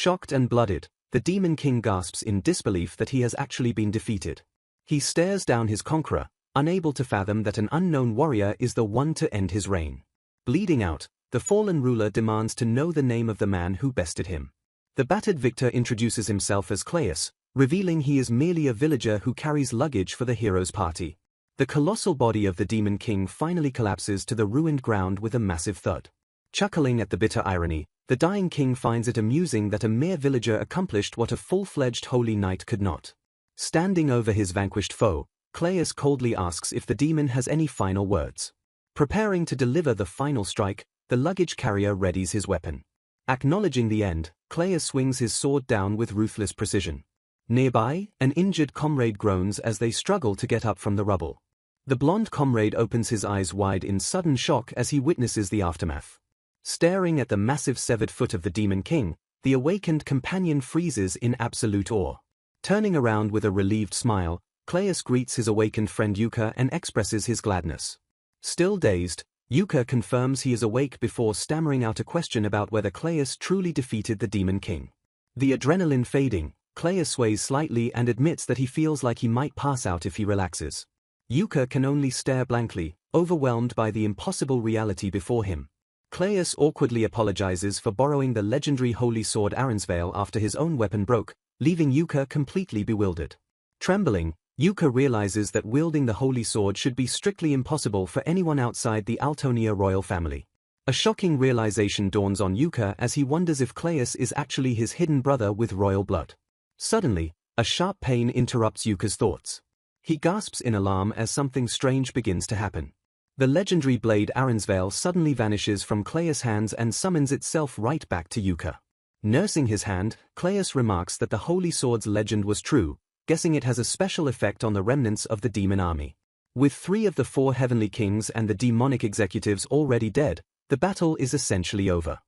Shocked and blooded, the Demon King gasps in disbelief that he has actually been defeated. He stares down his conqueror, unable to fathom that an unknown warrior is the one to end his reign. Bleeding out, the fallen ruler demands to know the name of the man who bested him. The battered victor introduces himself as Claeus, revealing he is merely a villager who carries luggage for the hero's party. The colossal body of the Demon King finally collapses to the ruined ground with a massive thud. Chuckling at the bitter irony, the dying king finds it amusing that a mere villager accomplished what a full-fledged holy knight could not. Standing over his vanquished foe, Claeus coldly asks if the demon has any final words. Preparing to deliver the final strike, the luggage carrier readies his weapon. Acknowledging the end, Claeus swings his sword down with ruthless precision. Nearby, an injured comrade groans as they struggle to get up from the rubble. The blonde comrade opens his eyes wide in sudden shock as he witnesses the aftermath. Staring at the massive severed foot of the Demon King, the awakened companion freezes in absolute awe. Turning around with a relieved smile, Claeus greets his awakened friend Yuka and expresses his gladness. Still dazed, Yuka confirms he is awake before stammering out a question about whether Claeus truly defeated the Demon King. The adrenaline fading, Claeus sways slightly and admits that he feels like he might pass out if he relaxes. Yuka can only stare blankly, overwhelmed by the impossible reality before him. Claeus awkwardly apologizes for borrowing the legendary holy sword Aronsvale after his own weapon broke, leaving Yuka completely bewildered. Trembling, Yuka realizes that wielding the holy sword should be strictly impossible for anyone outside the Altonia royal family. A shocking realization dawns on Yuka as he wonders if Claeus is actually his hidden brother with royal blood. Suddenly, a sharp pain interrupts Yuka's thoughts. He gasps in alarm as something strange begins to happen. The legendary blade Aronsvale suddenly vanishes from Claeus' hands and summons itself right back to Yuka. Nursing his hand, Claeus remarks that the holy sword's legend was true, guessing it has a special effect on the remnants of the demon army. With 3 of the 4 heavenly kings and the demonic executives already dead, the battle is essentially over.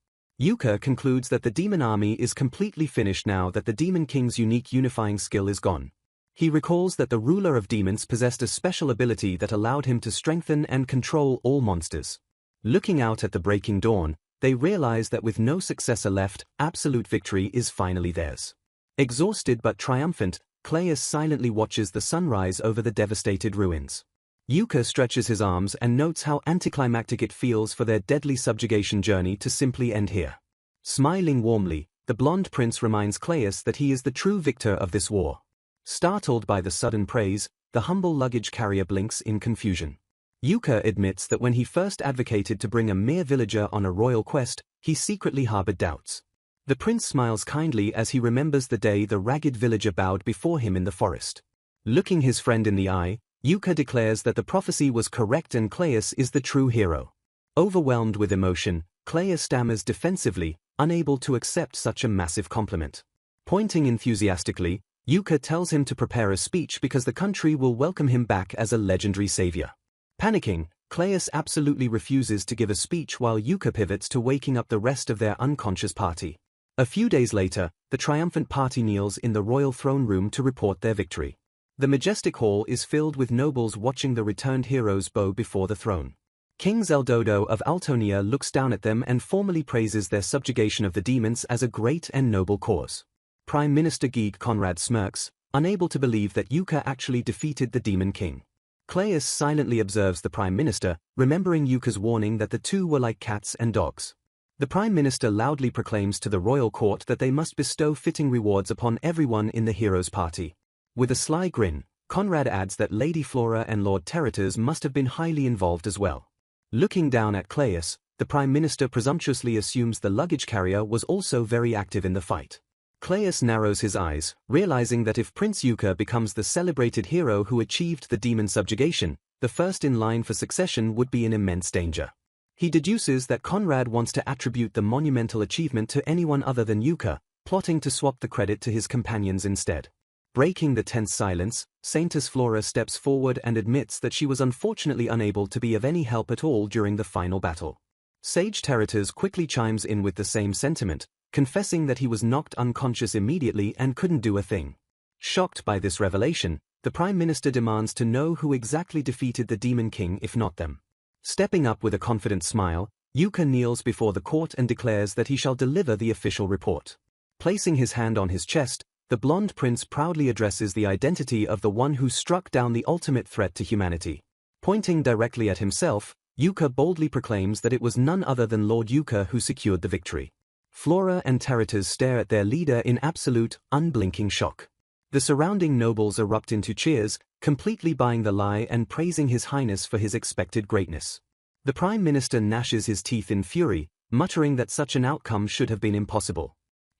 Yuka concludes that the demon army is completely finished now that the Demon King's unique unifying skill is gone. He recalls that the ruler of demons possessed a special ability that allowed him to strengthen and control all monsters. Looking out at the breaking dawn, they realize that with no successor left, absolute victory is finally theirs. Exhausted but triumphant, Claeus silently watches the sunrise over the devastated ruins. Yuka stretches his arms and notes how anticlimactic it feels for their deadly subjugation journey to simply end here. Smiling warmly, the blonde prince reminds Claeus that he is the true victor of this war. Startled by the sudden praise, the humble luggage carrier blinks in confusion. Yuka admits that when he first advocated to bring a mere villager on a royal quest, he secretly harbored doubts. The prince smiles kindly as he remembers the day the ragged villager bowed before him in the forest. Looking his friend in the eye, Yuka declares that the prophecy was correct and Claeus is the true hero. Overwhelmed with emotion, Claeus stammers defensively, unable to accept such a massive compliment. Pointing enthusiastically, Yuka tells him to prepare a speech because the country will welcome him back as a legendary savior. Panicking, Claeus absolutely refuses to give a speech while Yuka pivots to waking up the rest of their unconscious party. A few days later, the triumphant party kneels in the royal throne room to report their victory. The majestic hall is filled with nobles watching the returned heroes bow before the throne. King Zeldodo of Altonia looks down at them and formally praises their subjugation of the demons as a great and noble cause. Prime Minister Geeg Conrad smirks, unable to believe that Yuka actually defeated the Demon King. Claeus silently observes the Prime Minister, remembering Yuka's warning that the two were like cats and dogs. The Prime Minister loudly proclaims to the royal court that they must bestow fitting rewards upon everyone in the hero's party. With a sly grin, Conrad adds that Lady Flora and Lord Terrators must have been highly involved as well. Looking down at Claeus, the Prime Minister presumptuously assumes the luggage carrier was also very active in the fight. Claeus narrows his eyes, realizing that if Prince Yuka becomes the celebrated hero who achieved the demon subjugation, the first in line for succession would be in immense danger. He deduces that Conrad wants to attribute the monumental achievement to anyone other than Yuka, plotting to swap the credit to his companions instead. Breaking the tense silence, Saintess Flora steps forward and admits that she was unfortunately unable to be of any help at all during the final battle. Sage Terrators quickly chimes in with the same sentiment, confessing that he was knocked unconscious immediately and couldn't do a thing. Shocked by this revelation, the Prime Minister demands to know who exactly defeated the Demon King if not them. Stepping up with a confident smile, Yuka kneels before the court and declares that he shall deliver the official report. Placing his hand on his chest, the blonde prince proudly addresses the identity of the one who struck down the ultimate threat to humanity. Pointing directly at himself, Yuka boldly proclaims that it was none other than Lord Yuka who secured the victory. Flora and Terratas stare at their leader in absolute, unblinking shock. The surrounding nobles erupt into cheers, completely buying the lie and praising His Highness for his expected greatness. The Prime Minister gnashes his teeth in fury, muttering that such an outcome should have been impossible.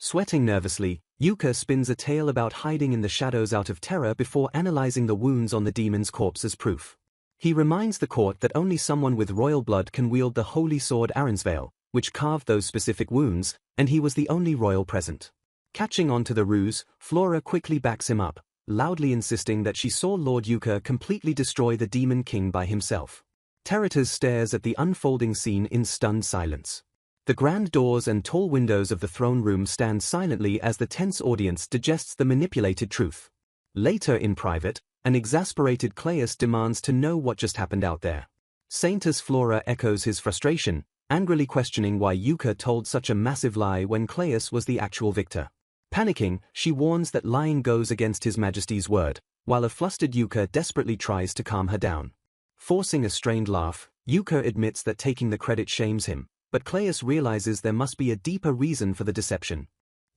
Sweating nervously, Yuka spins a tale about hiding in the shadows out of terror before analyzing the wounds on the demon's corpse as proof. He reminds the court that only someone with royal blood can wield the holy sword Aronsvale, which carved those specific wounds, and he was the only royal present. Catching on to the ruse, Flora quickly backs him up, loudly insisting that she saw Lord Yuka completely destroy the Demon King by himself. Terratas stares at the unfolding scene in stunned silence. The grand doors and tall windows of the throne room stand silently as the tense audience digests the manipulated truth. Later in private, an exasperated Claeus demands to know what just happened out there. Saintess Flora echoes his frustration, angrily questioning why Yuka told such a massive lie when Claeus was the actual victor. Panicking, she warns that lying goes against His Majesty's word, while a flustered Yuka desperately tries to calm her down. Forcing a strained laugh, Yuka admits that taking the credit shames him, but Claeus realizes there must be a deeper reason for the deception.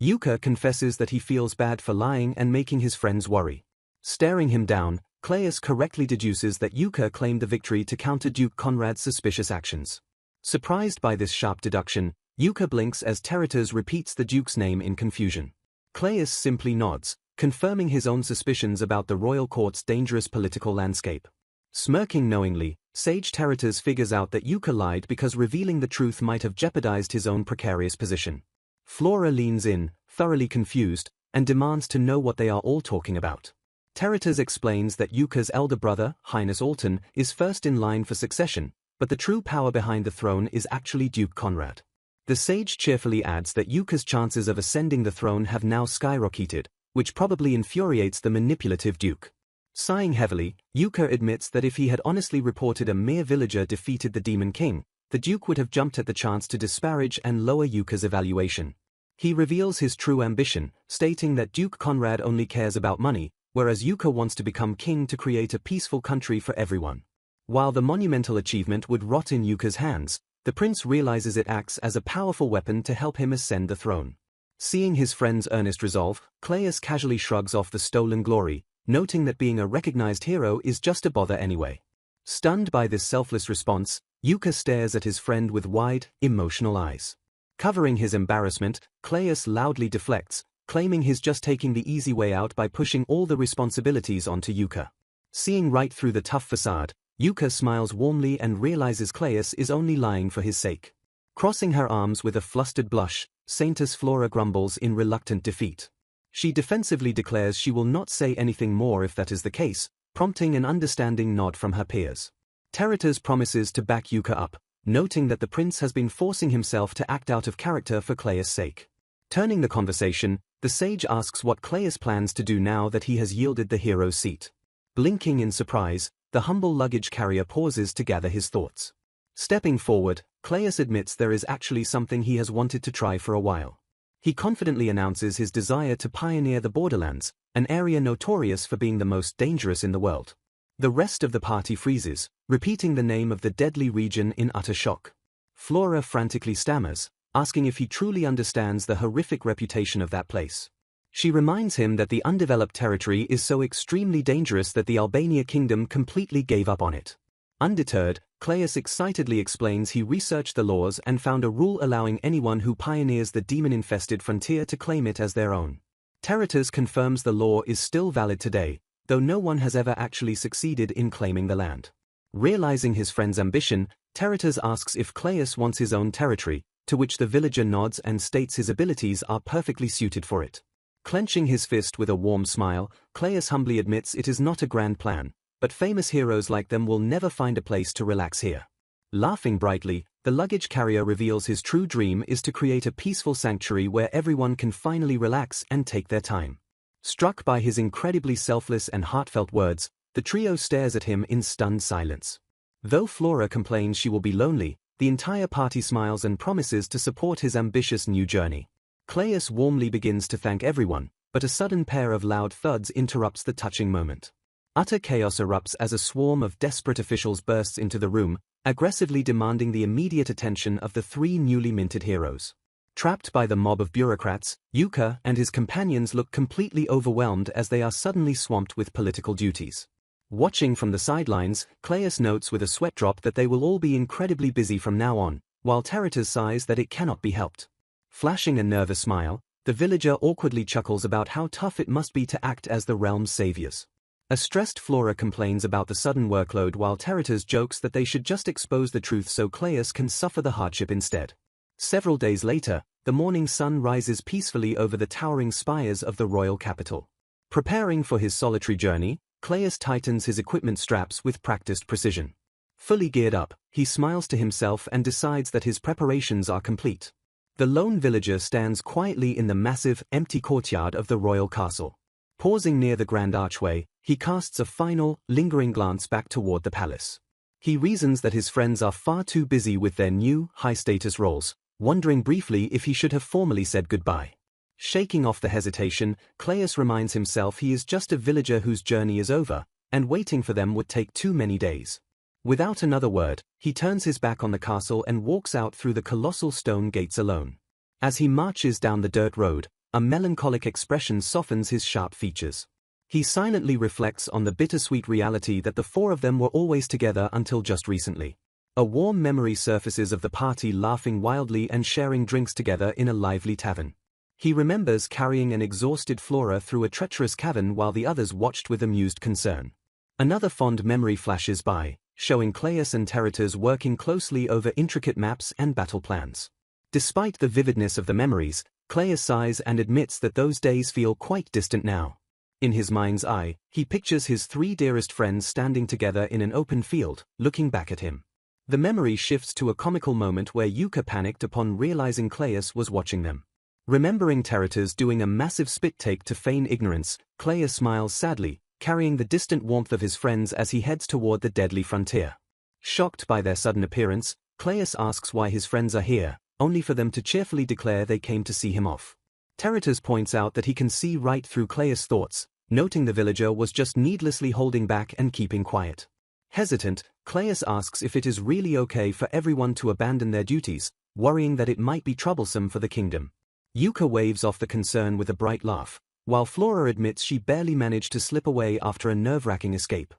Yuka confesses that he feels bad for lying and making his friends worry. Staring him down, Claeus correctly deduces that Yuka claimed the victory to counter Duke Conrad's suspicious actions. Surprised by this sharp deduction, Yuka blinks as Terratas repeats the Duke's name in confusion. Claeus simply nods, confirming his own suspicions about the royal court's dangerous political landscape. Smirking knowingly, Sage Terratas figures out that Yuka lied because revealing the truth might have jeopardized his own precarious position. Flora leans in, thoroughly confused, and demands to know what they are all talking about. Terratas explains that Yuka's elder brother, Highness Alton, is first in line for succession, but the true power behind the throne is actually Duke Conrad. The sage cheerfully adds that Yuka's chances of ascending the throne have now skyrocketed, which probably infuriates the manipulative Duke. Sighing heavily, Yuka admits that if he had honestly reported a mere villager defeated the Demon King, the Duke would have jumped at the chance to disparage and lower Yuka's evaluation. He reveals his true ambition, stating that Duke Conrad only cares about money, whereas Yuka wants to become king to create a peaceful country for everyone. While the monumental achievement would rot in Yuka's hands, the prince realizes it acts as a powerful weapon to help him ascend the throne. Seeing his friend's earnest resolve, Claeus casually shrugs off the stolen glory, noting that being a recognized hero is just a bother anyway. Stunned by this selfless response, Yuka stares at his friend with wide, emotional eyes. Covering his embarrassment, Claeus loudly deflects, claiming he's just taking the easy way out by pushing all the responsibilities onto Yuka. Seeing right through the tough facade, Yuka smiles warmly and realizes Claeus is only lying for his sake. Crossing her arms with a flustered blush, Saintess Flora grumbles in reluctant defeat. She defensively declares she will not say anything more if that is the case, prompting an understanding nod from her peers. Terratas promises to back Yuka up, noting that the prince has been forcing himself to act out of character for Claeus' sake. Turning the conversation, the sage asks what Claeus plans to do now that he has yielded the hero's seat. Blinking in surprise, the humble luggage carrier pauses to gather his thoughts. Stepping forward, Claeus admits there is actually something he has wanted to try for a while. He confidently announces his desire to pioneer the borderlands, an area notorious for being the most dangerous in the world. The rest of the party freezes, repeating the name of the deadly region in utter shock. Flora frantically stammers, asking if he truly understands the horrific reputation of that place. She reminds him that the undeveloped territory is so extremely dangerous that the Albania kingdom completely gave up on it. Undeterred, Claeus excitedly explains he researched the laws and found a rule allowing anyone who pioneers the demon-infested frontier to claim it as their own. Terratas confirms the law is still valid today, though no one has ever actually succeeded in claiming the land. Realizing his friend's ambition, Terratas asks if Claeus wants his own territory, to which the villager nods and states his abilities are perfectly suited for it. Clenching his fist with a warm smile, Claeus humbly admits it is not a grand plan, but famous heroes like them will never find a place to relax here. Laughing brightly, the luggage carrier reveals his true dream is to create a peaceful sanctuary where everyone can finally relax and take their time. Struck by his incredibly selfless and heartfelt words, the trio stares at him in stunned silence. Though Flora complains she will be lonely, the entire party smiles and promises to support his ambitious new journey. Claeus warmly begins to thank everyone, but a sudden pair of loud thuds interrupts the touching moment. Utter chaos erupts as a swarm of desperate officials bursts into the room, aggressively demanding the immediate attention of the three newly minted heroes. Trapped by the mob of bureaucrats, Yuka and his companions look completely overwhelmed as they are suddenly swamped with political duties. Watching from the sidelines, Claeus notes with a sweat drop that they will all be incredibly busy from now on, while Terratus sighs that it cannot be helped. Flashing a nervous smile, the villager awkwardly chuckles about how tough it must be to act as the realm's saviors. A stressed Flora complains about the sudden workload while Terratus jokes that they should just expose the truth so Claeus can suffer the hardship instead. Several days later, the morning sun rises peacefully over the towering spires of the royal capital. Preparing for his solitary journey, Claeus tightens his equipment straps with practiced precision. Fully geared up, he smiles to himself and decides that his preparations are complete. The lone villager stands quietly in the massive, empty courtyard of the royal castle. Pausing near the grand archway, he casts a final, lingering glance back toward the palace. He reasons that his friends are far too busy with their new, high-status roles, wondering briefly if he should have formally said goodbye. Shaking off the hesitation, Claeus reminds himself he is just a villager whose journey is over, and waiting for them would take too many days. Without another word, he turns his back on the castle and walks out through the colossal stone gates alone. As he marches down the dirt road, a melancholic expression softens his sharp features. He silently reflects on the bittersweet reality that the four of them were always together until just recently. A warm memory surfaces of the party laughing wildly and sharing drinks together in a lively tavern. He remembers carrying an exhausted Flora through a treacherous cavern while the others watched with amused concern. Another fond memory flashes by, showing Claeus and Terratus working closely over intricate maps and battle plans. Despite the vividness of the memories, Claeus sighs and admits that those days feel quite distant now. In his mind's eye, he pictures his three dearest friends standing together in an open field, looking back at him. The memory shifts to a comical moment where Yuka panicked upon realizing Claeus was watching them. Remembering Terratus doing a massive spit take to feign ignorance, Claeus smiles sadly, carrying the distant warmth of his friends as he heads toward the deadly frontier. Shocked by their sudden appearance, Claeus asks why his friends are here, only for them to cheerfully declare they came to see him off. Terratus points out that he can see right through Claeus' thoughts, noting the villager was just needlessly holding back and keeping quiet. Hesitant, Claeus asks if it is really okay for everyone to abandon their duties, worrying that it might be troublesome for the kingdom. Yuka waves off the concern with a bright laugh, while Flora admits she barely managed to slip away after a nerve-wracking escape.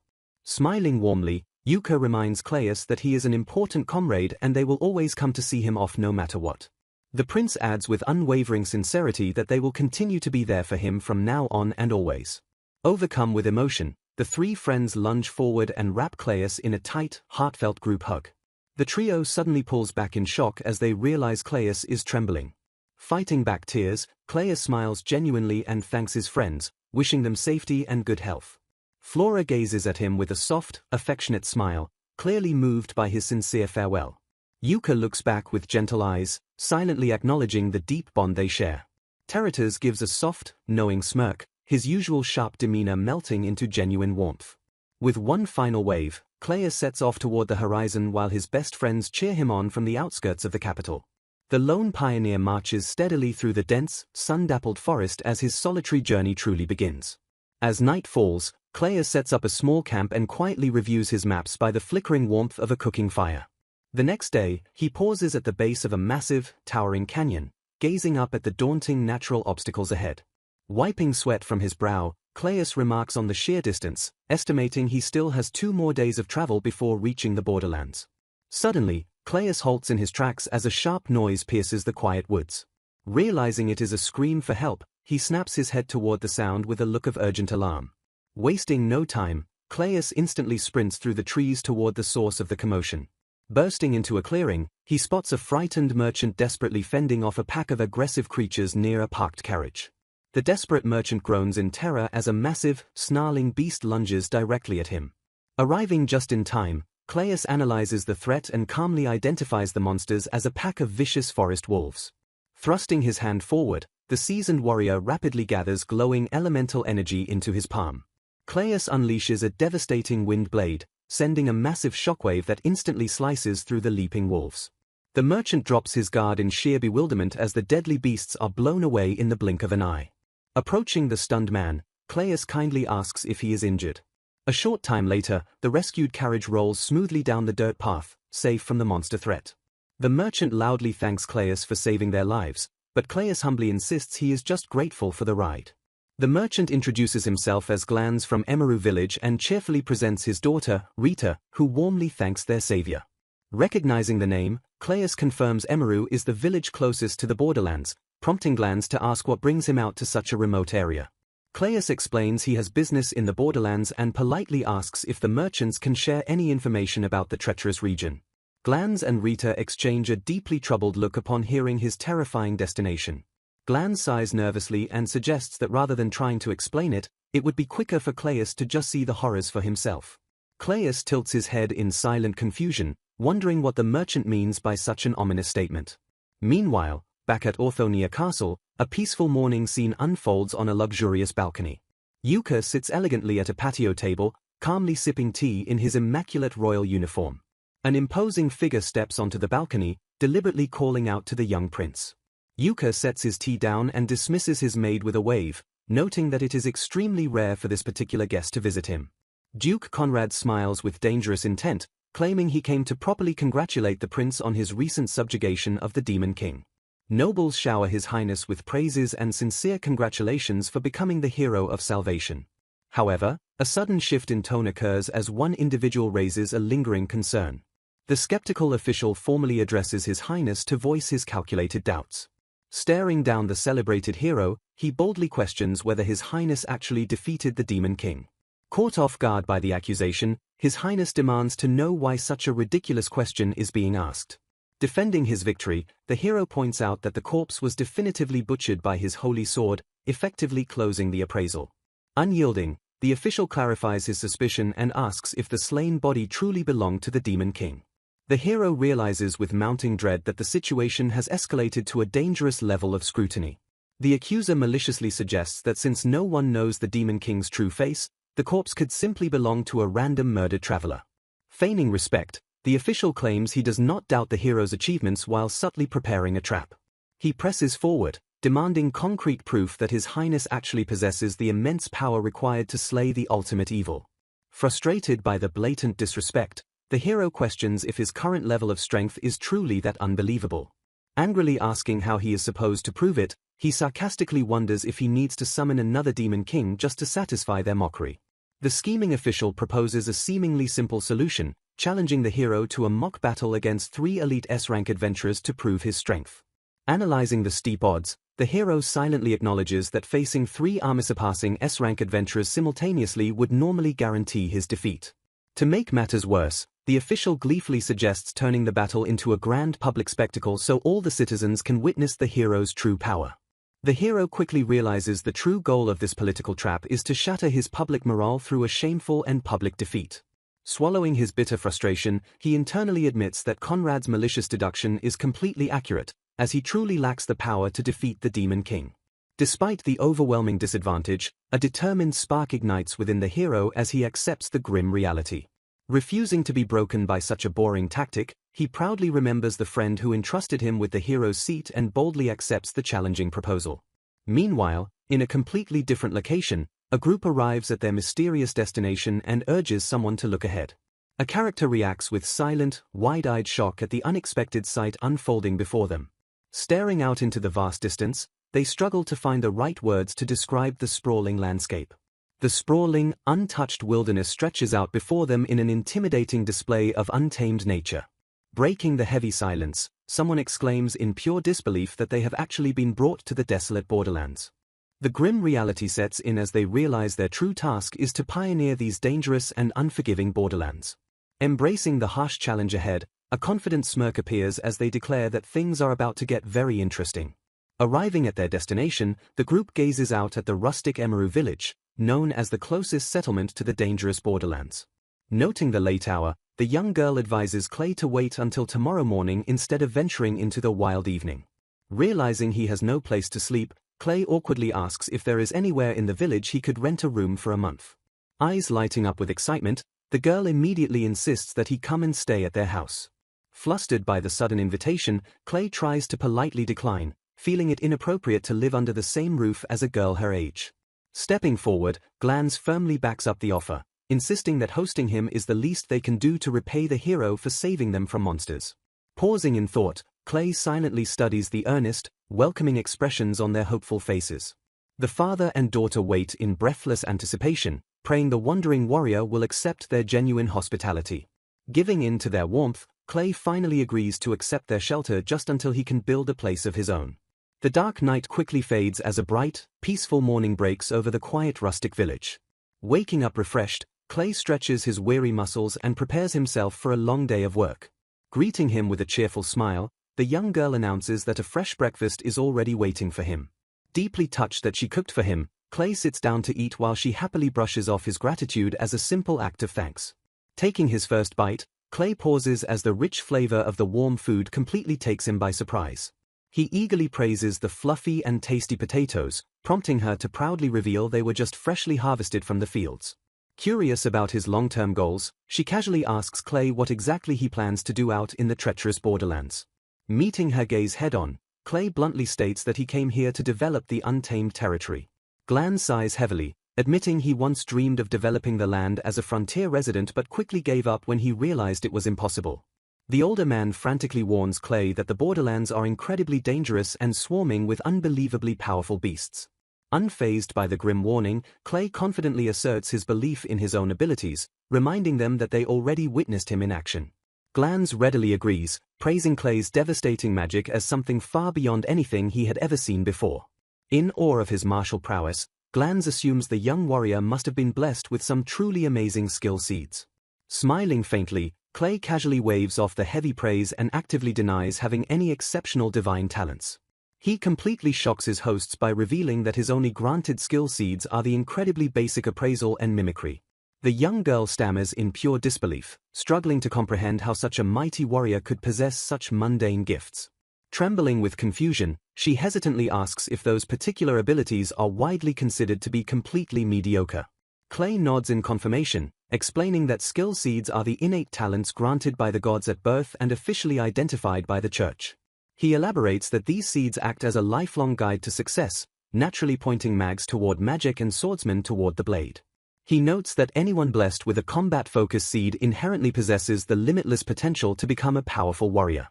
Smiling warmly, Yuka reminds Claeus that he is an important comrade and they will always come to see him off no matter what. The prince adds with unwavering sincerity that they will continue to be there for him from now on and always. Overcome with emotion, the three friends lunge forward and wrap Claeus in a tight, heartfelt group hug. The trio suddenly pulls back in shock as they realize Claeus is trembling. Fighting back tears, Claeus smiles genuinely and thanks his friends, wishing them safety and good health. Flora gazes at him with a soft, affectionate smile, clearly moved by his sincere farewell. Yuka looks back with gentle eyes, silently acknowledging the deep bond they share. Terratus gives a soft, knowing smirk, his usual sharp demeanor melting into genuine warmth. With one final wave, Claeus sets off toward the horizon while his best friends cheer him on from the outskirts of the capital. The lone pioneer marches steadily through the dense, sun-dappled forest as his solitary journey truly begins. As night falls, Claeus sets up a small camp and quietly reviews his maps by the flickering warmth of a cooking fire. The next day, he pauses at the base of a massive, towering canyon, gazing up at the daunting natural obstacles ahead. Wiping sweat from his brow, Claeus remarks on the sheer distance, estimating he still has 2 more days of travel before reaching the borderlands. Suddenly, Claeus halts in his tracks as a sharp noise pierces the quiet woods. Realizing it is a scream for help, he snaps his head toward the sound with a look of urgent alarm. Wasting no time, Claeus instantly sprints through the trees toward the source of the commotion. Bursting into a clearing, he spots a frightened merchant desperately fending off a pack of aggressive creatures near a parked carriage. The desperate merchant groans in terror as a massive, snarling beast lunges directly at him. Arriving just in time, Claeus analyzes the threat and calmly identifies the monsters as a pack of vicious forest wolves. Thrusting his hand forward, the seasoned warrior rapidly gathers glowing elemental energy into his palm. Claeus unleashes a devastating wind blade, sending a massive shockwave that instantly slices through the leaping wolves. The merchant drops his guard in sheer bewilderment as the deadly beasts are blown away in the blink of an eye. Approaching the stunned man, Claes kindly asks if he is injured. A short time later, the rescued carriage rolls smoothly down the dirt path, safe from the monster threat. The merchant loudly thanks Claes for saving their lives, but Claes humbly insists he is just grateful for the ride. The merchant introduces himself as Glans from Emeru village and cheerfully presents his daughter, Rita, who warmly thanks their savior. Recognizing the name, Claes confirms Emeru is the village closest to the borderlands, prompting Glans to ask what brings him out to such a remote area. Claes explains he has business in the borderlands and politely asks if the merchants can share any information about the treacherous region. Glans and Rita exchange a deeply troubled look upon hearing his terrifying destination. Glans sighs nervously and suggests that rather than trying to explain it, it would be quicker for Claes to just see the horrors for himself. Claes tilts his head in silent confusion, wondering what the merchant means by such an ominous statement. Meanwhile, back at Orthonia Castle, a peaceful morning scene unfolds on a luxurious balcony. Yuka sits elegantly at a patio table, calmly sipping tea in his immaculate royal uniform. An imposing figure steps onto the balcony, deliberately calling out to the young prince. Yuka sets his tea down and dismisses his maid with a wave, noting that it is extremely rare for this particular guest to visit him. Duke Conrad smiles with dangerous intent, claiming he came to properly congratulate the prince on his recent subjugation of the Demon King. Nobles shower His Highness with praises and sincere congratulations for becoming the hero of salvation. However, a sudden shift in tone occurs as one individual raises a lingering concern. The skeptical official formally addresses His Highness to voice his calculated doubts. Staring down the celebrated hero, he boldly questions whether His Highness actually defeated the Demon King. Caught off guard by the accusation, His Highness demands to know why such a ridiculous question is being asked. Defending his victory, the hero points out that the corpse was definitively butchered by his holy sword, effectively closing the appraisal. Unyielding, the official clarifies his suspicion and asks if the slain body truly belonged to the Demon King. The hero realizes with mounting dread that the situation has escalated to a dangerous level of scrutiny. The accuser maliciously suggests that since no one knows the Demon King's true face, the corpse could simply belong to a random murdered traveler. Feigning respect, the official claims he does not doubt the hero's achievements while subtly preparing a trap. He presses forward, demanding concrete proof that His Highness actually possesses the immense power required to slay the ultimate evil. Frustrated by the blatant disrespect, the hero questions if his current level of strength is truly that unbelievable. Angrily asking how he is supposed to prove it, he sarcastically wonders if he needs to summon another Demon King just to satisfy their mockery. The scheming official proposes a seemingly simple solution, challenging the hero to a mock battle against 3 elite S-rank adventurers to prove his strength. Analyzing the steep odds, the hero silently acknowledges that facing 3 armor-surpassing S-rank adventurers simultaneously would normally guarantee his defeat. To make matters worse, the official gleefully suggests turning the battle into a grand public spectacle so all the citizens can witness the hero's true power. The hero quickly realizes the true goal of this political trap is to shatter his public morale through a shameful and public defeat. Swallowing his bitter frustration, he internally admits that Conrad's malicious deduction is completely accurate, as he truly lacks the power to defeat the Demon King. Despite the overwhelming disadvantage, a determined spark ignites within the hero as he accepts the grim reality. Refusing to be broken by such a boring tactic, he proudly remembers the friend who entrusted him with the hero's seat and boldly accepts the challenging proposal. Meanwhile, in a completely different location, a group arrives at their mysterious destination and urges someone to look ahead. A character reacts with silent, wide-eyed shock at the unexpected sight unfolding before them. Staring out into the vast distance, they struggle to find the right words to describe the sprawling landscape. The sprawling, untouched wilderness stretches out before them in an intimidating display of untamed nature. Breaking the heavy silence, someone exclaims in pure disbelief that they have actually been brought to the desolate borderlands. The grim reality sets in as they realize their true task is to pioneer these dangerous and unforgiving borderlands. Embracing the harsh challenge ahead, a confident smirk appears as they declare that things are about to get very interesting. Arriving at their destination, the group gazes out at the rustic Emeru village, known as the closest settlement to the dangerous borderlands. Noting the late hour, the young girl advises Clay to wait until tomorrow morning instead of venturing into the wild evening. Realizing he has no place to sleep, Clay awkwardly asks if there is anywhere in the village he could rent a room for a month. Eyes lighting up with excitement, the girl immediately insists that he come and stay at their house. Flustered by the sudden invitation, Clay tries to politely decline, feeling it inappropriate to live under the same roof as a girl her age. Stepping forward, Glans firmly backs up the offer, insisting that hosting him is the least they can do to repay the hero for saving them from monsters. Pausing in thought, Clay silently studies the earnest, welcoming expressions on their hopeful faces. The father and daughter wait in breathless anticipation, praying the wandering warrior will accept their genuine hospitality. Giving in to their warmth, Clay finally agrees to accept their shelter just until he can build a place of his own. The dark night quickly fades as a bright, peaceful morning breaks over the quiet rustic village. Waking up refreshed, Clay stretches his weary muscles and prepares himself for a long day of work. Greeting him with a cheerful smile, the young girl announces that a fresh breakfast is already waiting for him. Deeply touched that she cooked for him, Clay sits down to eat while she happily brushes off his gratitude as a simple act of thanks. Taking his first bite, Clay pauses as the rich flavor of the warm food completely takes him by surprise. He eagerly praises the fluffy and tasty potatoes, prompting her to proudly reveal they were just freshly harvested from the fields. Curious about his long-term goals, she casually asks Clay what exactly he plans to do out in the treacherous borderlands. Meeting her gaze head-on, Clay bluntly states that he came here to develop the untamed territory. Glans sighs heavily, admitting he once dreamed of developing the land as a frontier resident but quickly gave up when he realized it was impossible. The older man frantically warns Clay that the borderlands are incredibly dangerous and swarming with unbelievably powerful beasts. Unfazed by the grim warning, Clay confidently asserts his belief in his own abilities, reminding them that they already witnessed him in action. Glans readily agrees, praising Clay's devastating magic as something far beyond anything he had ever seen before. In awe of his martial prowess, Glans assumes the young warrior must have been blessed with some truly amazing skill seeds. Smiling faintly, Clay casually waves off the heavy praise and actively denies having any exceptional divine talents. He completely shocks his hosts by revealing that his only granted skill seeds are the incredibly basic appraisal and mimicry. The young girl stammers in pure disbelief, struggling to comprehend how such a mighty warrior could possess such mundane gifts. Trembling with confusion, she hesitantly asks if those particular abilities are widely considered to be completely mediocre. Clay nods in confirmation, explaining that skill seeds are the innate talents granted by the gods at birth and officially identified by the church. He elaborates that these seeds act as a lifelong guide to success, naturally pointing mags toward magic and swordsmen toward the blade. He notes that anyone blessed with a combat-focused seed inherently possesses the limitless potential to become a powerful warrior.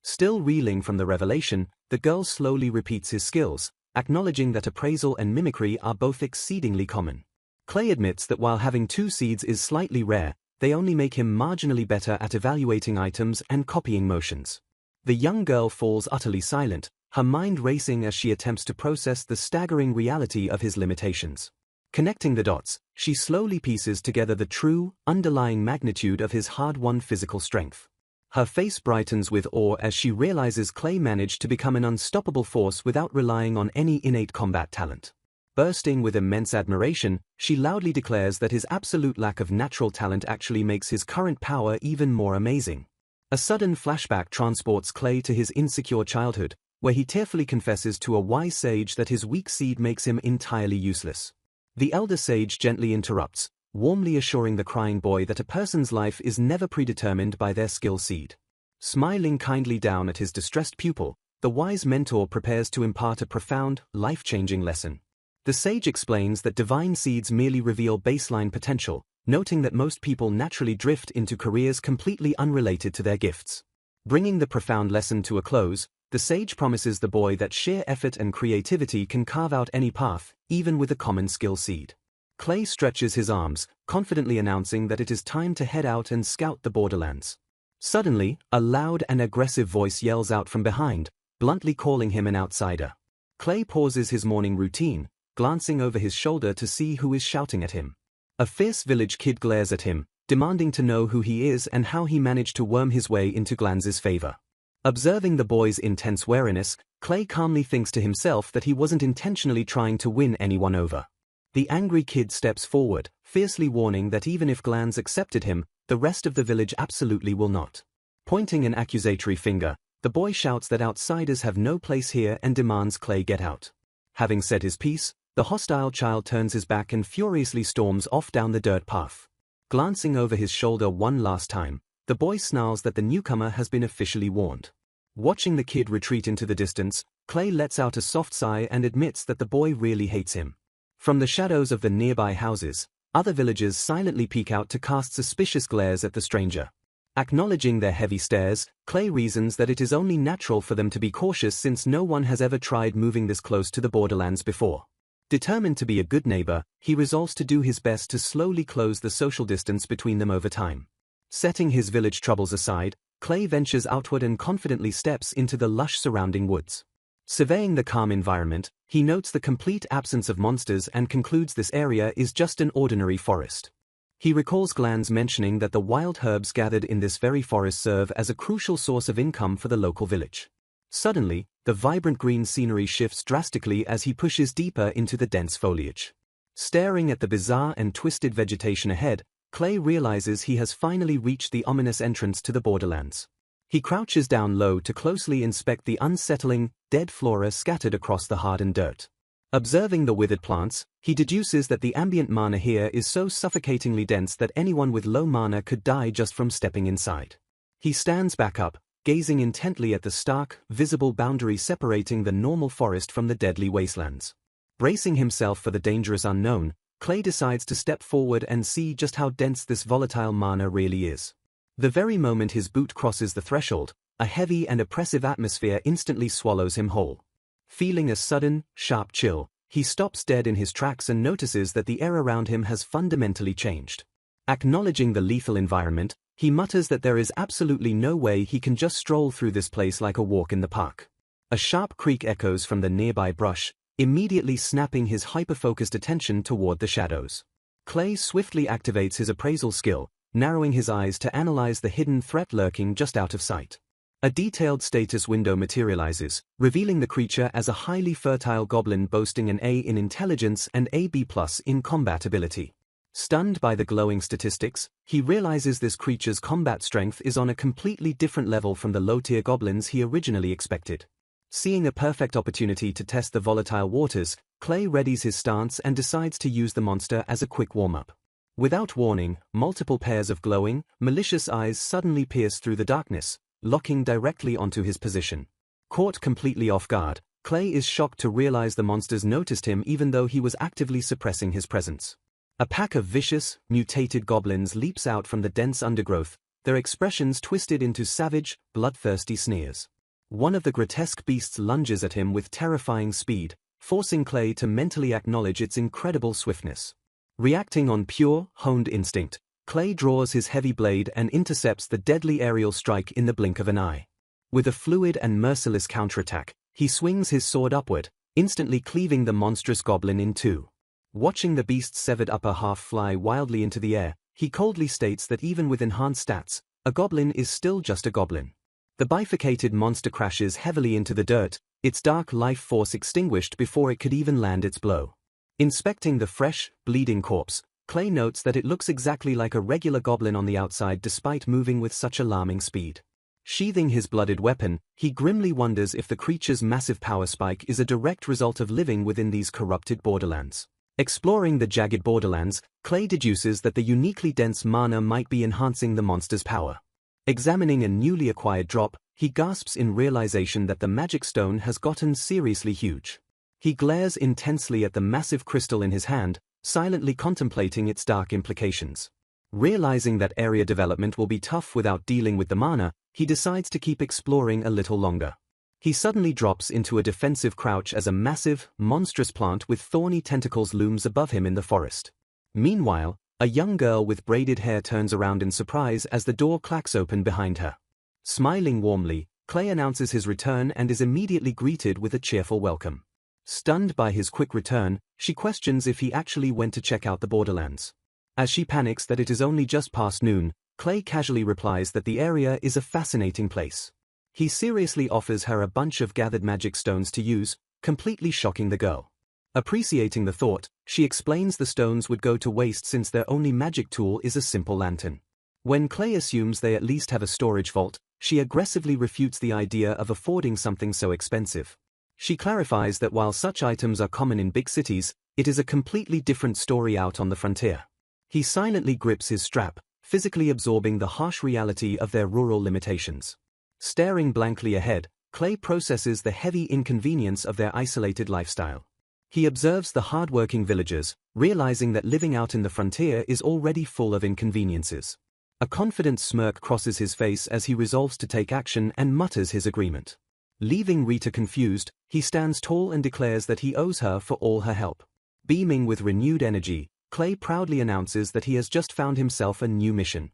Still reeling from the revelation, the girl slowly repeats his skills, acknowledging that appraisal and mimicry are both exceedingly common. Clay admits that while having two seeds is slightly rare, they only make him marginally better at evaluating items and copying motions. The young girl falls utterly silent, her mind racing as she attempts to process the staggering reality of his limitations. Connecting the dots, she slowly pieces together the true, underlying magnitude of his hard-won physical strength. Her face brightens with awe as she realizes Clay managed to become an unstoppable force without relying on any innate combat talent. Bursting with immense admiration, she loudly declares that his absolute lack of natural talent actually makes his current power even more amazing. A sudden flashback transports Clay to his insecure childhood, where he tearfully confesses to a wise sage that his weak seed makes him entirely useless. The elder sage gently interrupts, warmly assuring the crying boy that a person's life is never predetermined by their skill seed. Smiling kindly down at his distressed pupil, the wise mentor prepares to impart a profound, life-changing lesson. The sage explains that divine seeds merely reveal baseline potential, noting that most people naturally drift into careers completely unrelated to their gifts. Bringing the profound lesson to a close, the sage promises the boy that sheer effort and creativity can carve out any path, even with a common skill seed. Clay stretches his arms, confidently announcing that it is time to head out and scout the borderlands. Suddenly, a loud and aggressive voice yells out from behind, bluntly calling him an outsider. Clay pauses his morning routine, glancing over his shoulder to see who is shouting at him. A fierce village kid glares at him, demanding to know who he is and how he managed to worm his way into Glans's favor. Observing the boy's intense wariness, Clay calmly thinks to himself that he wasn't intentionally trying to win anyone over. The angry kid steps forward, fiercely warning that even if Glans accepted him, the rest of the village absolutely will not. Pointing an accusatory finger, the boy shouts that outsiders have no place here and demands Clay get out. Having said his piece, the hostile child turns his back and furiously storms off down the dirt path. Glancing over his shoulder one last time, The boy snarls that the newcomer has been officially warned. Watching the kid retreat into the distance, Clay lets out a soft sigh and admits that the boy really hates him. From the shadows of the nearby houses, other villagers silently peek out to cast suspicious glares at the stranger. Acknowledging their heavy stares, Clay reasons that it is only natural for them to be cautious since no one has ever tried moving this close to the borderlands before. Determined to be a good neighbor, he resolves to do his best to slowly close the social distance between them over time. Setting his village troubles aside, Clay ventures outward and confidently steps into the lush surrounding woods. Surveying the calm environment, he notes the complete absence of monsters and concludes this area is just an ordinary forest. He recalls Glan's mentioning that the wild herbs gathered in this very forest serve as a crucial source of income for the local village. Suddenly, the vibrant green scenery shifts drastically as he pushes deeper into the dense foliage. Staring at the bizarre and twisted vegetation ahead, Clay realizes he has finally reached the ominous entrance to the borderlands. He crouches down low to closely inspect the unsettling, dead flora scattered across the hardened dirt. Observing the withered plants, he deduces that the ambient mana here is so suffocatingly dense that anyone with low mana could die just from stepping inside. He stands back up, gazing intently at the stark, visible boundary separating the normal forest from the deadly wastelands. Bracing himself for the dangerous unknown, Clay decides to step forward and see just how dense this volatile mana really is. The very moment his boot crosses the threshold, a heavy and oppressive atmosphere instantly swallows him whole. Feeling a sudden, sharp chill, he stops dead in his tracks and notices that the air around him has fundamentally changed. Acknowledging the lethal environment, he mutters that there is absolutely no way he can just stroll through this place like a walk in the park. A sharp creak echoes from the nearby brush, immediately snapping his hyper-focused attention toward the shadows. Clay swiftly activates his appraisal skill, narrowing his eyes to analyze the hidden threat lurking just out of sight. A detailed status window materializes, revealing the creature as a highly fertile goblin boasting an A in intelligence and a B+ in combat ability. Stunned by the glowing statistics, he realizes this creature's combat strength is on a completely different level from the low-tier goblins he originally expected. Seeing a perfect opportunity to test the volatile waters, Clay readies his stance and decides to use the monster as a quick warm-up. Without warning, multiple pairs of glowing, malicious eyes suddenly pierce through the darkness, locking directly onto his position. Caught completely off guard, Clay is shocked to realize the monsters noticed him even though he was actively suppressing his presence. A pack of vicious, mutated goblins leaps out from the dense undergrowth, their expressions twisted into savage, bloodthirsty sneers. One of the grotesque beasts lunges at him with terrifying speed, forcing Clay to mentally acknowledge its incredible swiftness. Reacting on pure, honed instinct, Clay draws his heavy blade and intercepts the deadly aerial strike in the blink of an eye. With a fluid and merciless counterattack, he swings his sword upward, instantly cleaving the monstrous goblin in two. Watching the beast's severed upper half fly wildly into the air, he coldly states that even with enhanced stats, a goblin is still just a goblin. The bifurcated monster crashes heavily into the dirt, its dark life force extinguished before it could even land its blow. Inspecting the fresh, bleeding corpse, Clay notes that it looks exactly like a regular goblin on the outside despite moving with such alarming speed. Sheathing his blooded weapon, he grimly wonders if the creature's massive power spike is a direct result of living within these corrupted borderlands. Exploring the jagged borderlands, Clay deduces that the uniquely dense mana might be enhancing the monster's power. Examining a newly acquired drop, he gasps in realization that the magic stone has gotten seriously huge. He glares intensely at the massive crystal in his hand, silently contemplating its dark implications. Realizing that area development will be tough without dealing with the mana, he decides to keep exploring a little longer. He suddenly drops into a defensive crouch as a massive, monstrous plant with thorny tentacles looms above him in the forest. Meanwhile, a young girl with braided hair turns around in surprise as the door clacks open behind her. Smiling warmly, Clay announces his return and is immediately greeted with a cheerful welcome. Stunned by his quick return, she questions if he actually went to check out the borderlands. As she panics that it is only just past noon, Clay casually replies that the area is a fascinating place. He seriously offers her a bunch of gathered magic stones to use, completely shocking the girl. Appreciating the thought, she explains the stones would go to waste since their only magic tool is a simple lantern. When Clay assumes they at least have a storage vault, she aggressively refutes the idea of affording something so expensive. She clarifies that while such items are common in big cities, it is a completely different story out on the frontier. He silently grips his strap, physically absorbing the harsh reality of their rural limitations. Staring blankly ahead, Clay processes the heavy inconvenience of their isolated lifestyle. He observes the hard-working villagers, realizing that living out in the frontier is already full of inconveniences. A confident smirk crosses his face as he resolves to take action and mutters his agreement. Leaving Rita confused, he stands tall and declares that he owes her for all her help. Beaming with renewed energy, Clay proudly announces that he has just found himself a new mission.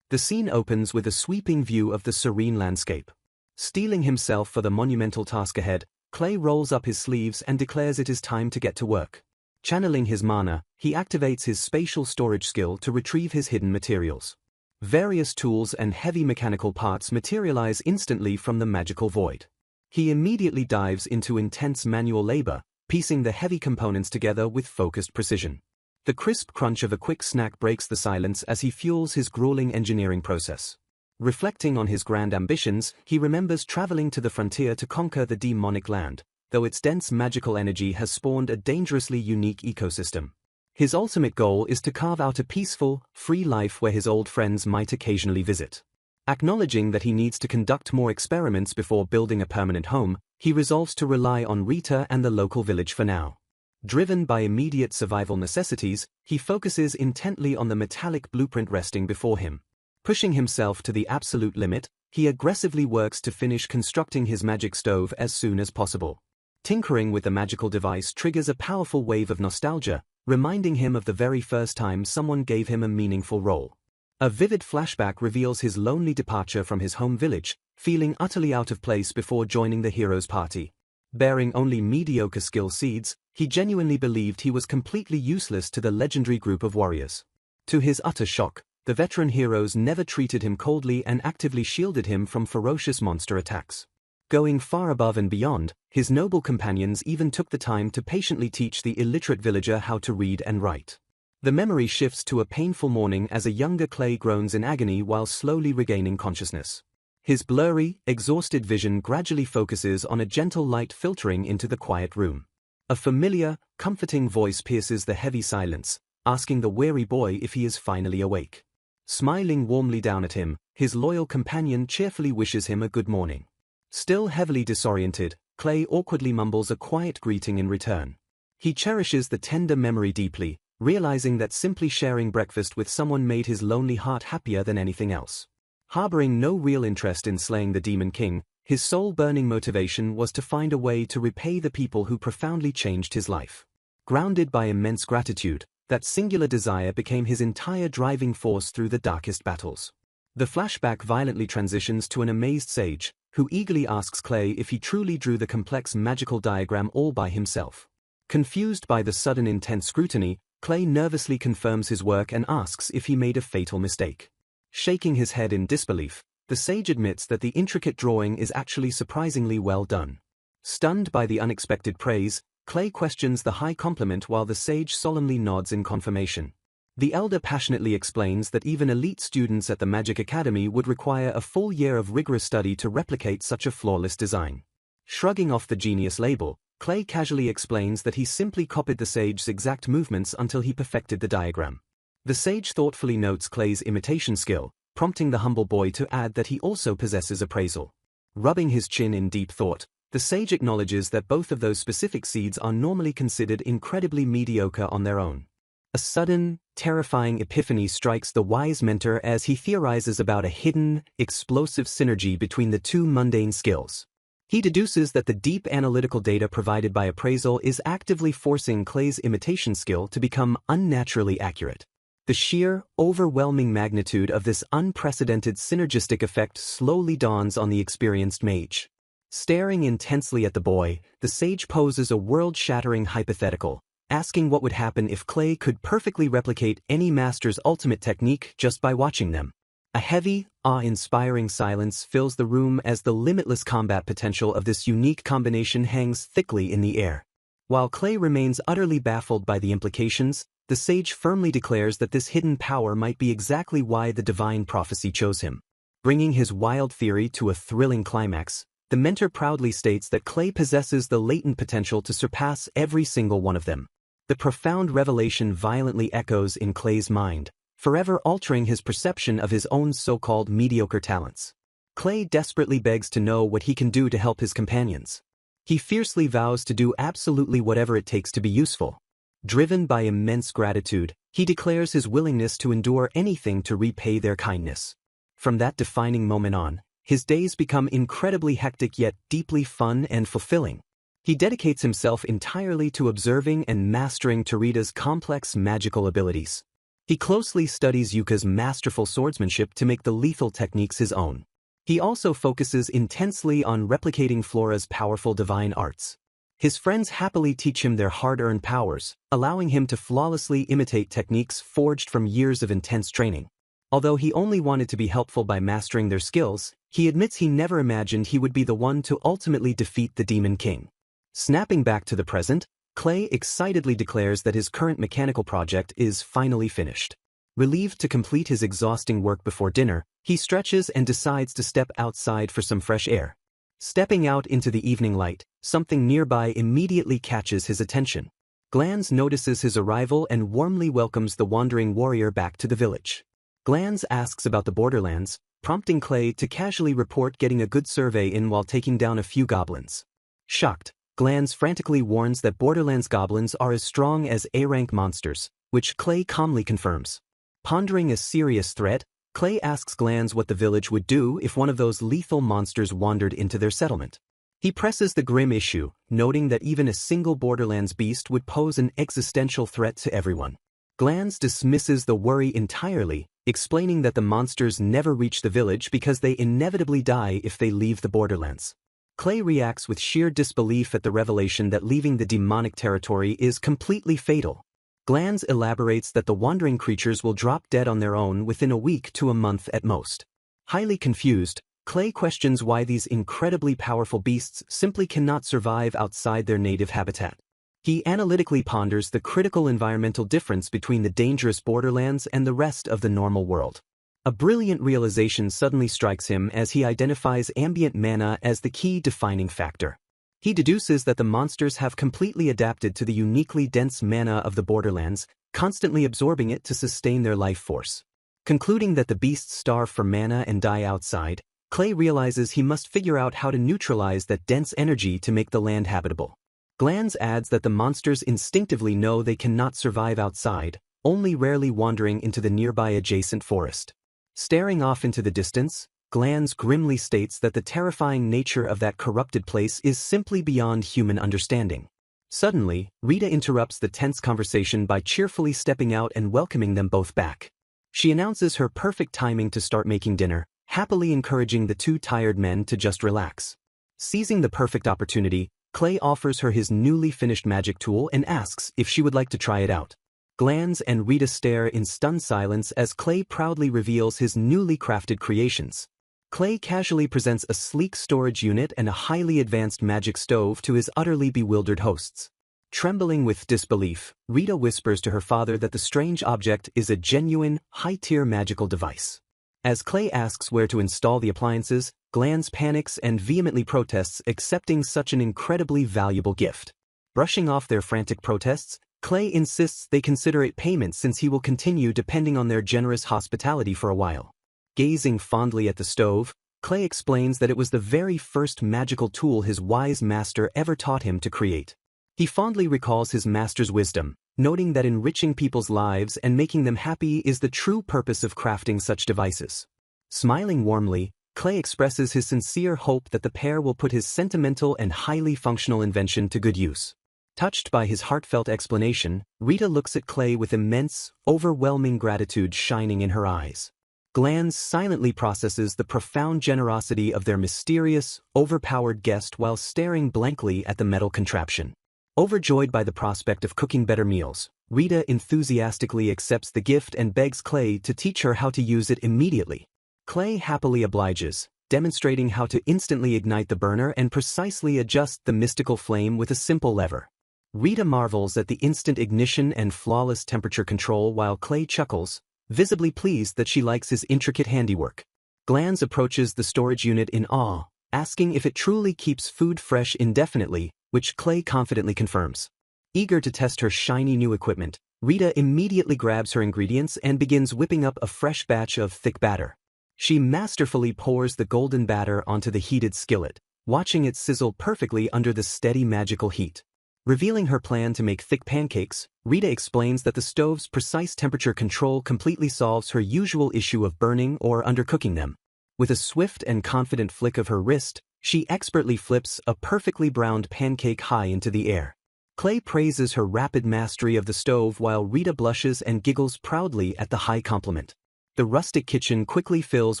The scene opens with a sweeping view of the serene landscape. Steeling himself for the monumental task ahead, Clay rolls up his sleeves and declares it is time to get to work. Channeling his mana, he activates his spatial storage skill to retrieve his hidden materials. Various tools and heavy mechanical parts materialize instantly from the magical void. He immediately dives into intense manual labor, piecing the heavy components together with focused precision. The crisp crunch of a quick snack breaks the silence as he fuels his grueling engineering process. Reflecting on his grand ambitions, he remembers traveling to the frontier to conquer the demonic land, though its dense magical energy has spawned a dangerously unique ecosystem. His ultimate goal is to carve out a peaceful, free life where his old friends might occasionally visit. Acknowledging that he needs to conduct more experiments before building a permanent home, he resolves to rely on Rita and the local village for now. Driven by immediate survival necessities, he focuses intently on the metallic blueprint resting before him. Pushing himself to the absolute limit, he aggressively works to finish constructing his magic stove as soon as possible. Tinkering with the magical device triggers a powerful wave of nostalgia, reminding him of the very first time someone gave him a meaningful role. A vivid flashback reveals his lonely departure from his home village, feeling utterly out of place before joining the hero's party. Bearing only mediocre skill seeds, he genuinely believed he was completely useless to the legendary group of warriors. To his utter shock, the veteran heroes never treated him coldly and actively shielded him from ferocious monster attacks. Going far above and beyond, his noble companions even took the time to patiently teach the illiterate villager how to read and write. The memory shifts to a painful morning as a younger Clay groans in agony while slowly regaining consciousness. His blurry, exhausted vision gradually focuses on a gentle light filtering into the quiet room. A familiar, comforting voice pierces the heavy silence, asking the weary boy if he is finally awake. Smiling warmly down at him, his loyal companion cheerfully wishes him a good morning. Still heavily disoriented, Clay awkwardly mumbles a quiet greeting in return. He cherishes the tender memory deeply, realizing that simply sharing breakfast with someone made his lonely heart happier than anything else. Harboring no real interest in slaying the Demon King, his soul-burning motivation was to find a way to repay the people who profoundly changed his life. Grounded by immense gratitude, that singular desire became his entire driving force through the darkest battles. The flashback violently transitions to an amazed sage, who eagerly asks Clay if he truly drew the complex magical diagram all by himself. Confused by the sudden intense scrutiny, Clay nervously confirms his work and asks if he made a fatal mistake. Shaking his head in disbelief, the sage admits that the intricate drawing is actually surprisingly well done. Stunned by the unexpected praise, Clay questions the high compliment while the sage solemnly nods in confirmation. The elder passionately explains that even elite students at the Magic Academy would require a full year of rigorous study to replicate such a flawless design. Shrugging off the genius label, Clay casually explains that he simply copied the sage's exact movements until he perfected the diagram. The sage thoughtfully notes Clay's imitation skill, prompting the humble boy to add that he also possesses appraisal. Rubbing his chin in deep thought, the sage acknowledges that both of those specific seeds are normally considered incredibly mediocre on their own. A sudden, terrifying epiphany strikes the wise mentor as he theorizes about a hidden, explosive synergy between the two mundane skills. He deduces that the deep analytical data provided by appraisal is actively forcing Clay's imitation skill to become unnaturally accurate. The sheer, overwhelming magnitude of this unprecedented synergistic effect slowly dawns on the experienced mage. Staring intensely at the boy, the sage poses a world-shattering hypothetical, asking what would happen if Clay could perfectly replicate any master's ultimate technique just by watching them. A heavy, awe-inspiring silence fills the room as the limitless combat potential of this unique combination hangs thickly in the air. While Clay remains utterly baffled by the implications, the sage firmly declares that this hidden power might be exactly why the divine prophecy chose him. Bringing his wild theory to a thrilling climax, the mentor proudly states that Clay possesses the latent potential to surpass every single one of them. The profound revelation violently echoes in Clay's mind, forever altering his perception of his own so-called mediocre talents. Clay desperately begs to know what he can do to help his companions. He fiercely vows to do absolutely whatever it takes to be useful. Driven by immense gratitude, he declares his willingness to endure anything to repay their kindness. From that defining moment on, his days become incredibly hectic yet deeply fun and fulfilling. He dedicates himself entirely to observing and mastering Torita's complex magical abilities. He closely studies Yuka's masterful swordsmanship to make the lethal techniques his own. He also focuses intensely on replicating Flora's powerful divine arts. His friends happily teach him their hard-earned powers, allowing him to flawlessly imitate techniques forged from years of intense training. Although he only wanted to be helpful by mastering their skills, he admits he never imagined he would be the one to ultimately defeat the Demon King. Snapping back to the present, Clay excitedly declares that his current mechanical project is finally finished. Relieved to complete his exhausting work before dinner, he stretches and decides to step outside for some fresh air. Stepping out into the evening light, something nearby immediately catches his attention. Glanz notices his arrival and warmly welcomes the wandering warrior back to the village. Glanz asks about the borderlands, prompting Clay to casually report getting a good survey in while taking down a few goblins. Shocked, Glanz frantically warns that Borderlands goblins are as strong as A-rank monsters, which Clay calmly confirms. Pondering a serious threat, Clay asks Glanz what the village would do if one of those lethal monsters wandered into their settlement. He presses the grim issue, noting that even a single Borderlands beast would pose an existential threat to everyone. Glanz dismisses the worry entirely, explaining that the monsters never reach the village because they inevitably die if they leave the Borderlands. Clay reacts with sheer disbelief at the revelation that leaving the demonic territory is completely fatal. Glanz elaborates that the wandering creatures will drop dead on their own within a week to a month at most. Highly confused, Clay questions why these incredibly powerful beasts simply cannot survive outside their native habitat. He analytically ponders the critical environmental difference between the dangerous Borderlands and the rest of the normal world. A brilliant realization suddenly strikes him as he identifies ambient mana as the key defining factor. He deduces that the monsters have completely adapted to the uniquely dense mana of the Borderlands, constantly absorbing it to sustain their life force. Concluding that the beasts starve for mana and die outside, Clay realizes he must figure out how to neutralize that dense energy to make the land habitable. Glanz adds that the monsters instinctively know they cannot survive outside, only rarely wandering into the nearby adjacent forest. Staring off into the distance, Glanz grimly states that the terrifying nature of that corrupted place is simply beyond human understanding. Suddenly, Rita interrupts the tense conversation by cheerfully stepping out and welcoming them both back. She announces her perfect timing to start making dinner, happily encouraging the two tired men to just relax. Seizing the perfect opportunity, Clay offers her his newly finished magic tool and asks if she would like to try it out. Glanz and Rita stare in stunned silence as Clay proudly reveals his newly crafted creations. Clay casually presents a sleek storage unit and a highly advanced magic stove to his utterly bewildered hosts. Trembling with disbelief, Rita whispers to her father that the strange object is a genuine, high-tier magical device. As Clay asks where to install the appliances, Glanz panics and vehemently protests accepting such an incredibly valuable gift. Brushing off their frantic protests, Clay insists they consider it payment since he will continue depending on their generous hospitality for a while. Gazing fondly at the stove, Clay explains that it was the very first magical tool his wise master ever taught him to create. He fondly recalls his master's wisdom, noting that enriching people's lives and making them happy is the true purpose of crafting such devices. Smiling warmly, Clay expresses his sincere hope that the pair will put his sentimental and highly functional invention to good use. Touched by his heartfelt explanation, Rita looks at Clay with immense, overwhelming gratitude shining in her eyes. Glanz silently processes the profound generosity of their mysterious, overpowered guest while staring blankly at the metal contraption. Overjoyed by the prospect of cooking better meals, Rita enthusiastically accepts the gift and begs Clay to teach her how to use it immediately. Clay happily obliges, demonstrating how to instantly ignite the burner and precisely adjust the mystical flame with a simple lever. Rita marvels at the instant ignition and flawless temperature control while Clay chuckles, visibly pleased that she likes his intricate handiwork. Glanz approaches the storage unit in awe, asking if it truly keeps food fresh indefinitely, which Clay confidently confirms. Eager to test her shiny new equipment, Rita immediately grabs her ingredients and begins whipping up a fresh batch of thick batter. She masterfully pours the golden batter onto the heated skillet, watching it sizzle perfectly under the steady magical heat. Revealing her plan to make thick pancakes, Rita explains that the stove's precise temperature control completely solves her usual issue of burning or undercooking them. With a swift and confident flick of her wrist, she expertly flips a perfectly browned pancake high into the air. Clay praises her rapid mastery of the stove while Rita blushes and giggles proudly at the high compliment. The rustic kitchen quickly fills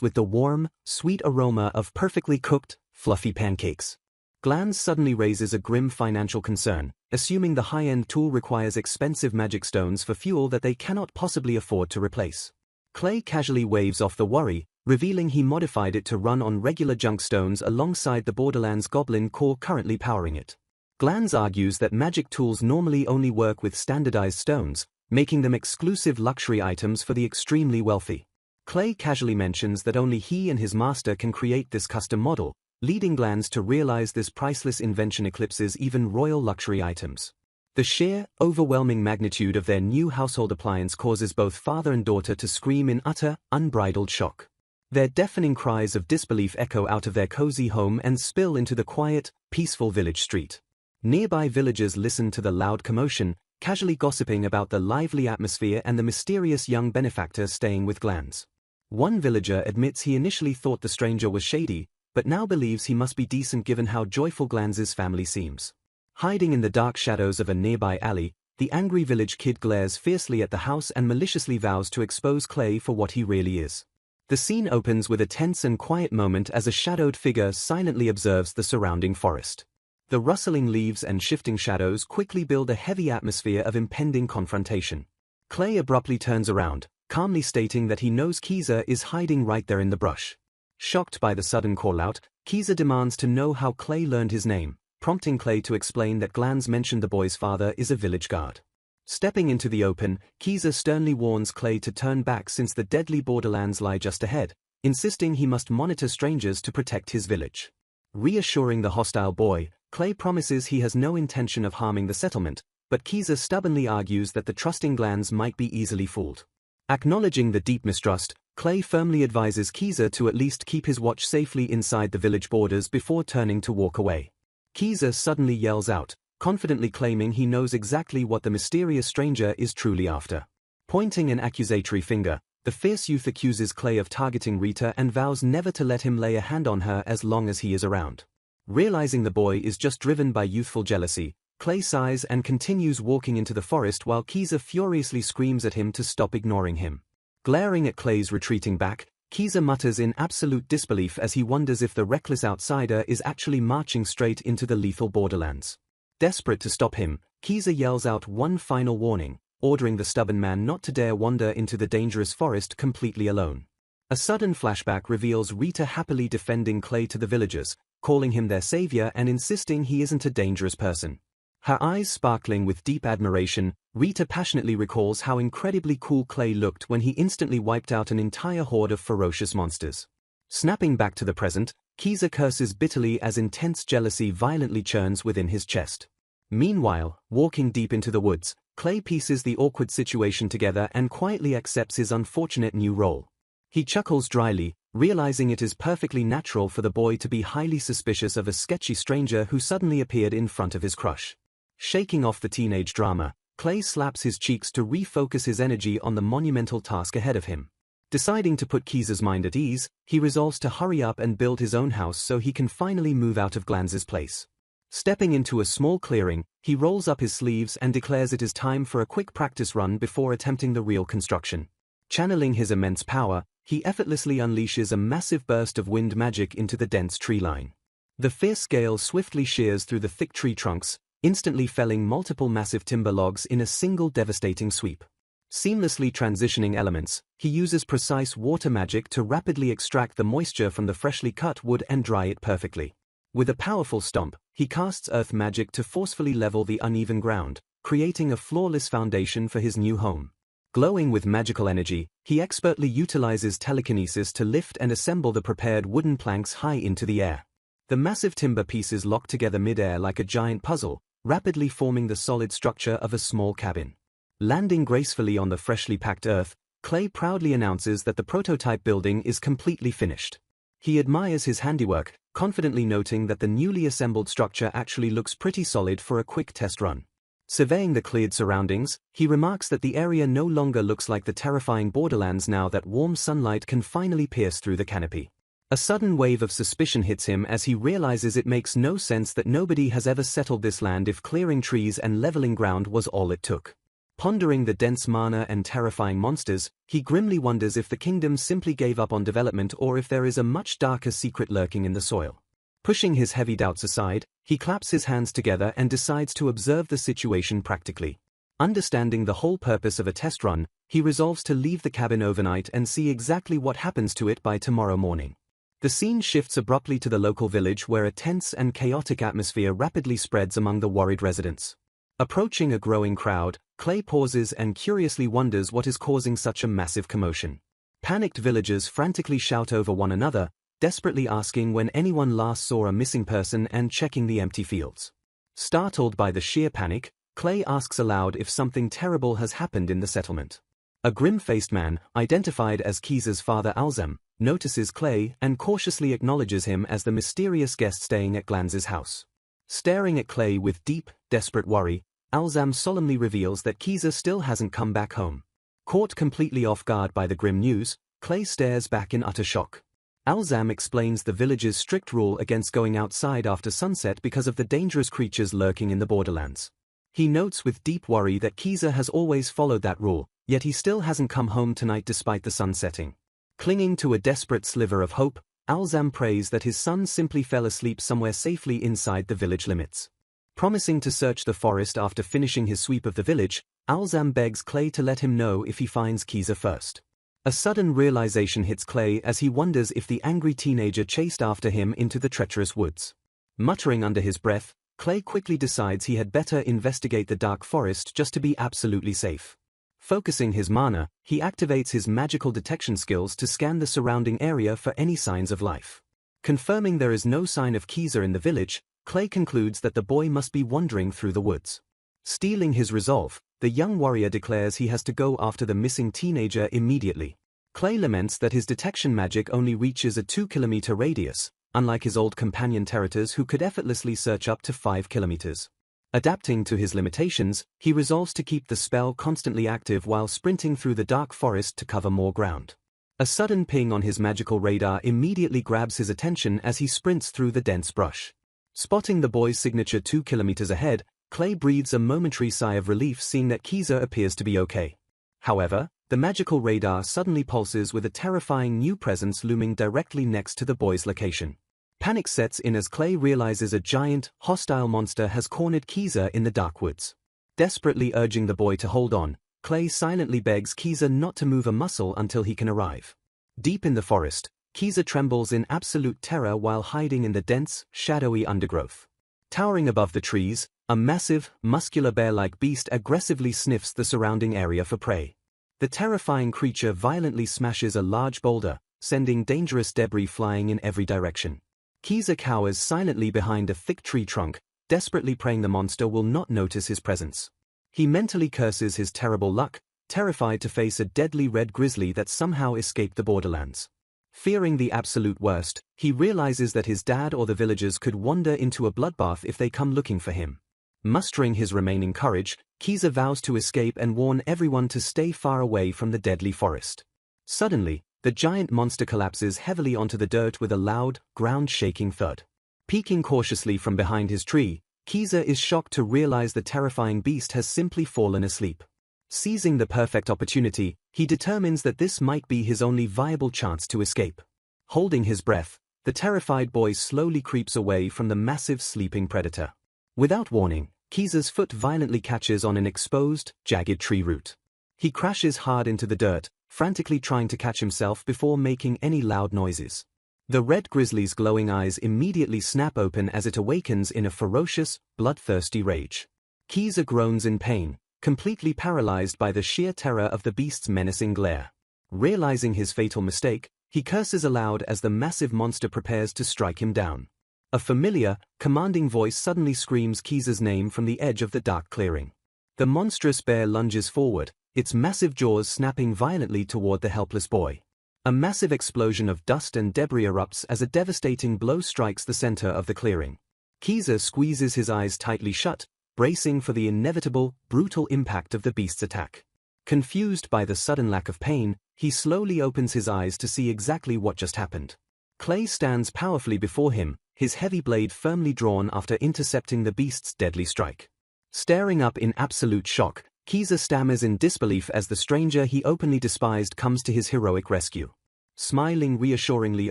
with the warm, sweet aroma of perfectly cooked, fluffy pancakes. Glans suddenly raises a grim financial concern, assuming the high-end tool requires expensive magic stones for fuel that they cannot possibly afford to replace. Clay casually waves off the worry, revealing he modified it to run on regular junk stones alongside the Borderlands Goblin core currently powering it. Glans argues that magic tools normally only work with standardized stones, making them exclusive luxury items for the extremely wealthy. Clay casually mentions that only he and his master can create this custom model, leading Glans to realize this priceless invention eclipses even royal luxury items. The sheer, overwhelming magnitude of their new household appliance causes both father and daughter to scream in utter, unbridled shock. Their deafening cries of disbelief echo out of their cozy home and spill into the quiet, peaceful village street. Nearby villagers listen to the loud commotion, casually gossiping about the lively atmosphere and the mysterious young benefactor staying with Glans. One villager admits he initially thought the stranger was shady, but now believes he must be decent given how joyful Glans's family seems. Hiding in the dark shadows of a nearby alley, the angry village kid glares fiercely at the house and maliciously vows to expose Clay for what he really is. The scene opens with a tense and quiet moment as a shadowed figure silently observes the surrounding forest. The rustling leaves and shifting shadows quickly build a heavy atmosphere of impending confrontation. Clay abruptly turns around, calmly stating that he knows Kiza is hiding right there in the brush. Shocked by the sudden call-out, Kiza demands to know how Clay learned his name, prompting Clay to explain that Glans mentioned the boy's father is a village guard. Stepping into the open, Kiza sternly warns Clay to turn back since the deadly borderlands lie just ahead, insisting he must monitor strangers to protect his village. Reassuring the hostile boy, Clay promises he has no intention of harming the settlement, but Kiza stubbornly argues that the trusting Glans might be easily fooled. Acknowledging the deep mistrust, Clay firmly advises Kiza to at least keep his watch safely inside the village borders before turning to walk away. Kiza suddenly yells out, confidently claiming he knows exactly what the mysterious stranger is truly after. Pointing an accusatory finger, the fierce youth accuses Clay of targeting Rita and vows never to let him lay a hand on her as long as he is around. Realizing the boy is just driven by youthful jealousy, Clay sighs and continues walking into the forest while Kiza furiously screams at him to stop ignoring him. Glaring at Clay's retreating back, Kiza mutters in absolute disbelief as he wonders if the reckless outsider is actually marching straight into the lethal borderlands. Desperate to stop him, Kiza yells out one final warning, ordering the stubborn man not to dare wander into the dangerous forest completely alone. A sudden flashback reveals Rita happily defending Clay to the villagers, calling him their savior and insisting he isn't a dangerous person. Her eyes sparkling with deep admiration, Rita passionately recalls how incredibly cool Clay looked when he instantly wiped out an entire horde of ferocious monsters. Snapping back to the present, Kiza curses bitterly as intense jealousy violently churns within his chest. Meanwhile, walking deep into the woods, Clay pieces the awkward situation together and quietly accepts his unfortunate new role. He chuckles dryly, realizing it is perfectly natural for the boy to be highly suspicious of a sketchy stranger who suddenly appeared in front of his crush. Shaking off the teenage drama, Clay slaps his cheeks to refocus his energy on the monumental task ahead of him. Deciding to put Kiza's mind at ease, he resolves to hurry up and build his own house so he can finally move out of Glans's place. Stepping into a small clearing, he rolls up his sleeves and declares it is time for a quick practice run before attempting the real construction. Channeling his immense power, he effortlessly unleashes a massive burst of wind magic into the dense tree line. The fierce gale swiftly shears through the thick tree trunks, instantly felling multiple massive timber logs in a single devastating sweep. Seamlessly transitioning elements, he uses precise water magic to rapidly extract the moisture from the freshly cut wood and dry it perfectly. With a powerful stomp, he casts earth magic to forcefully level the uneven ground, creating a flawless foundation for his new home. Glowing with magical energy, he expertly utilizes telekinesis to lift and assemble the prepared wooden planks high into the air. The massive timber pieces lock together mid-air like a giant puzzle, rapidly forming the solid structure of a small cabin. Landing gracefully on the freshly packed earth, Clay proudly announces that the prototype building is completely finished. He admires his handiwork, confidently noting that the newly assembled structure actually looks pretty solid for a quick test run. Surveying the cleared surroundings, he remarks that the area no longer looks like the terrifying borderlands now that warm sunlight can finally pierce through the canopy. A sudden wave of suspicion hits him as he realizes it makes no sense that nobody has ever settled this land if clearing trees and leveling ground was all it took. Pondering the dense mana and terrifying monsters, he grimly wonders if the kingdom simply gave up on development or if there is a much darker secret lurking in the soil. Pushing his heavy doubts aside, he claps his hands together and decides to observe the situation practically. Understanding the whole purpose of a test run, he resolves to leave the cabin overnight and see exactly what happens to it by tomorrow morning. The scene shifts abruptly to the local village where a tense and chaotic atmosphere rapidly spreads among the worried residents. Approaching a growing crowd, Clay pauses and curiously wonders what is causing such a massive commotion. Panicked villagers frantically shout over one another, desperately asking when anyone last saw a missing person and checking the empty fields. Startled by the sheer panic, Clay asks aloud if something terrible has happened in the settlement. A grim-faced man, identified as Kiza's father Alzam, notices Clay and cautiously acknowledges him as the mysterious guest staying at Glanz's house. Staring at Clay with deep, desperate worry, Alzam solemnly reveals that Kiza still hasn't come back home. Caught completely off guard by the grim news, Clay stares back in utter shock. Alzam explains the village's strict rule against going outside after sunset because of the dangerous creatures lurking in the borderlands. He notes with deep worry that Kiza has always followed that rule, yet he still hasn't come home tonight despite the sun setting. Clinging to a desperate sliver of hope, Alzam prays that his son simply fell asleep somewhere safely inside the village limits. Promising to search the forest after finishing his sweep of the village, Alzam begs Clay to let him know if he finds Kiza first. A sudden realization hits Clay as he wonders if the angry teenager chased after him into the treacherous woods. Muttering under his breath, Clay quickly decides he had better investigate the dark forest just to be absolutely safe. Focusing his mana, he activates his magical detection skills to scan the surrounding area for any signs of life. Confirming there is no sign of Kiza in the village, Clay concludes that the boy must be wandering through the woods. Stealing his resolve, the young warrior declares he has to go after the missing teenager immediately. Clay laments that his detection magic only reaches a 2-kilometer radius, unlike his old companion Terators who could effortlessly search up to 5 kilometers. Adapting to his limitations, he resolves to keep the spell constantly active while sprinting through the dark forest to cover more ground. A sudden ping on his magical radar immediately grabs his attention as he sprints through the dense brush. Spotting the boy's signature 2 kilometers ahead, Clay breathes a momentary sigh of relief seeing that Kiza appears to be okay. However, the magical radar suddenly pulses with a terrifying new presence looming directly next to the boy's location. Panic sets in as Clay realizes a giant, hostile monster has cornered Kiza in the dark woods. Desperately urging the boy to hold on, Clay silently begs Kiza not to move a muscle until he can arrive. Deep in the forest, Kiza trembles in absolute terror while hiding in the dense, shadowy undergrowth. Towering above the trees, a massive, muscular bear-like beast aggressively sniffs the surrounding area for prey. The terrifying creature violently smashes a large boulder, sending dangerous debris flying in every direction. Kiza cowers silently behind a thick tree trunk, desperately praying the monster will not notice his presence. He mentally curses his terrible luck, terrified to face a deadly red grizzly that somehow escaped the borderlands. Fearing the absolute worst, he realizes that his dad or the villagers could wander into a bloodbath if they come looking for him. Mustering his remaining courage, Kiza vows to escape and warn everyone to stay far away from the deadly forest. Suddenly, the giant monster collapses heavily onto the dirt with a loud, ground-shaking thud. Peeking cautiously from behind his tree, Kiza is shocked to realize the terrifying beast has simply fallen asleep. Seizing the perfect opportunity, he determines that this might be his only viable chance to escape. Holding his breath, the terrified boy slowly creeps away from the massive sleeping predator. Without warning, Kiza's foot violently catches on an exposed, jagged tree root. He crashes hard into the dirt, frantically trying to catch himself before making any loud noises. The red grizzly's glowing eyes immediately snap open as it awakens in a ferocious, bloodthirsty rage. Kiza groans in pain, completely paralyzed by the sheer terror of the beast's menacing glare. Realizing his fatal mistake, he curses aloud as the massive monster prepares to strike him down. A familiar, commanding voice suddenly screams Kiza's name from the edge of the dark clearing. The monstrous bear lunges forward, its massive jaws snapping violently toward the helpless boy. A massive explosion of dust and debris erupts as a devastating blow strikes the center of the clearing. Kiza squeezes his eyes tightly shut, bracing for the inevitable, brutal impact of the beast's attack. Confused by the sudden lack of pain, he slowly opens his eyes to see exactly what just happened. Clay stands powerfully before him, his heavy blade firmly drawn after intercepting the beast's deadly strike. Staring up in absolute shock, Kiza stammers in disbelief as the stranger he openly despised comes to his heroic rescue. Smiling reassuringly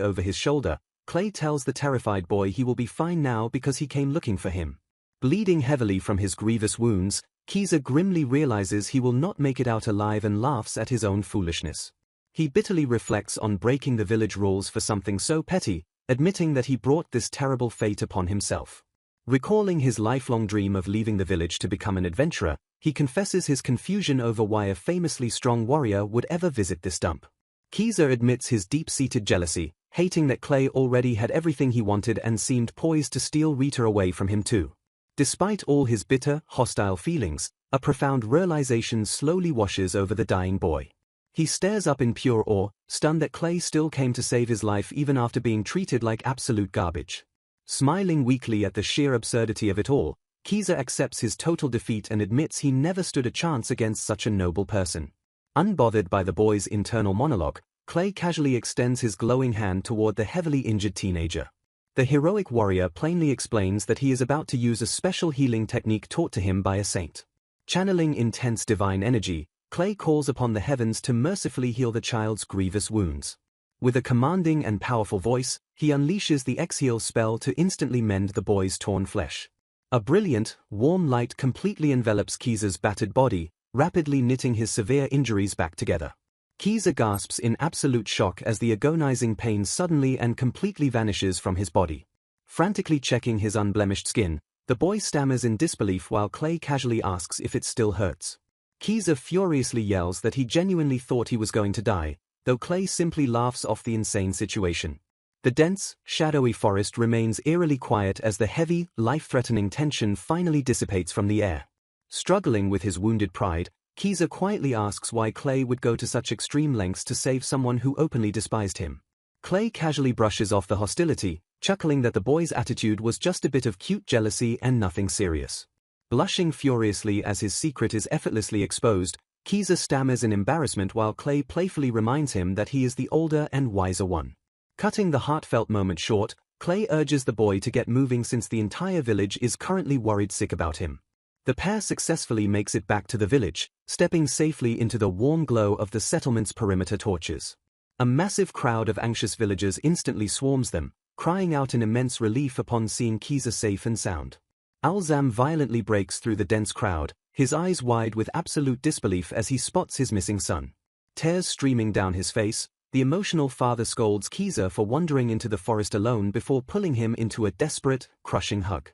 over his shoulder, Clay tells the terrified boy he will be fine now because he came looking for him. Bleeding heavily from his grievous wounds, Kiza grimly realizes he will not make it out alive and laughs at his own foolishness. He bitterly reflects on breaking the village rules for something so petty, admitting that he brought this terrible fate upon himself. Recalling his lifelong dream of leaving the village to become an adventurer, he confesses his confusion over why a famously strong warrior would ever visit this dump. Kiza admits his deep-seated jealousy, hating that Clay already had everything he wanted and seemed poised to steal Rita away from him too. Despite all his bitter, hostile feelings, a profound realization slowly washes over the dying boy. He stares up in pure awe, stunned that Clay still came to save his life even after being treated like absolute garbage. Smiling weakly at the sheer absurdity of it all, Kiza accepts his total defeat and admits he never stood a chance against such a noble person. Unbothered by the boy's internal monologue, Clay casually extends his glowing hand toward the heavily injured teenager. The heroic warrior plainly explains that he is about to use a special healing technique taught to him by a saint. Channeling intense divine energy, Clay calls upon the heavens to mercifully heal the child's grievous wounds. With a commanding and powerful voice, he unleashes the Exheal spell to instantly mend the boy's torn flesh. A brilliant, warm light completely envelops Kiza's battered body, rapidly knitting his severe injuries back together. Kiza gasps in absolute shock as the agonizing pain suddenly and completely vanishes from his body. Frantically checking his unblemished skin, the boy stammers in disbelief while Clay casually asks if it still hurts. Kiza furiously yells that he genuinely thought he was going to die, though Clay simply laughs off the insane situation. The dense, shadowy forest remains eerily quiet as the heavy, life-threatening tension finally dissipates from the air. Struggling with his wounded pride, Kiza quietly asks why Clay would go to such extreme lengths to save someone who openly despised him. Clay casually brushes off the hostility, chuckling that the boy's attitude was just a bit of cute jealousy and nothing serious. Blushing furiously as his secret is effortlessly exposed, Kiza stammers in embarrassment while Clay playfully reminds him that he is the older and wiser one. Cutting the heartfelt moment short, Clay urges the boy to get moving since the entire village is currently worried sick about him. The pair successfully makes it back to the village, stepping safely into the warm glow of the settlement's perimeter torches. A massive crowd of anxious villagers instantly swarms them, crying out in immense relief upon seeing Kiza safe and sound. Alzam violently breaks through the dense crowd, his eyes wide with absolute disbelief as he spots his missing son. Tears streaming down his face, the emotional father scolds Kiza for wandering into the forest alone before pulling him into a desperate, crushing hug.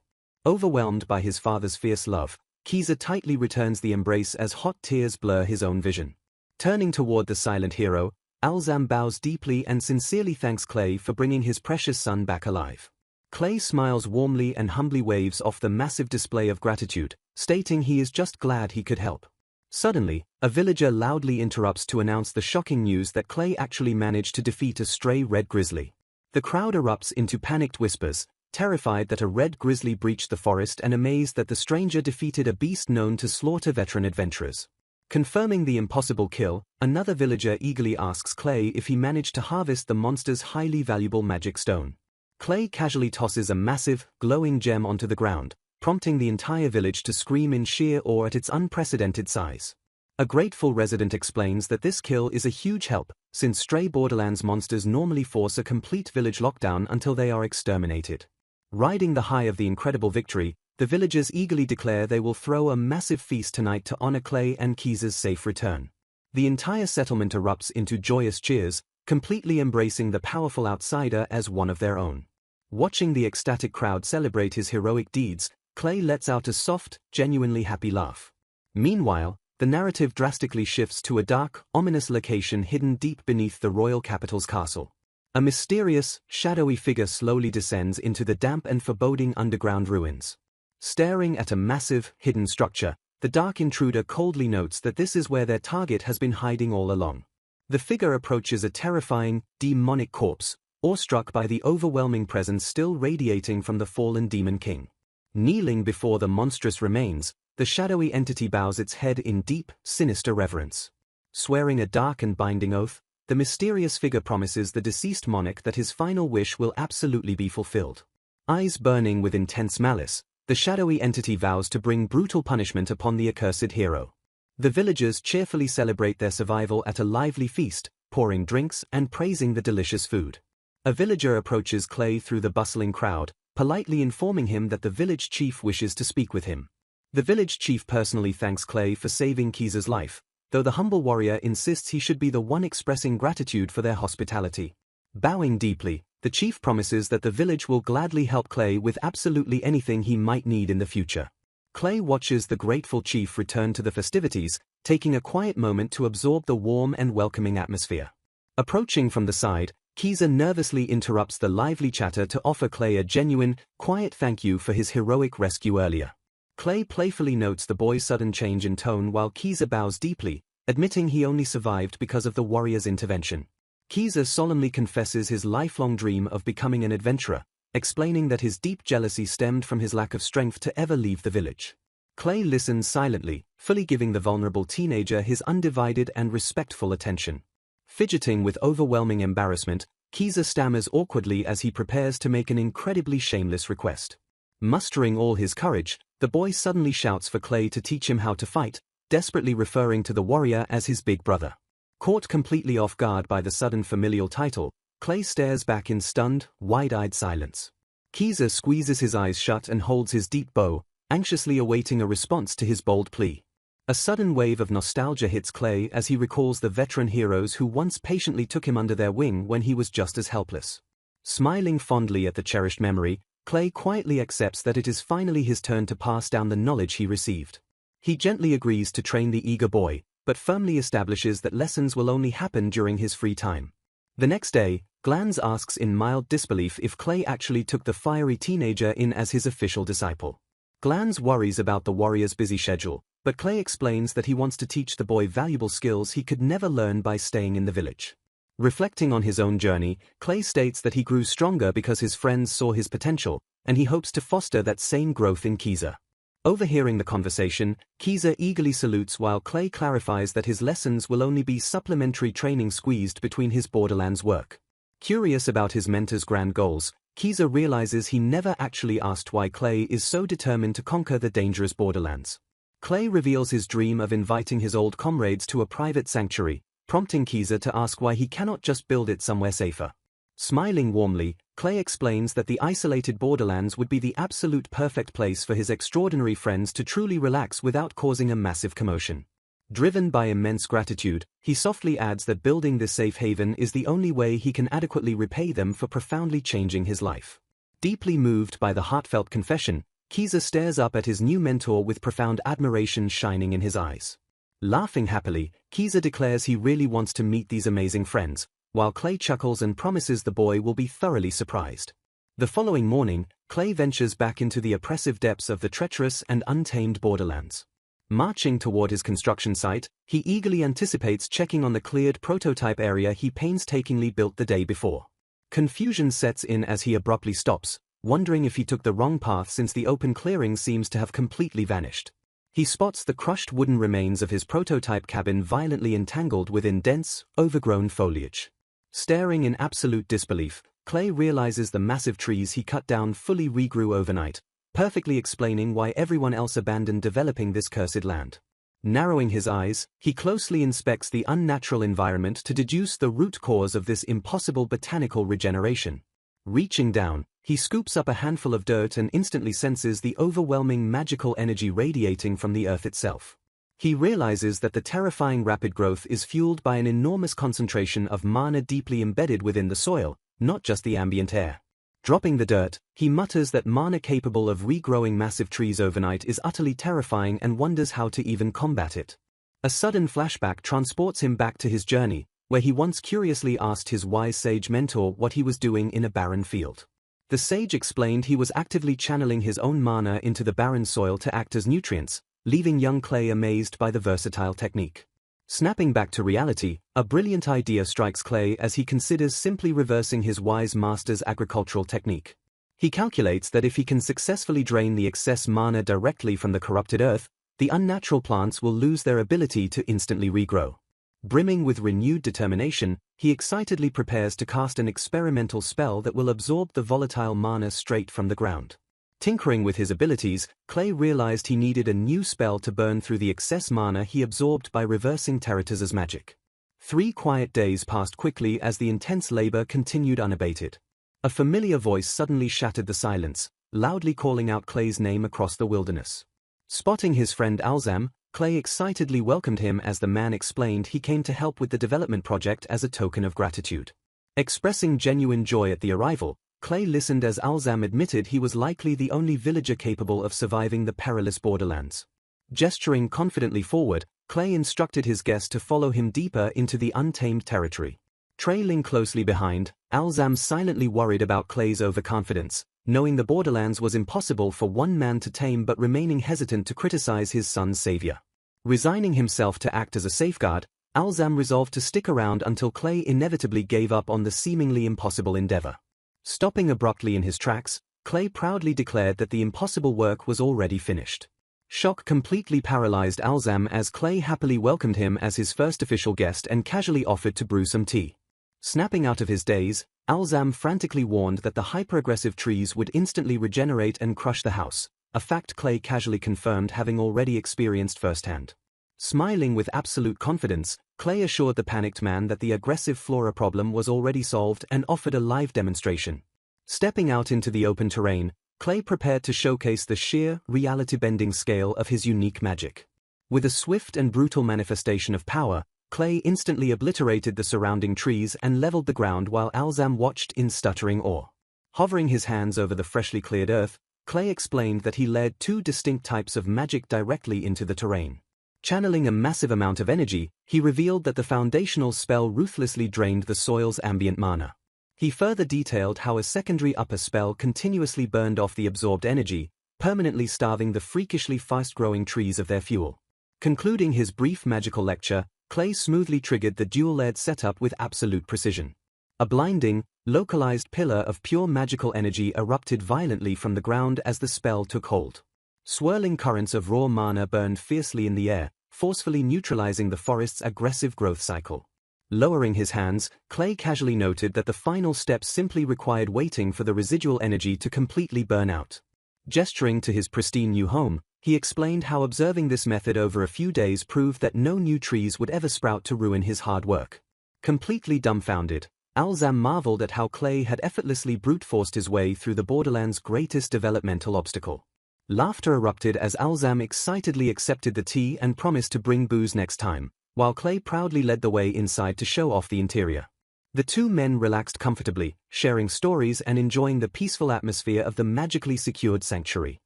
Overwhelmed by his father's fierce love, Kiza tightly returns the embrace as hot tears blur his own vision. Turning toward the silent hero, Alzam bows deeply and sincerely thanks Clay for bringing his precious son back alive. Clay smiles warmly and humbly waves off the massive display of gratitude, stating he is just glad he could help. Suddenly, a villager loudly interrupts to announce the shocking news that Clay actually managed to defeat a stray red grizzly. The crowd erupts into panicked whispers, terrified that a red grizzly breached the forest and amazed that the stranger defeated a beast known to slaughter veteran adventurers. Confirming the impossible kill, another villager eagerly asks Clay if he managed to harvest the monster's highly valuable magic stone. Clay casually tosses a massive, glowing gem onto the ground, prompting the entire village to scream in sheer awe at its unprecedented size. A grateful resident explains that this kill is a huge help, since stray Borderlands monsters normally force a complete village lockdown until they are exterminated. Riding the high of the incredible victory, the villagers eagerly declare they will throw a massive feast tonight to honor Clay and Kiza's safe return. The entire settlement erupts into joyous cheers, completely embracing the powerful outsider as one of their own. Watching the ecstatic crowd celebrate his heroic deeds, Clay lets out a soft, genuinely happy laugh. Meanwhile, the narrative drastically shifts to a dark, ominous location hidden deep beneath the royal capital's castle. A mysterious, shadowy figure slowly descends into the damp and foreboding underground ruins. Staring at a massive, hidden structure, The dark intruder coldly notes that this is where their target has been hiding all along. The figure approaches a terrifying, demonic corpse, awestruck by the overwhelming presence still radiating from the fallen Demon King. Kneeling before the monstrous remains, the shadowy entity bows its head in deep, sinister reverence. Swearing a dark and binding oath, the mysterious figure promises the deceased monarch that his final wish will absolutely be fulfilled. Eyes burning with intense malice, the shadowy entity vows to bring brutal punishment upon the accursed hero. The villagers cheerfully celebrate their survival at a lively feast, pouring drinks and praising the delicious food. A villager approaches Clay through the bustling crowd, politely informing him that the village chief wishes to speak with him. The village chief personally thanks Clay for saving Kiza's life, though the humble warrior insists he should be the one expressing gratitude for their hospitality. Bowing deeply, the chief promises that the village will gladly help Clay with absolutely anything he might need in the future. Clay watches the grateful chief return to the festivities, taking a quiet moment to absorb the warm and welcoming atmosphere. Approaching from the side, Kiza nervously interrupts the lively chatter to offer Clay a genuine, quiet thank you for his heroic rescue earlier. Clay playfully notes the boy's sudden change in tone while Kiza bows deeply, admitting he only survived because of the warrior's intervention. Kiza solemnly confesses his lifelong dream of becoming an adventurer, explaining that his deep jealousy stemmed from his lack of strength to ever leave the village. Clay listens silently, fully giving the vulnerable teenager his undivided and respectful attention. Fidgeting with overwhelming embarrassment, Kiza stammers awkwardly as he prepares to make an incredibly shameless request. Mustering all his courage, the boy suddenly shouts for Clay to teach him how to fight, desperately referring to the warrior as his big brother. Caught completely off guard by the sudden familial title, Clay stares back in stunned, wide-eyed silence. Kiza squeezes his eyes shut and holds his deep bow, anxiously awaiting a response to his bold plea. A sudden wave of nostalgia hits Clay as he recalls the veteran heroes who once patiently took him under their wing when he was just as helpless. Smiling fondly at the cherished memory, Clay quietly accepts that it is finally his turn to pass down the knowledge he received. He gently agrees to train the eager boy, but firmly establishes that lessons will only happen during his free time. The next day, Glanz asks in mild disbelief if Clay actually took the fiery teenager in as his official disciple. Glanz worries about the warrior's busy schedule, but Clay explains that he wants to teach the boy valuable skills he could never learn by staying in the village. Reflecting on his own journey, Clay states that he grew stronger because his friends saw his potential, and he hopes to foster that same growth in Kiza. Overhearing the conversation, Kiza eagerly salutes while Clay clarifies that his lessons will only be supplementary training squeezed between his Borderlands work. Curious about his mentor's grand goals, Kiza realizes he never actually asked why Clay is so determined to conquer the dangerous Borderlands. Clay reveals his dream of inviting his old comrades to a private sanctuary, prompting Kiza to ask why he cannot just build it somewhere safer. Smiling warmly, Clay explains that the isolated Borderlands would be the absolute perfect place for his extraordinary friends to truly relax without causing a massive commotion. Driven by immense gratitude, he softly adds that building this safe haven is the only way he can adequately repay them for profoundly changing his life. Deeply moved by the heartfelt confession, Kiza stares up at his new mentor with profound admiration shining in his eyes. Laughing happily, Kiza declares he really wants to meet these amazing friends, while Clay chuckles and promises the boy will be thoroughly surprised. The following morning, Clay ventures back into the oppressive depths of the treacherous and untamed Borderlands. Marching toward his construction site, he eagerly anticipates checking on the cleared prototype area he painstakingly built the day before. Confusion sets in as he abruptly stops, wondering if he took the wrong path since the open clearing seems to have completely vanished. He spots the crushed wooden remains of his prototype cabin violently entangled within dense, overgrown foliage. Staring in absolute disbelief, Clay realizes the massive trees he cut down fully regrew overnight, perfectly explaining why everyone else abandoned developing this cursed land. Narrowing his eyes, he closely inspects the unnatural environment to deduce the root cause of this impossible botanical regeneration. Reaching down, he scoops up a handful of dirt and instantly senses the overwhelming magical energy radiating from the earth itself. He realizes that the terrifying rapid growth is fueled by an enormous concentration of mana deeply embedded within the soil, not just the ambient air. Dropping the dirt, he mutters that mana capable of regrowing massive trees overnight is utterly terrifying and wonders how to even combat it. A sudden flashback transports him back to his journey, where he once curiously asked his wise sage mentor what he was doing in a barren field. The sage explained he was actively channeling his own mana into the barren soil to act as nutrients, leaving young Clay amazed by the versatile technique. Snapping back to reality, a brilliant idea strikes Clay as he considers simply reversing his wise master's agricultural technique. He calculates that if he can successfully drain the excess mana directly from the corrupted earth, the unnatural plants will lose their ability to instantly regrow. Brimming with renewed determination, he excitedly prepares to cast an experimental spell that will absorb the volatile mana straight from the ground. Tinkering with his abilities, Clay realized he needed a new spell to burn through the excess mana he absorbed by reversing Terrata's magic. 3 quiet days passed quickly as the intense labor continued unabated. A familiar voice suddenly shattered the silence, loudly calling out Clay's name across the wilderness. Spotting his friend Alzam, Clay excitedly welcomed him as the man explained he came to help with the development project as a token of gratitude. Expressing genuine joy at the arrival, Clay listened as Alzam admitted he was likely the only villager capable of surviving the perilous borderlands. Gesturing confidently forward, Clay instructed his guest to follow him deeper into the untamed territory. Trailing closely behind, Alzam silently worried about Clay's overconfidence, knowing the borderlands was impossible for one man to tame but remaining hesitant to criticize his son's savior. Resigning himself to act as a safeguard, Alzam resolved to stick around until Clay inevitably gave up on the seemingly impossible endeavor. Stopping abruptly in his tracks, Clay proudly declared that the impossible work was already finished. Shock completely paralyzed Alzam as Clay happily welcomed him as his first official guest and casually offered to brew some tea. Snapping out of his daze, Alzam frantically warned that the hyper-aggressive trees would instantly regenerate and crush the house, a fact Clay casually confirmed having already experienced firsthand. Smiling with absolute confidence, Clay assured the panicked man that the aggressive flora problem was already solved and offered a live demonstration. Stepping out into the open terrain, Clay prepared to showcase the sheer, reality-bending scale of his unique magic. With a swift and brutal manifestation of power, Clay instantly obliterated the surrounding trees and leveled the ground while Alzam watched in stuttering awe. Hovering his hands over the freshly cleared earth, Clay explained that he led 2 distinct types of magic directly into the terrain. Channeling a massive amount of energy, he revealed that the foundational spell ruthlessly drained the soil's ambient mana. He further detailed how a secondary upper spell continuously burned off the absorbed energy, permanently starving the freakishly fast-growing trees of their fuel. Concluding his brief magical lecture, Clay smoothly triggered the dual-layered setup with absolute precision. A blinding, localized pillar of pure magical energy erupted violently from the ground as the spell took hold. Swirling currents of raw mana burned fiercely in the air, forcefully neutralizing the forest's aggressive growth cycle. Lowering his hands, Clay casually noted that the final step simply required waiting for the residual energy to completely burn out. Gesturing to his pristine new home, he explained how observing this method over a few days proved that no new trees would ever sprout to ruin his hard work. Completely dumbfounded, Alzam marveled at how Clay had effortlessly brute-forced his way through the borderland's greatest developmental obstacle. Laughter erupted as Alzam excitedly accepted the tea and promised to bring booze next time, while Clay proudly led the way inside to show off the interior. The 2 men relaxed comfortably, sharing stories and enjoying the peaceful atmosphere of the magically secured sanctuary.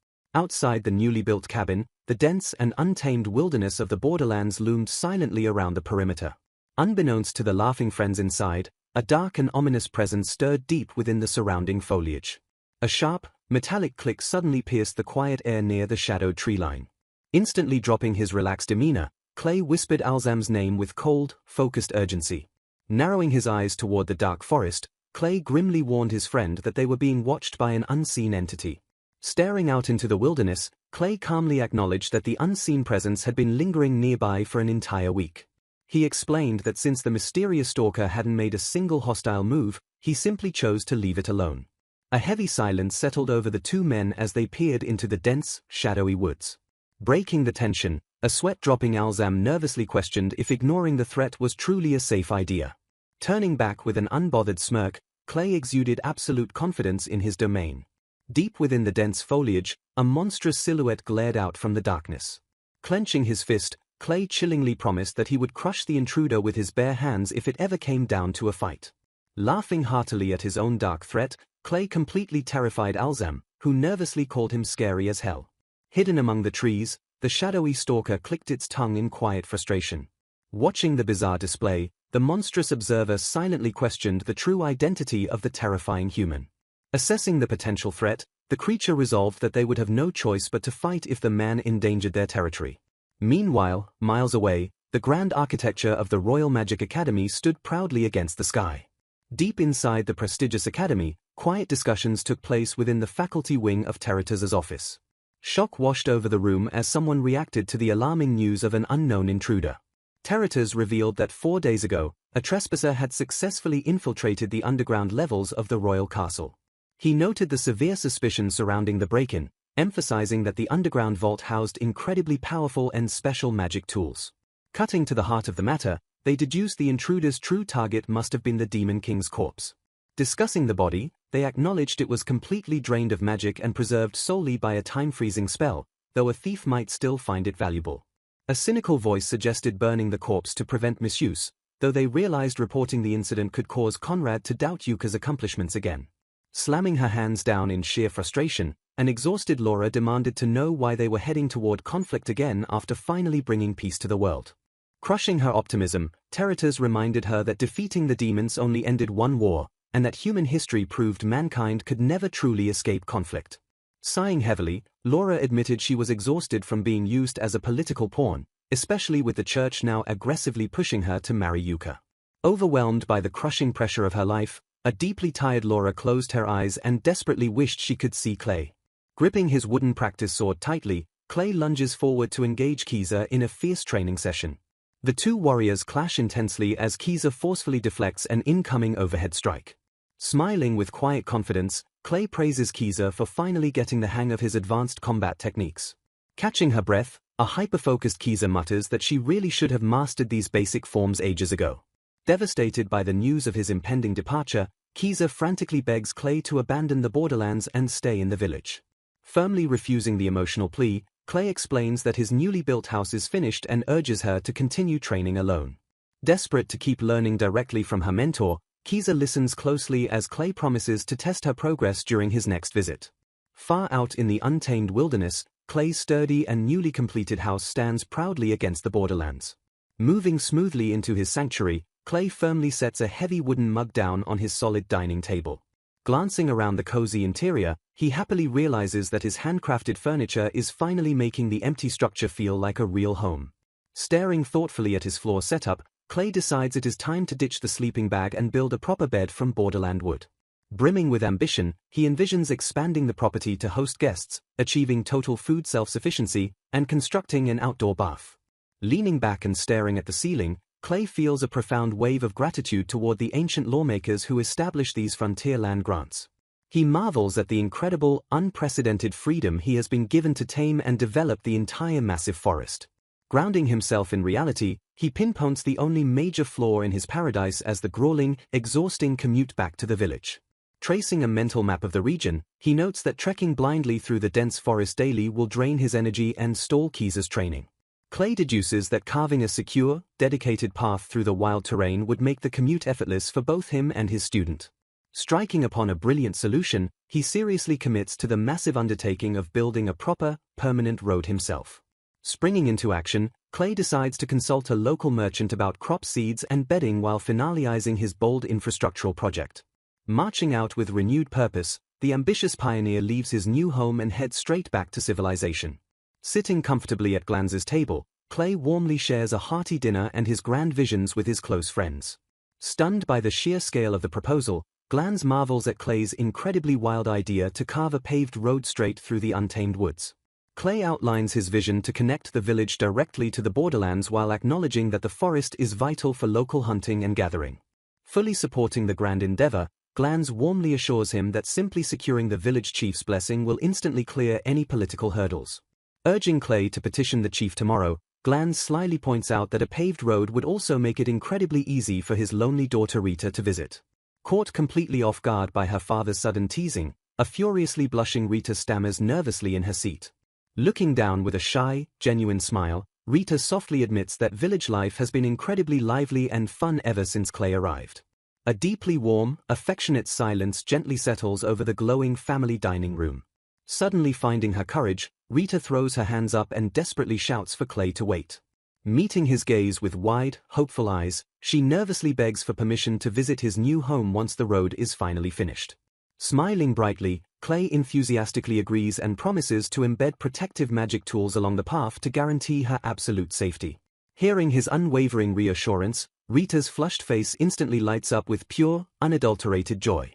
Outside the newly built cabin, the dense and untamed wilderness of the borderlands loomed silently around the perimeter. Unbeknownst to the laughing friends inside, a dark and ominous presence stirred deep within the surrounding foliage. A sharp, metallic click suddenly pierced the quiet air near the shadowed tree line. Instantly dropping his relaxed demeanor, Clay whispered Alzam's name with cold, focused urgency. Narrowing his eyes toward the dark forest, Clay grimly warned his friend that they were being watched by an unseen entity. Staring out into the wilderness, Clay calmly acknowledged that the unseen presence had been lingering nearby for an entire week. He explained that since the mysterious stalker hadn't made a single hostile move, he simply chose to leave it alone. A heavy silence settled over the 2 men as they peered into the dense, shadowy woods. Breaking the tension, a sweat-dropping Alzam nervously questioned if ignoring the threat was truly a safe idea. Turning back with an unbothered smirk, Clay exuded absolute confidence in his domain. Deep within the dense foliage, a monstrous silhouette glared out from the darkness. Clenching his fist, Clay chillingly promised that he would crush the intruder with his bare hands if it ever came down to a fight. Laughing heartily at his own dark threat, Clay completely terrified Alzam, who nervously called him scary as hell. Hidden among the trees, the shadowy stalker clicked its tongue in quiet frustration. Watching the bizarre display, the monstrous observer silently questioned the true identity of the terrifying human. Assessing the potential threat, The creature resolved that they would have no choice but to fight if the man endangered their territory. Meanwhile, miles away, the grand architecture of the Royal Magic Academy stood proudly against the sky. Deep inside the prestigious academy, quiet discussions took place within the faculty wing of Terratas's office. Shock washed over the room as someone reacted to the alarming news of an unknown intruder. Terratas revealed that 4 days ago, a trespasser had successfully infiltrated the underground levels of the royal castle. He noted the severe suspicion surrounding the break-in, emphasizing that the underground vault housed incredibly powerful and special magic tools. Cutting to the heart of the matter, they deduced the intruder's true target must have been the Demon King's corpse. Discussing the body, they acknowledged it was completely drained of magic and preserved solely by a time-freezing spell, though a thief might still find it valuable. A cynical voice suggested burning the corpse to prevent misuse, though they realized reporting the incident could cause Conrad to doubt Yuka's accomplishments again. Slamming her hands down in sheer frustration, an exhausted Laura demanded to know why they were heading toward conflict again after finally bringing peace to the world. Crushing her optimism, Terratas reminded her that defeating the demons only ended one war, and that human history proved mankind could never truly escape conflict. Sighing heavily, Laura admitted she was exhausted from being used as a political pawn, especially with the church now aggressively pushing her to marry Yuka. Overwhelmed by the crushing pressure of her life, a deeply tired Laura closed her eyes and desperately wished she could see Clay. Gripping his wooden practice sword tightly, Clay lunges forward to engage Kiza in a fierce training session. The two warriors clash intensely as Kiza forcefully deflects an incoming overhead strike. Smiling with quiet confidence, Clay praises Kiza for finally getting the hang of his advanced combat techniques. Catching her breath, a hyper-focused Kiza mutters that she really should have mastered these basic forms ages ago. Devastated by the news of his impending departure, Kiza frantically begs Clay to abandon the borderlands and stay in the village. Firmly refusing the emotional plea, Clay explains that his newly built house is finished and urges her to continue training alone. Desperate to keep learning directly from her mentor, Kiza listens closely as Clay promises to test her progress during his next visit. Far out in the untamed wilderness, Clay's sturdy and newly completed house stands proudly against the borderlands. Moving smoothly into his sanctuary, Clay firmly sets a heavy wooden mug down on his solid dining table. Glancing around the cozy interior, he happily realizes that his handcrafted furniture is finally making the empty structure feel like a real home. Staring thoughtfully at his floor setup, Clay decides it is time to ditch the sleeping bag and build a proper bed from borderland wood. Brimming with ambition, he envisions expanding the property to host guests, achieving total food self-sufficiency, and constructing an outdoor bath. Leaning back and staring at the ceiling, Clay feels a profound wave of gratitude toward the ancient lawmakers who established these frontier land grants. He marvels at the incredible, unprecedented freedom he has been given to tame and develop the entire massive forest. Grounding himself in reality, he pinpoints the only major flaw in his paradise as the grueling, exhausting commute back to the village. Tracing a mental map of the region, he notes that trekking blindly through the dense forest daily will drain his energy and stall Kiza's training. Clay deduces that carving a secure, dedicated path through the wild terrain would make the commute effortless for both him and his student. Striking upon a brilliant solution, he seriously commits to the massive undertaking of building a proper, permanent road himself. Springing into action, Clay decides to consult a local merchant about crop seeds and bedding while finalizing his bold infrastructural project. Marching out with renewed purpose, the ambitious pioneer leaves his new home and heads straight back to civilization. Sitting comfortably at Glanz's table, Clay warmly shares a hearty dinner and his grand visions with his close friends. Stunned by the sheer scale of the proposal, Glanz marvels at Clay's incredibly wild idea to carve a paved road straight through the untamed woods. Clay outlines his vision to connect the village directly to the borderlands while acknowledging that the forest is vital for local hunting and gathering. Fully supporting the grand endeavor, Glanz warmly assures him that simply securing the village chief's blessing will instantly clear any political hurdles. Urging Clay to petition the chief tomorrow, Glanz slyly points out that a paved road would also make it incredibly easy for his lonely daughter Rita to visit. Caught completely off guard by her father's sudden teasing, a furiously blushing Rita stammers nervously in her seat. Looking down with a shy, genuine smile, Rita softly admits that village life has been incredibly lively and fun ever since Clay arrived. A deeply warm, affectionate silence gently settles over the glowing family dining room. Suddenly finding her courage, Rita throws her hands up and desperately shouts for Clay to wait. Meeting his gaze with wide, hopeful eyes, she nervously begs for permission to visit his new home once the road is finally finished. Smiling brightly, Clay enthusiastically agrees and promises to embed protective magic tools along the path to guarantee her absolute safety. Hearing his unwavering reassurance, Rita's flushed face instantly lights up with pure, unadulterated joy.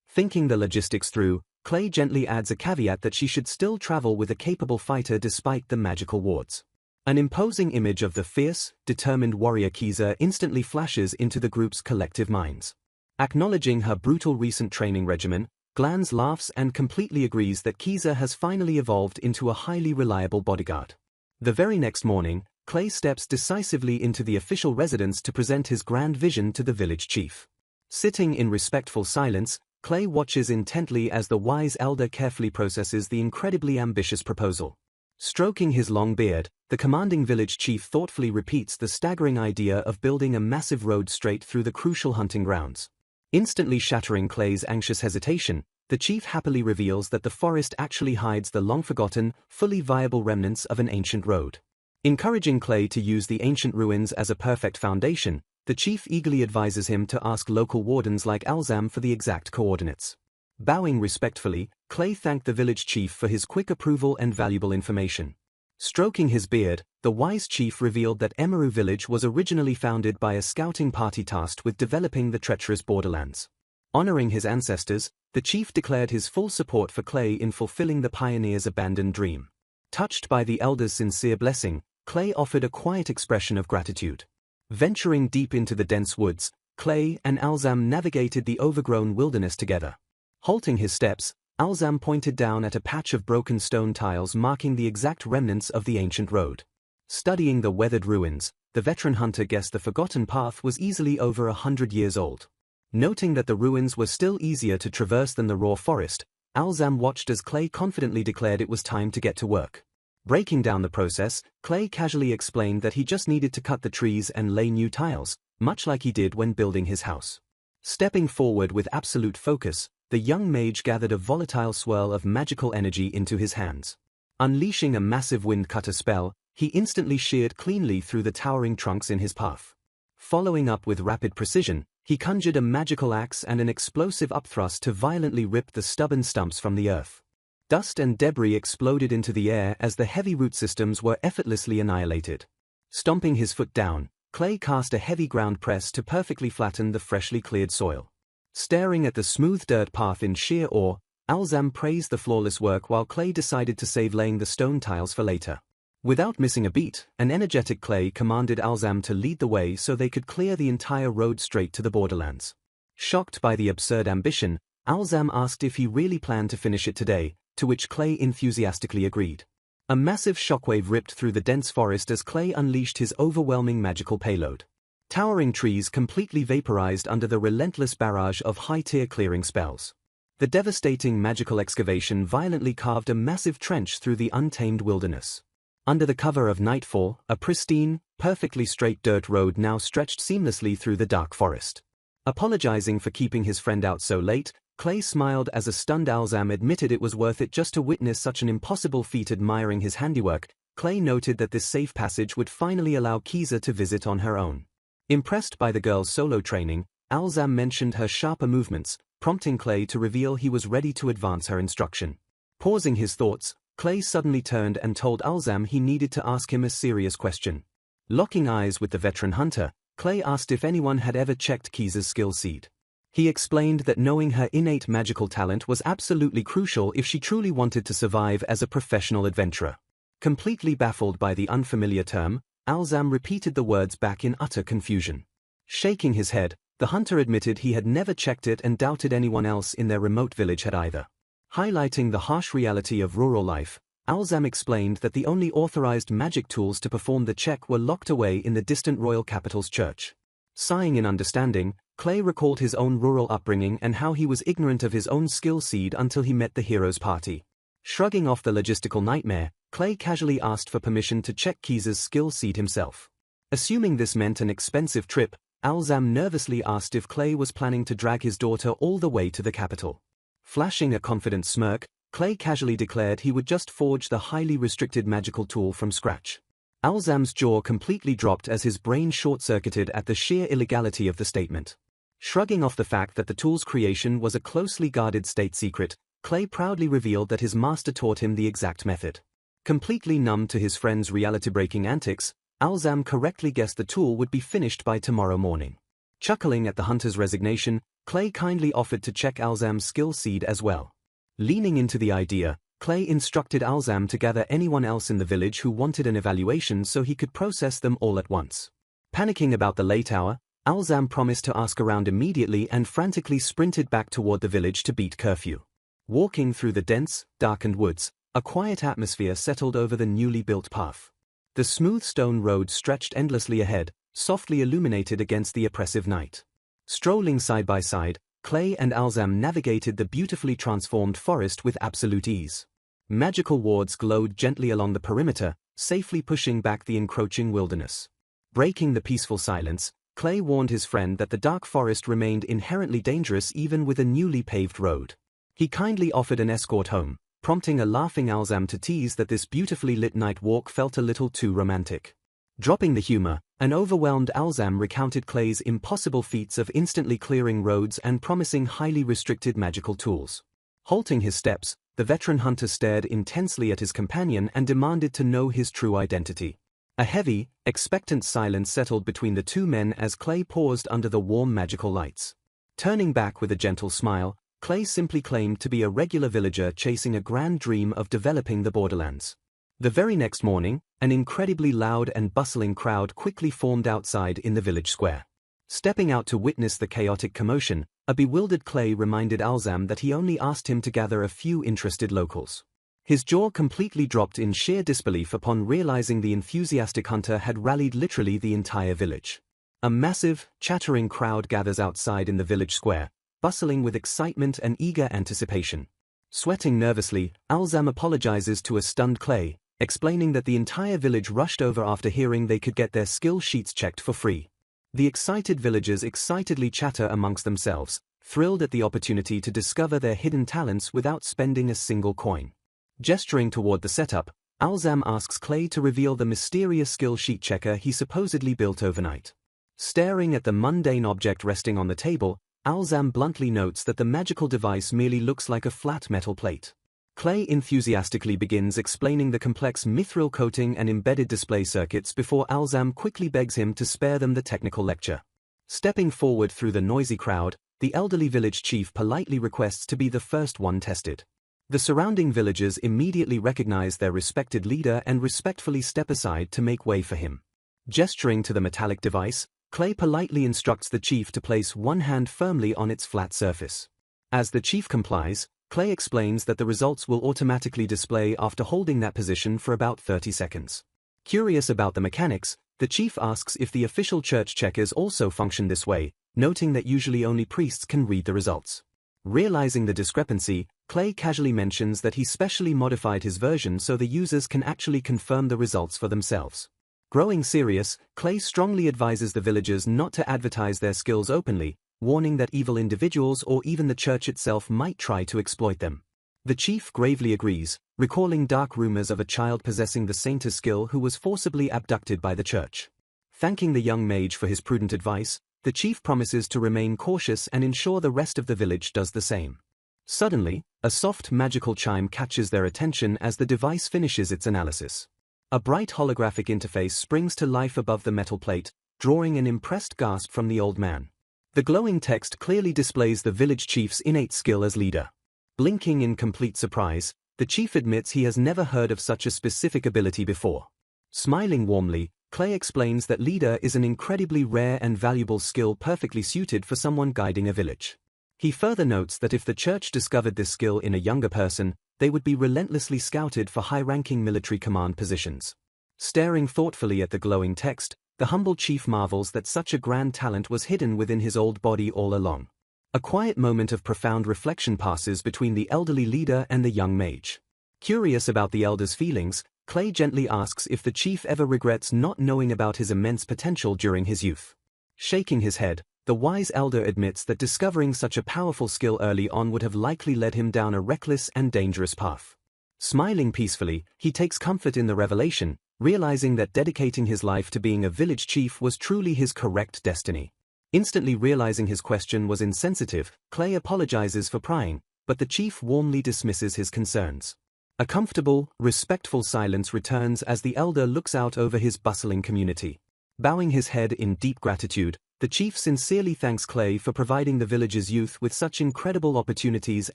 Thinking the logistics through, Clay gently adds a caveat that she should still travel with a capable fighter despite the magical wards. An imposing image of the fierce, determined warrior Kiza instantly flashes into the group's collective minds. Acknowledging her brutal recent training regimen, Glanz laughs and completely agrees that Kiza has finally evolved into a highly reliable bodyguard. The very next morning, Clay steps decisively into the official residence to present his grand vision to the village chief. Sitting in respectful silence, Clay watches intently as the wise elder carefully processes the incredibly ambitious proposal. Stroking his long beard, the commanding village chief thoughtfully repeats the staggering idea of building a massive road straight through the crucial hunting grounds. Instantly shattering Clay's anxious hesitation, the chief happily reveals that the forest actually hides the long-forgotten, fully viable remnants of an ancient road. Encouraging Clay to use the ancient ruins as a perfect foundation, the chief eagerly advises him to ask local wardens like Alzam for the exact coordinates. Bowing respectfully, Clay thanked the village chief for his quick approval and valuable information. Stroking his beard, the wise chief revealed that Emeru village was originally founded by a scouting party tasked with developing the treacherous borderlands. Honoring his ancestors, the chief declared his full support for Clay in fulfilling the pioneer's abandoned dream. Touched by the elder's sincere blessing, Clay offered a quiet expression of gratitude. Venturing deep into the dense woods, Clay and Alzam navigated the overgrown wilderness together. Halting his steps, Alzam pointed down at a patch of broken stone tiles marking the exact remnants of the ancient road. Studying the weathered ruins, the veteran hunter guessed the forgotten path was easily over 100 years old. Noting that the ruins were still easier to traverse than the raw forest, Alzam watched as Clay confidently declared it was time to get to work. Breaking down the process, Clay casually explained that he just needed to cut the trees and lay new tiles, much like he did when building his house. Stepping forward with absolute focus, the young mage gathered a volatile swirl of magical energy into his hands. Unleashing a massive wind cutter spell, he instantly sheared cleanly through the towering trunks in his path. Following up with rapid precision, he conjured a magical axe and an explosive upthrust to violently rip the stubborn stumps from the earth. Dust and debris exploded into the air as the heavy root systems were effortlessly annihilated. Stomping his foot down, Clay cast a heavy ground press to perfectly flatten the freshly cleared soil. Staring at the smooth dirt path in sheer awe, Alzam praised the flawless work while Clay decided to save laying the stone tiles for later. Without missing a beat, an energetic Clay commanded Alzam to lead the way so they could clear the entire road straight to the borderlands. Shocked by the absurd ambition, Alzam asked if he really planned to finish it today, to which Clay enthusiastically agreed. A massive shockwave ripped through the dense forest as Clay unleashed his overwhelming magical payload. Towering trees completely vaporized under the relentless barrage of high-tier clearing spells. The devastating magical excavation violently carved a massive trench through the untamed wilderness. Under the cover of nightfall, a pristine, perfectly straight dirt road now stretched seamlessly through the dark forest. Apologizing for keeping his friend out so late, Clay smiled as a stunned Alzam admitted it was worth it just to witness such an impossible feat. Admiring his handiwork, Clay noted that this safe passage would finally allow Kiza to visit on her own. Impressed by the girl's solo training, Alzam mentioned her sharper movements, prompting Clay to reveal he was ready to advance her instruction. Pausing his thoughts, Clay suddenly turned and told Alzam he needed to ask him a serious question. Locking eyes with the veteran hunter, Clay asked if anyone had ever checked Kiza's skill seed. He explained that knowing her innate magical talent was absolutely crucial if she truly wanted to survive as a professional adventurer. Completely baffled by the unfamiliar term, Alzam repeated the words back in utter confusion. Shaking his head, the hunter admitted he had never checked it and doubted anyone else in their remote village had either. Highlighting the harsh reality of rural life, Alzam explained that the only authorized magic tools to perform the check were locked away in the distant royal capital's church. Sighing in understanding, Clay recalled his own rural upbringing and how he was ignorant of his own skill seed until he met the hero's party. Shrugging off the logistical nightmare, Clay casually asked for permission to check Kiza's skill seed himself. Assuming this meant an expensive trip, Alzam nervously asked if Clay was planning to drag his daughter all the way to the capital. Flashing a confident smirk, Clay casually declared he would just forge the highly restricted magical tool from scratch. Alzam's jaw completely dropped as his brain short-circuited at the sheer illegality of the statement. Shrugging off the fact that the tool's creation was a closely guarded state secret, Clay proudly revealed that his master taught him the exact method. Completely numb to his friend's reality-breaking antics, Alzam correctly guessed the tool would be finished by tomorrow morning. Chuckling at the hunter's resignation, Clay kindly offered to check Alzam's skill seed as well. Leaning into the idea, Clay instructed Alzam to gather anyone else in the village who wanted an evaluation so he could process them all at once. Panicking about the late hour, Alzam promised to ask around immediately and frantically sprinted back toward the village to beat curfew. Walking through the dense, darkened woods, a quiet atmosphere settled over the newly built path. The smooth stone road stretched endlessly ahead, softly illuminated against the oppressive night. Strolling side by side, Clay and Alzam navigated the beautifully transformed forest with absolute ease. Magical wards glowed gently along the perimeter, safely pushing back the encroaching wilderness. Breaking the peaceful silence, Clay warned his friend that the dark forest remained inherently dangerous even with a newly paved road. He kindly offered an escort home, prompting a laughing Alzam to tease that this beautifully lit night walk felt a little too romantic. Dropping the humor, an overwhelmed Alzam recounted Clay's impossible feats of instantly clearing roads and promising highly restricted magical tools. Halting his steps, the veteran hunter stared intensely at his companion and demanded to know his true identity. A heavy, expectant silence settled between the two men as Clay paused under the warm magical lights. Turning back with a gentle smile, Clay simply claimed to be a regular villager chasing a grand dream of developing the borderlands. The very next morning, an incredibly loud and bustling crowd quickly formed outside in the village square. Stepping out to witness the chaotic commotion, a bewildered Clay reminded Alzam that he only asked him to gather a few interested locals. His jaw completely dropped in sheer disbelief upon realizing the enthusiastic hunter had rallied literally the entire village. A massive, chattering crowd gathers outside in the village square, bustling with excitement and eager anticipation. Sweating nervously, Alzam apologizes to a stunned Clay, explaining that the entire village rushed over after hearing they could get their skill sheets checked for free. The excited villagers excitedly chatter amongst themselves, thrilled at the opportunity to discover their hidden talents without spending a single coin. Gesturing toward the setup, Alzam asks Clay to reveal the mysterious skill sheet checker he supposedly built overnight. Staring at the mundane object resting on the table, Alzam bluntly notes that the magical device merely looks like a flat metal plate. Clay enthusiastically begins explaining the complex mithril coating and embedded display circuits before Alzam quickly begs him to spare them the technical lecture. Stepping forward through the noisy crowd, the elderly village chief politely requests to be the first one tested. The surrounding villagers immediately recognize their respected leader and respectfully step aside to make way for him. Gesturing to the metallic device, Clay politely instructs the chief to place one hand firmly on its flat surface. As the chief complies, Clay explains that the results will automatically display after holding that position for about 30 seconds. Curious about the mechanics, the chief asks if the official church checkers also function this way, noting that usually only priests can read the results. Realizing the discrepancy, Clay casually mentions that he specially modified his version so the users can actually confirm the results for themselves. Growing serious, Clay strongly advises the villagers not to advertise their skills openly, warning that evil individuals or even the church itself might try to exploit them. The chief gravely agrees, recalling dark rumors of a child possessing the sainter skill who was forcibly abducted by the church. Thanking the young mage for his prudent advice, the chief promises to remain cautious and ensure the rest of the village does the same. Suddenly, a soft magical chime catches their attention as the device finishes its analysis. A bright holographic interface springs to life above the metal plate, drawing an impressed gasp from the old man. The glowing text clearly displays the village chief's innate skill as leader. Blinking in complete surprise, the chief admits he has never heard of such a specific ability before. Smiling warmly, Clay explains that leader is an incredibly rare and valuable skill perfectly suited for someone guiding a village. He further notes that if the church discovered this skill in a younger person, they would be relentlessly scouted for high-ranking military command positions. Staring thoughtfully at the glowing text, the humble chief marvels that such a grand talent was hidden within his old body all along. A quiet moment of profound reflection passes between the elderly leader and the young mage. Curious about the elder's feelings, Clay gently asks if the chief ever regrets not knowing about his immense potential during his youth. Shaking his head, the wise elder admits that discovering such a powerful skill early on would have likely led him down a reckless and dangerous path. Smiling peacefully, he takes comfort in the revelation, realizing that dedicating his life to being a village chief was truly his correct destiny. Instantly realizing his question was insensitive, Clay apologizes for prying, but the chief warmly dismisses his concerns. A comfortable, respectful silence returns as the elder looks out over his bustling community. Bowing his head in deep gratitude, the chief sincerely thanks Clay for providing the village's youth with such incredible opportunities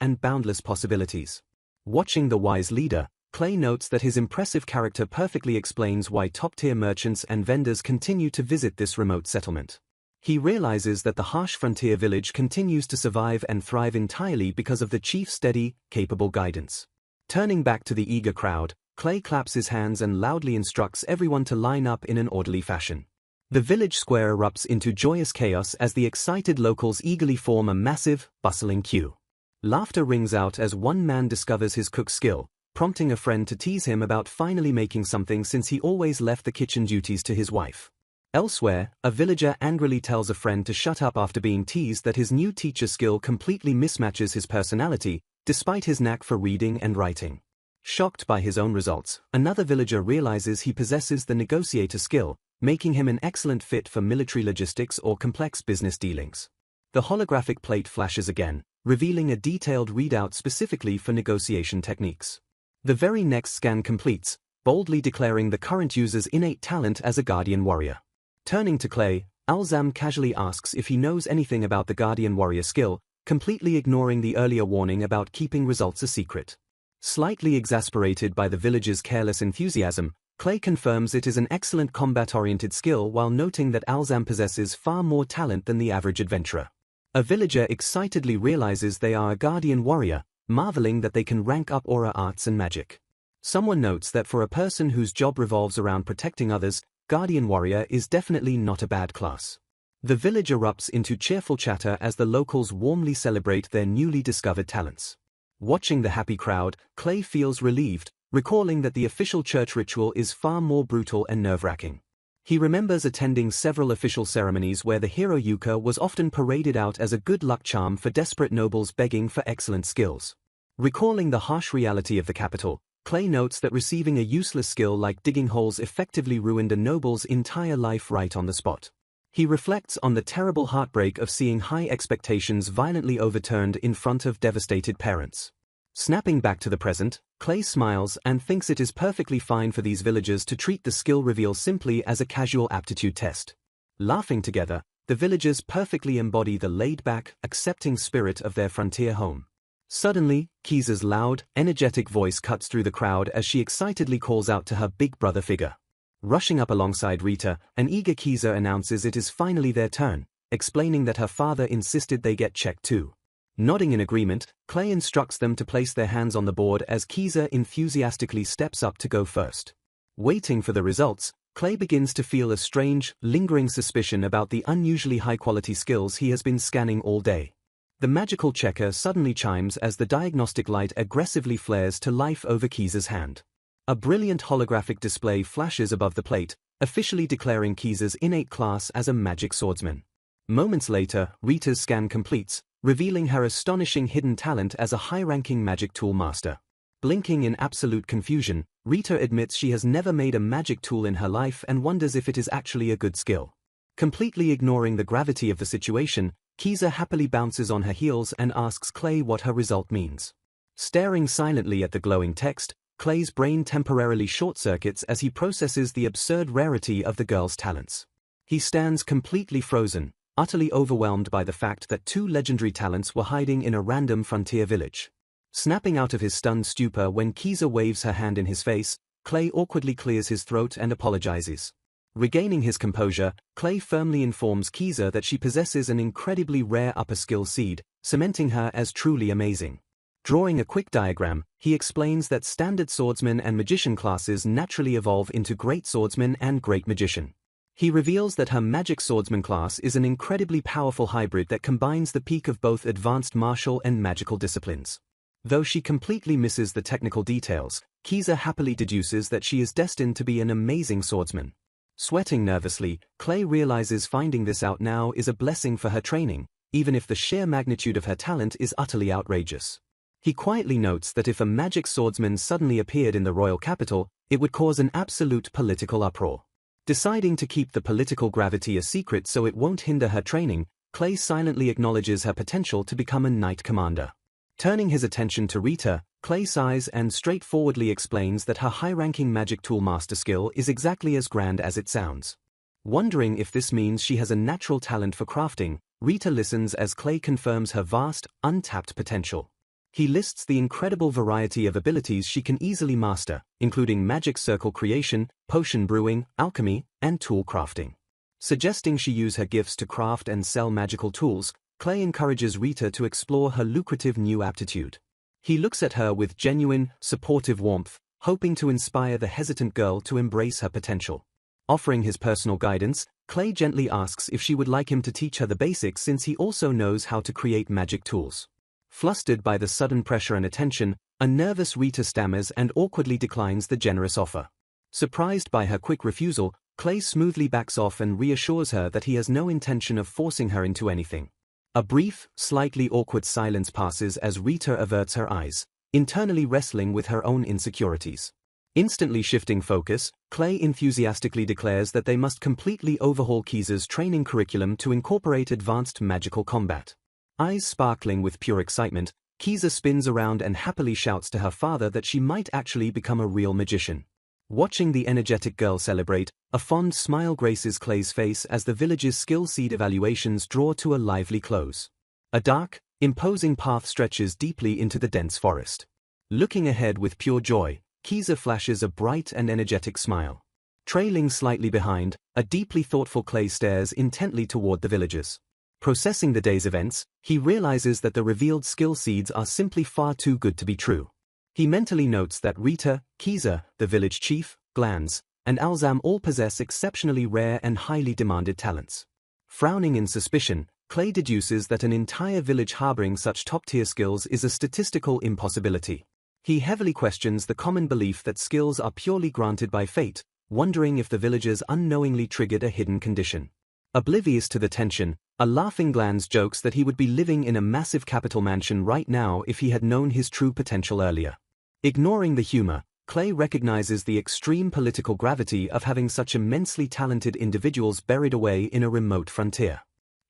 and boundless possibilities. Watching the wise leader, Clay notes that his impressive character perfectly explains why top-tier merchants and vendors continue to visit this remote settlement. He realizes that the harsh frontier village continues to survive and thrive entirely because of the chief's steady, capable guidance. Turning back to the eager crowd, Clay claps his hands and loudly instructs everyone to line up in an orderly fashion. The village square erupts into joyous chaos as the excited locals eagerly form a massive, bustling queue. Laughter rings out as one man discovers his cook skill, prompting a friend to tease him about finally making something since he always left the kitchen duties to his wife. Elsewhere, a villager angrily tells a friend to shut up after being teased that his new teacher skill completely mismatches his personality, despite his knack for reading and writing. Shocked by his own results, another villager realizes he possesses the negotiator skill, making him an excellent fit for military logistics or complex business dealings. The holographic plate flashes again, revealing a detailed readout specifically for negotiation techniques. The very next scan completes, boldly declaring the current user's innate talent as a guardian warrior. Turning to Clay, Alzam casually asks if he knows anything about the guardian warrior skill, completely ignoring the earlier warning about keeping results a secret. Slightly exasperated by the village's careless enthusiasm, Clay confirms it is an excellent combat-oriented skill while noting that Alzam possesses far more talent than the average adventurer. A villager excitedly realizes they are a guardian warrior, marveling that they can rank up aura arts and magic. Someone notes that for a person whose job revolves around protecting others, Guardian Warrior is definitely not a bad class. The village erupts into cheerful chatter as the locals warmly celebrate their newly discovered talents. Watching the happy crowd, Clay feels relieved, recalling that the official church ritual is far more brutal and nerve-wracking. He remembers attending several official ceremonies where the hero Yuka was often paraded out as a good luck charm for desperate nobles begging for excellent skills. Recalling the harsh reality of the capital, Clay notes that receiving a useless skill like digging holes effectively ruined a noble's entire life right on the spot. He reflects on the terrible heartbreak of seeing high expectations violently overturned in front of devastated parents. Snapping back to the present, Clay smiles and thinks it is perfectly fine for these villagers to treat the skill reveal simply as a casual aptitude test. Laughing together, the villagers perfectly embody the laid-back, accepting spirit of their frontier home. Suddenly, Kiza's loud, energetic voice cuts through the crowd as she excitedly calls out to her big brother figure. Rushing up alongside Rita, an eager Kiza announces it is finally their turn, explaining that her father insisted they get checked too. Nodding in agreement, Clay instructs them to place their hands on the board as Kiza enthusiastically steps up to go first. Waiting for the results, Clay begins to feel a strange, lingering suspicion about the unusually high-quality skills he has been scanning all day. The magical checker suddenly chimes as the diagnostic light aggressively flares to life over Kiza's hand. A brilliant holographic display flashes above the plate, officially declaring Kiza's innate class as a magic swordsman. Moments later, Rita's scan completes, revealing her astonishing hidden talent as a high-ranking magic tool master. Blinking in absolute confusion, Rita admits she has never made a magic tool in her life and wonders if it is actually a good skill. Completely ignoring the gravity of the situation, Kiza happily bounces on her heels and asks Clay what her result means. Staring silently at the glowing text, Clay's brain temporarily short-circuits as he processes the absurd rarity of the girl's talents. He stands completely frozen, utterly overwhelmed by the fact that two legendary talents were hiding in a random frontier village. Snapping out of his stunned stupor when Kiza waves her hand in his face, Clay awkwardly clears his throat and apologizes. Regaining his composure, Clay firmly informs Kiza that she possesses an incredibly rare upper skill seed, cementing her as truly amazing. Drawing a quick diagram, he explains that standard swordsman and magician classes naturally evolve into great swordsman and great magician. He reveals that her magic swordsman class is an incredibly powerful hybrid that combines the peak of both advanced martial and magical disciplines. Though she completely misses the technical details, Kiza happily deduces that she is destined to be an amazing swordsman. Sweating nervously, Clay realizes finding this out now is a blessing for her training, even if the sheer magnitude of her talent is utterly outrageous. He quietly notes that if a magic swordsman suddenly appeared in the royal capital, it would cause an absolute political uproar. Deciding to keep the political gravity a secret so it won't hinder her training, Clay silently acknowledges her potential to become a knight commander. Turning his attention to Rita, Clay sighs and straightforwardly explains that her high-ranking magic tool master skill is exactly as grand as it sounds. Wondering if this means she has a natural talent for crafting, Rita listens as Clay confirms her vast, untapped potential. He lists the incredible variety of abilities she can easily master, including magic circle creation, potion brewing, alchemy, and tool crafting. Suggesting she use her gifts to craft and sell magical tools, Clay encourages Rita to explore her lucrative new aptitude. He looks at her with genuine, supportive warmth, hoping to inspire the hesitant girl to embrace her potential. Offering his personal guidance, Clay gently asks if she would like him to teach her the basics since he also knows how to create magic tools. Flustered by the sudden pressure and attention, a nervous Rita stammers and awkwardly declines the generous offer. Surprised by her quick refusal, Clay smoothly backs off and reassures her that he has no intention of forcing her into anything. A brief, slightly awkward silence passes as Rita averts her eyes, internally wrestling with her own insecurities. Instantly shifting focus, Clay enthusiastically declares that they must completely overhaul Kiza's training curriculum to incorporate advanced magical combat. Eyes sparkling with pure excitement, Kiza spins around and happily shouts to her father that she might actually become a real magician. Watching the energetic girl celebrate, a fond smile graces Clay's face as the village's skill seed evaluations draw to a lively close. A dark, imposing path stretches deeply into the dense forest. Looking ahead with pure joy, Kiza flashes a bright and energetic smile. Trailing slightly behind, a deeply thoughtful Clay stares intently toward the villagers. Processing the day's events, he realizes that the revealed skill seeds are simply far too good to be true. He mentally notes that Rita, Kiza, the village chief, Glans, and Alzam all possess exceptionally rare and highly demanded talents. Frowning in suspicion, Clay deduces that an entire village harboring such top-tier skills is a statistical impossibility. He heavily questions the common belief that skills are purely granted by fate, wondering if the villagers unknowingly triggered a hidden condition. Oblivious to the tension, a laughing Glans jokes that he would be living in a massive capital mansion right now if he had known his true potential earlier. Ignoring the humor, Clay recognizes the extreme political gravity of having such immensely talented individuals buried away in a remote frontier.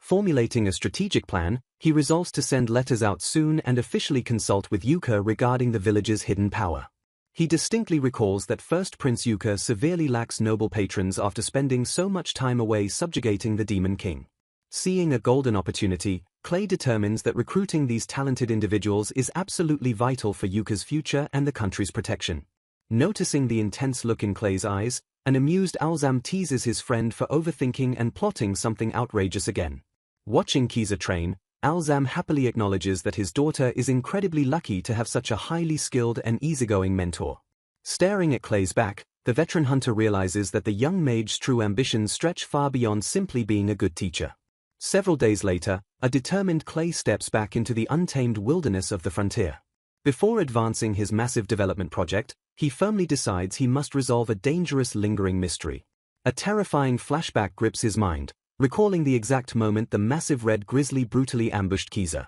Formulating a strategic plan, he resolves to send letters out soon and officially consult with Yuka regarding the village's hidden power. He distinctly recalls that first Prince Yuka severely lacks noble patrons after spending so much time away subjugating the Demon King. Seeing a golden opportunity, Clay determines that recruiting these talented individuals is absolutely vital for Yuka's future and the country's protection. Noticing the intense look in Clay's eyes, an amused Alzam teases his friend for overthinking and plotting something outrageous again. Watching Kiza train, Alzam happily acknowledges that his daughter is incredibly lucky to have such a highly skilled and easygoing mentor. Staring at Clay's back, the veteran hunter realizes that the young mage's true ambitions stretch far beyond simply being a good teacher. Several days later, a determined Clay steps back into the untamed wilderness of the frontier. Before advancing his massive development project, he firmly decides he must resolve a dangerous lingering mystery. A terrifying flashback grips his mind, recalling the exact moment the massive red grizzly brutally ambushed Kiza.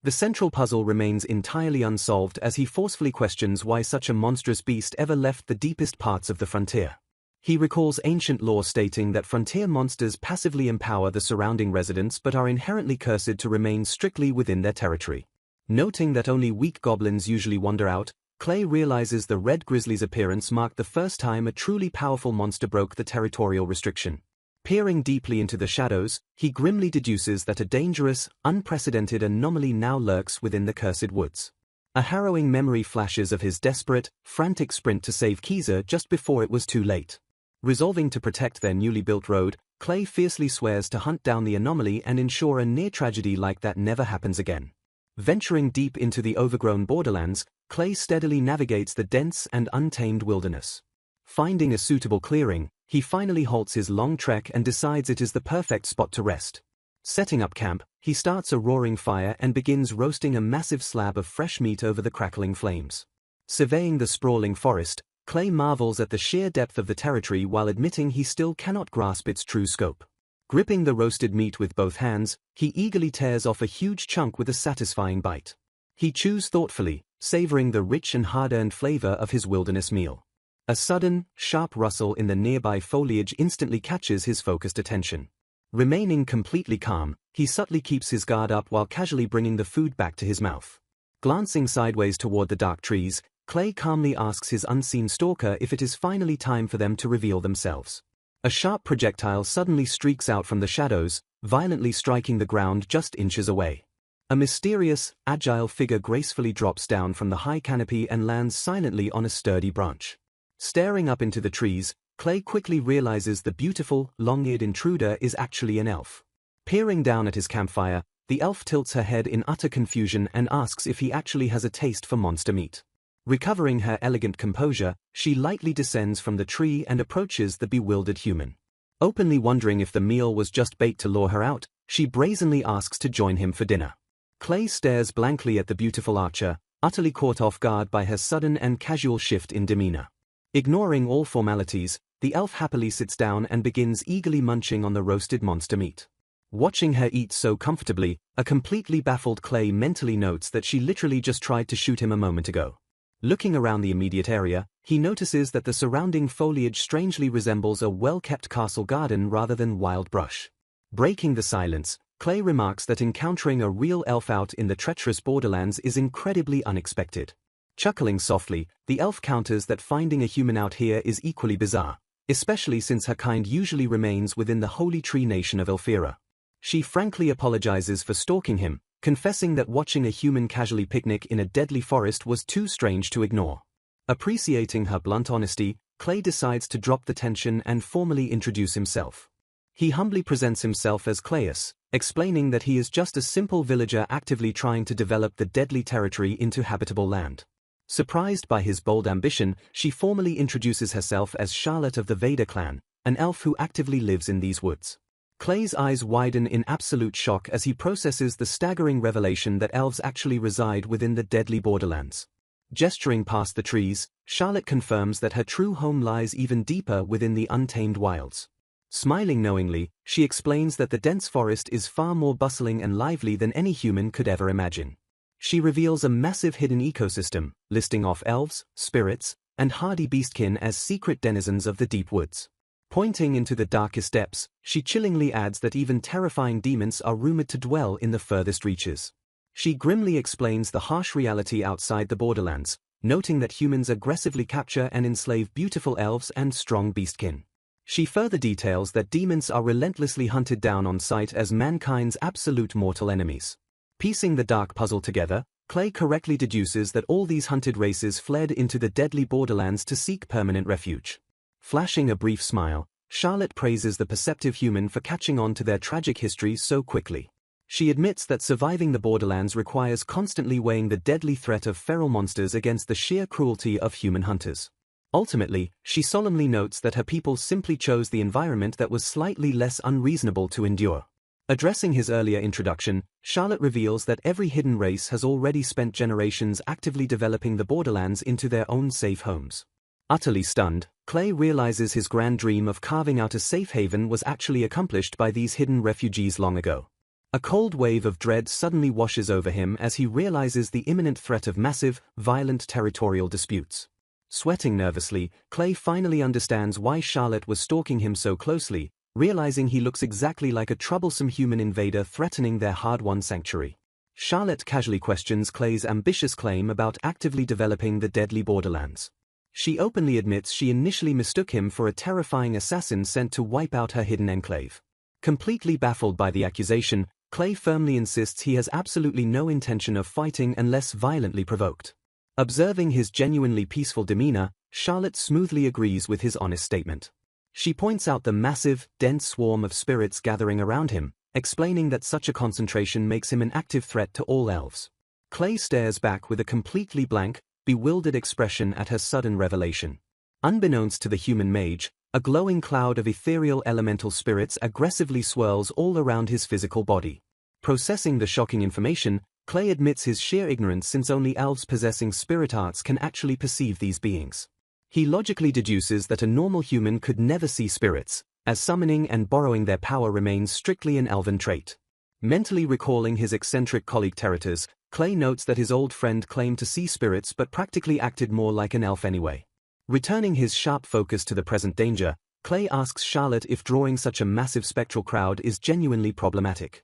The central puzzle remains entirely unsolved as he forcefully questions why such a monstrous beast ever left the deepest parts of the frontier. He recalls ancient law stating that frontier monsters passively empower the surrounding residents but are inherently cursed to remain strictly within their territory. Noting that only weak goblins usually wander out, Clay realizes the red grizzly's appearance marked the first time a truly powerful monster broke the territorial restriction. Peering deeply into the shadows, he grimly deduces that a dangerous, unprecedented anomaly now lurks within the cursed woods. A harrowing memory flashes of his desperate, frantic sprint to save Kiza just before it was too late. Resolving to protect their newly built road, Clay fiercely swears to hunt down the anomaly and ensure a near tragedy like that never happens again. Venturing deep into the overgrown borderlands, Clay steadily navigates the dense and untamed wilderness. Finding a suitable clearing, he finally halts his long trek and decides it is the perfect spot to rest. Setting up camp, he starts a roaring fire and begins roasting a massive slab of fresh meat over the crackling flames. Surveying the sprawling forest, Clay marvels at the sheer depth of the territory while admitting he still cannot grasp its true scope. Gripping the roasted meat with both hands, he eagerly tears off a huge chunk with a satisfying bite. He chews thoughtfully, savoring the rich and hard-earned flavor of his wilderness meal. A sudden, sharp rustle in the nearby foliage instantly catches his focused attention. Remaining completely calm, he subtly keeps his guard up while casually bringing the food back to his mouth. Glancing sideways toward the dark trees, Clay calmly asks his unseen stalker if it is finally time for them to reveal themselves. A sharp projectile suddenly streaks out from the shadows, violently striking the ground just inches away. A mysterious, agile figure gracefully drops down from the high canopy and lands silently on a sturdy branch. Staring up into the trees, Clay quickly realizes the beautiful, long-eared intruder is actually an elf. Peering down at his campfire, the elf tilts her head in utter confusion and asks if he actually has a taste for monster meat. Recovering her elegant composure, she lightly descends from the tree and approaches the bewildered human. Openly wondering if the meal was just bait to lure her out, she brazenly asks to join him for dinner. Clay stares blankly at the beautiful archer, utterly caught off guard by her sudden and casual shift in demeanor. Ignoring all formalities, the elf happily sits down and begins eagerly munching on the roasted monster meat. Watching her eat so comfortably, a completely baffled Clay mentally notes that she literally just tried to shoot him a moment ago. Looking around the immediate area, he notices that the surrounding foliage strangely resembles a well-kept castle garden rather than wild brush. Breaking the silence, Clay remarks that encountering a real elf out in the treacherous borderlands is incredibly unexpected. Chuckling softly, the elf counters that finding a human out here is equally bizarre, especially since her kind usually remains within the holy tree nation of Elfira. She frankly apologizes for stalking him, confessing that watching a human casually picnic in a deadly forest was too strange to ignore. Appreciating her blunt honesty, Clay decides to drop the tension and formally introduce himself. He humbly presents himself as Clayus, explaining that he is just a simple villager actively trying to develop the deadly territory into habitable land. Surprised by his bold ambition, she formally introduces herself as Charlotte of the Vader clan, an elf who actively lives in these woods. Clay's eyes widen in absolute shock as he processes the staggering revelation that elves actually reside within the deadly borderlands. Gesturing past the trees, Charlotte confirms that her true home lies even deeper within the untamed wilds. Smiling knowingly, she explains that the dense forest is far more bustling and lively than any human could ever imagine. She reveals a massive hidden ecosystem, listing off elves, spirits, and hardy beastkin as secret denizens of the deep woods. Pointing into the darkest depths, she chillingly adds that even terrifying demons are rumored to dwell in the furthest reaches. She grimly explains the harsh reality outside the borderlands, noting that humans aggressively capture and enslave beautiful elves and strong beastkin. She further details that demons are relentlessly hunted down on sight as mankind's absolute mortal enemies. Piecing the dark puzzle together, Clay correctly deduces that all these hunted races fled into the deadly borderlands to seek permanent refuge. Flashing a brief smile, Charlotte praises the perceptive human for catching on to their tragic history so quickly. She admits that surviving the borderlands requires constantly weighing the deadly threat of feral monsters against the sheer cruelty of human hunters. Ultimately, she solemnly notes that her people simply chose the environment that was slightly less unreasonable to endure. Addressing his earlier introduction, Charlotte reveals that every hidden race has already spent generations actively developing the borderlands into their own safe homes. Utterly stunned, Clay realizes his grand dream of carving out a safe haven was actually accomplished by these hidden refugees long ago. A cold wave of dread suddenly washes over him as he realizes the imminent threat of massive, violent territorial disputes. Sweating nervously, Clay finally understands why Charlotte was stalking him so closely, realizing he looks exactly like a troublesome human invader threatening their hard-won sanctuary. Charlotte casually questions Clay's ambitious claim about actively developing the deadly borderlands. She openly admits she initially mistook him for a terrifying assassin sent to wipe out her hidden enclave. Completely baffled by the accusation, Clay firmly insists he has absolutely no intention of fighting unless violently provoked. Observing his genuinely peaceful demeanor, Charlotte smoothly agrees with his honest statement. She points out the massive, dense swarm of spirits gathering around him, explaining that such a concentration makes him an active threat to all elves. Clay stares back with a completely blank, bewildered expression at her sudden revelation. Unbeknownst to the human mage, a glowing cloud of ethereal elemental spirits aggressively swirls all around his physical body. Processing the shocking information, Clay admits his sheer ignorance since only elves possessing spirit arts can actually perceive these beings. He logically deduces that a normal human could never see spirits, as summoning and borrowing their power remains strictly an elven trait. Mentally recalling his eccentric colleague Teritas, Clay notes that his old friend claimed to see spirits but practically acted more like an elf anyway. Returning his sharp focus to the present danger, Clay asks Charlotte if drawing such a massive spectral crowd is genuinely problematic.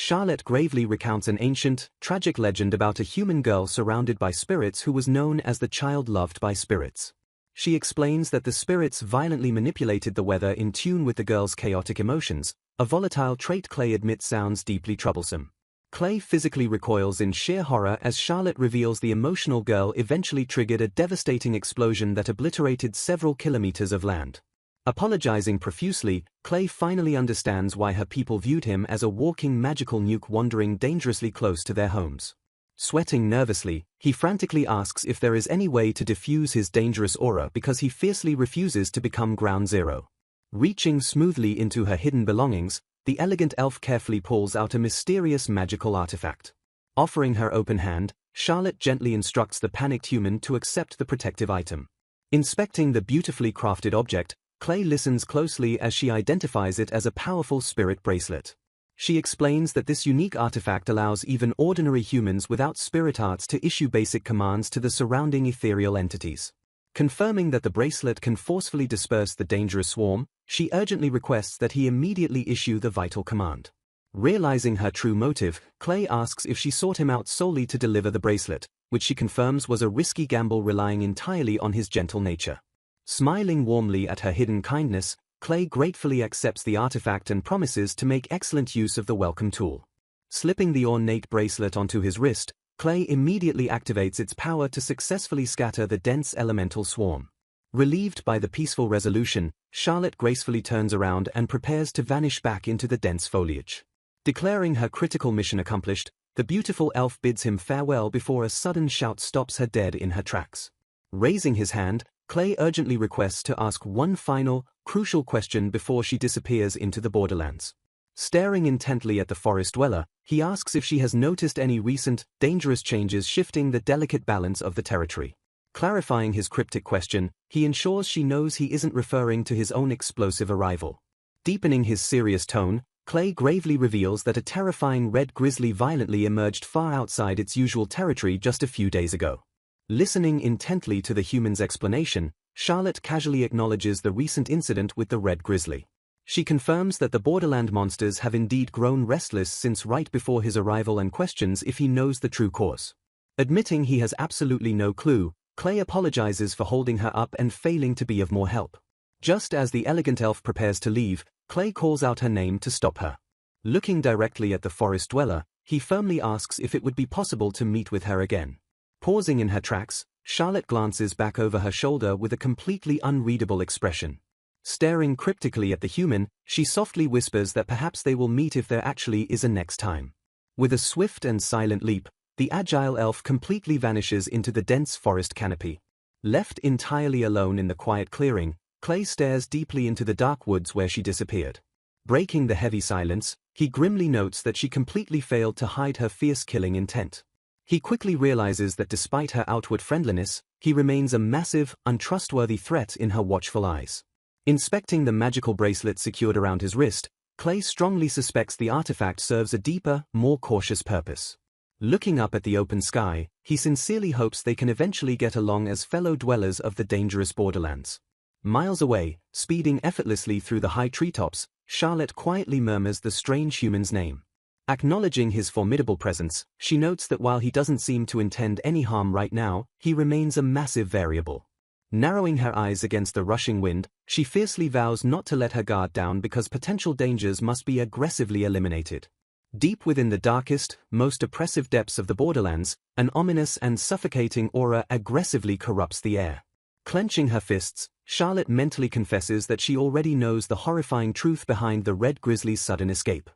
Charlotte gravely recounts an ancient, tragic legend about a human girl surrounded by spirits who was known as the child loved by spirits. She explains that the spirits violently manipulated the weather in tune with the girl's chaotic emotions, a volatile trait Clay admits sounds deeply troublesome. Clay physically recoils in sheer horror as Charlotte reveals the emotional girl eventually triggered a devastating explosion that obliterated several kilometers of land. Apologizing profusely, Clay finally understands why her people viewed him as a walking magical nuke wandering dangerously close to their homes. Sweating nervously, he frantically asks if there is any way to diffuse his dangerous aura because he fiercely refuses to become ground zero. Reaching smoothly into her hidden belongings, the elegant elf carefully pulls out a mysterious magical artifact. Offering her open hand, Charlotte gently instructs the panicked human to accept the protective item. Inspecting the beautifully crafted object, Clay listens closely as she identifies it as a powerful spirit bracelet. She explains that this unique artifact allows even ordinary humans without spirit arts to issue basic commands to the surrounding ethereal entities. Confirming that the bracelet can forcefully disperse the dangerous swarm, she urgently requests that he immediately issue the vital command. Realizing her true motive, Clay asks if she sought him out solely to deliver the bracelet, which she confirms was a risky gamble relying entirely on his gentle nature. Smiling warmly at her hidden kindness, Clay gratefully accepts the artifact and promises to make excellent use of the welcome tool. Slipping the ornate bracelet onto his wrist, Clay immediately activates its power to successfully scatter the dense elemental swarm. Relieved by the peaceful resolution, Charlotte gracefully turns around and prepares to vanish back into the dense foliage. Declaring her critical mission accomplished, the beautiful elf bids him farewell before a sudden shout stops her dead in her tracks. Raising his hand, Clay urgently requests to ask one final, crucial question before she disappears into the borderlands. Staring intently at the forest dweller, he asks if she has noticed any recent, dangerous changes shifting the delicate balance of the territory. Clarifying his cryptic question, he ensures she knows he isn't referring to his own explosive arrival. Deepening his serious tone, Clay gravely reveals that a terrifying red grizzly violently emerged far outside its usual territory just a few days ago. Listening intently to the human's explanation, Charlotte casually acknowledges the recent incident with the red grizzly. She confirms that the borderland monsters have indeed grown restless since right before his arrival and questions if he knows the true cause. Admitting he has absolutely no clue, Clay apologizes for holding her up and failing to be of more help. Just as the elegant elf prepares to leave, Clay calls out her name to stop her. Looking directly at the forest dweller, he firmly asks if it would be possible to meet with her again. Pausing in her tracks, Charlotte glances back over her shoulder with a completely unreadable expression. Staring cryptically at the human, she softly whispers that perhaps they will meet if there actually is a next time. With a swift and silent leap, the agile elf completely vanishes into the dense forest canopy. Left entirely alone in the quiet clearing, Clay stares deeply into the dark woods where she disappeared. Breaking the heavy silence, he grimly notes that she completely failed to hide her fierce killing intent. He quickly realizes that despite her outward friendliness, he remains a massive, untrustworthy threat in her watchful eyes. Inspecting the magical bracelet secured around his wrist, Clay strongly suspects the artifact serves a deeper, more cautious purpose. Looking up at the open sky, he sincerely hopes they can eventually get along as fellow dwellers of the dangerous borderlands. Miles away, speeding effortlessly through the high treetops, Charlotte quietly murmurs the strange human's name. Acknowledging his formidable presence, she notes that while he doesn't seem to intend any harm right now, he remains a massive variable. Narrowing her eyes against the rushing wind, she fiercely vows not to let her guard down because potential dangers must be aggressively eliminated. Deep within the darkest, most oppressive depths of the borderlands, an ominous and suffocating aura aggressively corrupts the air. Clenching her fists, Charlotte mentally confesses that she already knows the horrifying truth behind the red grizzly's sudden escape.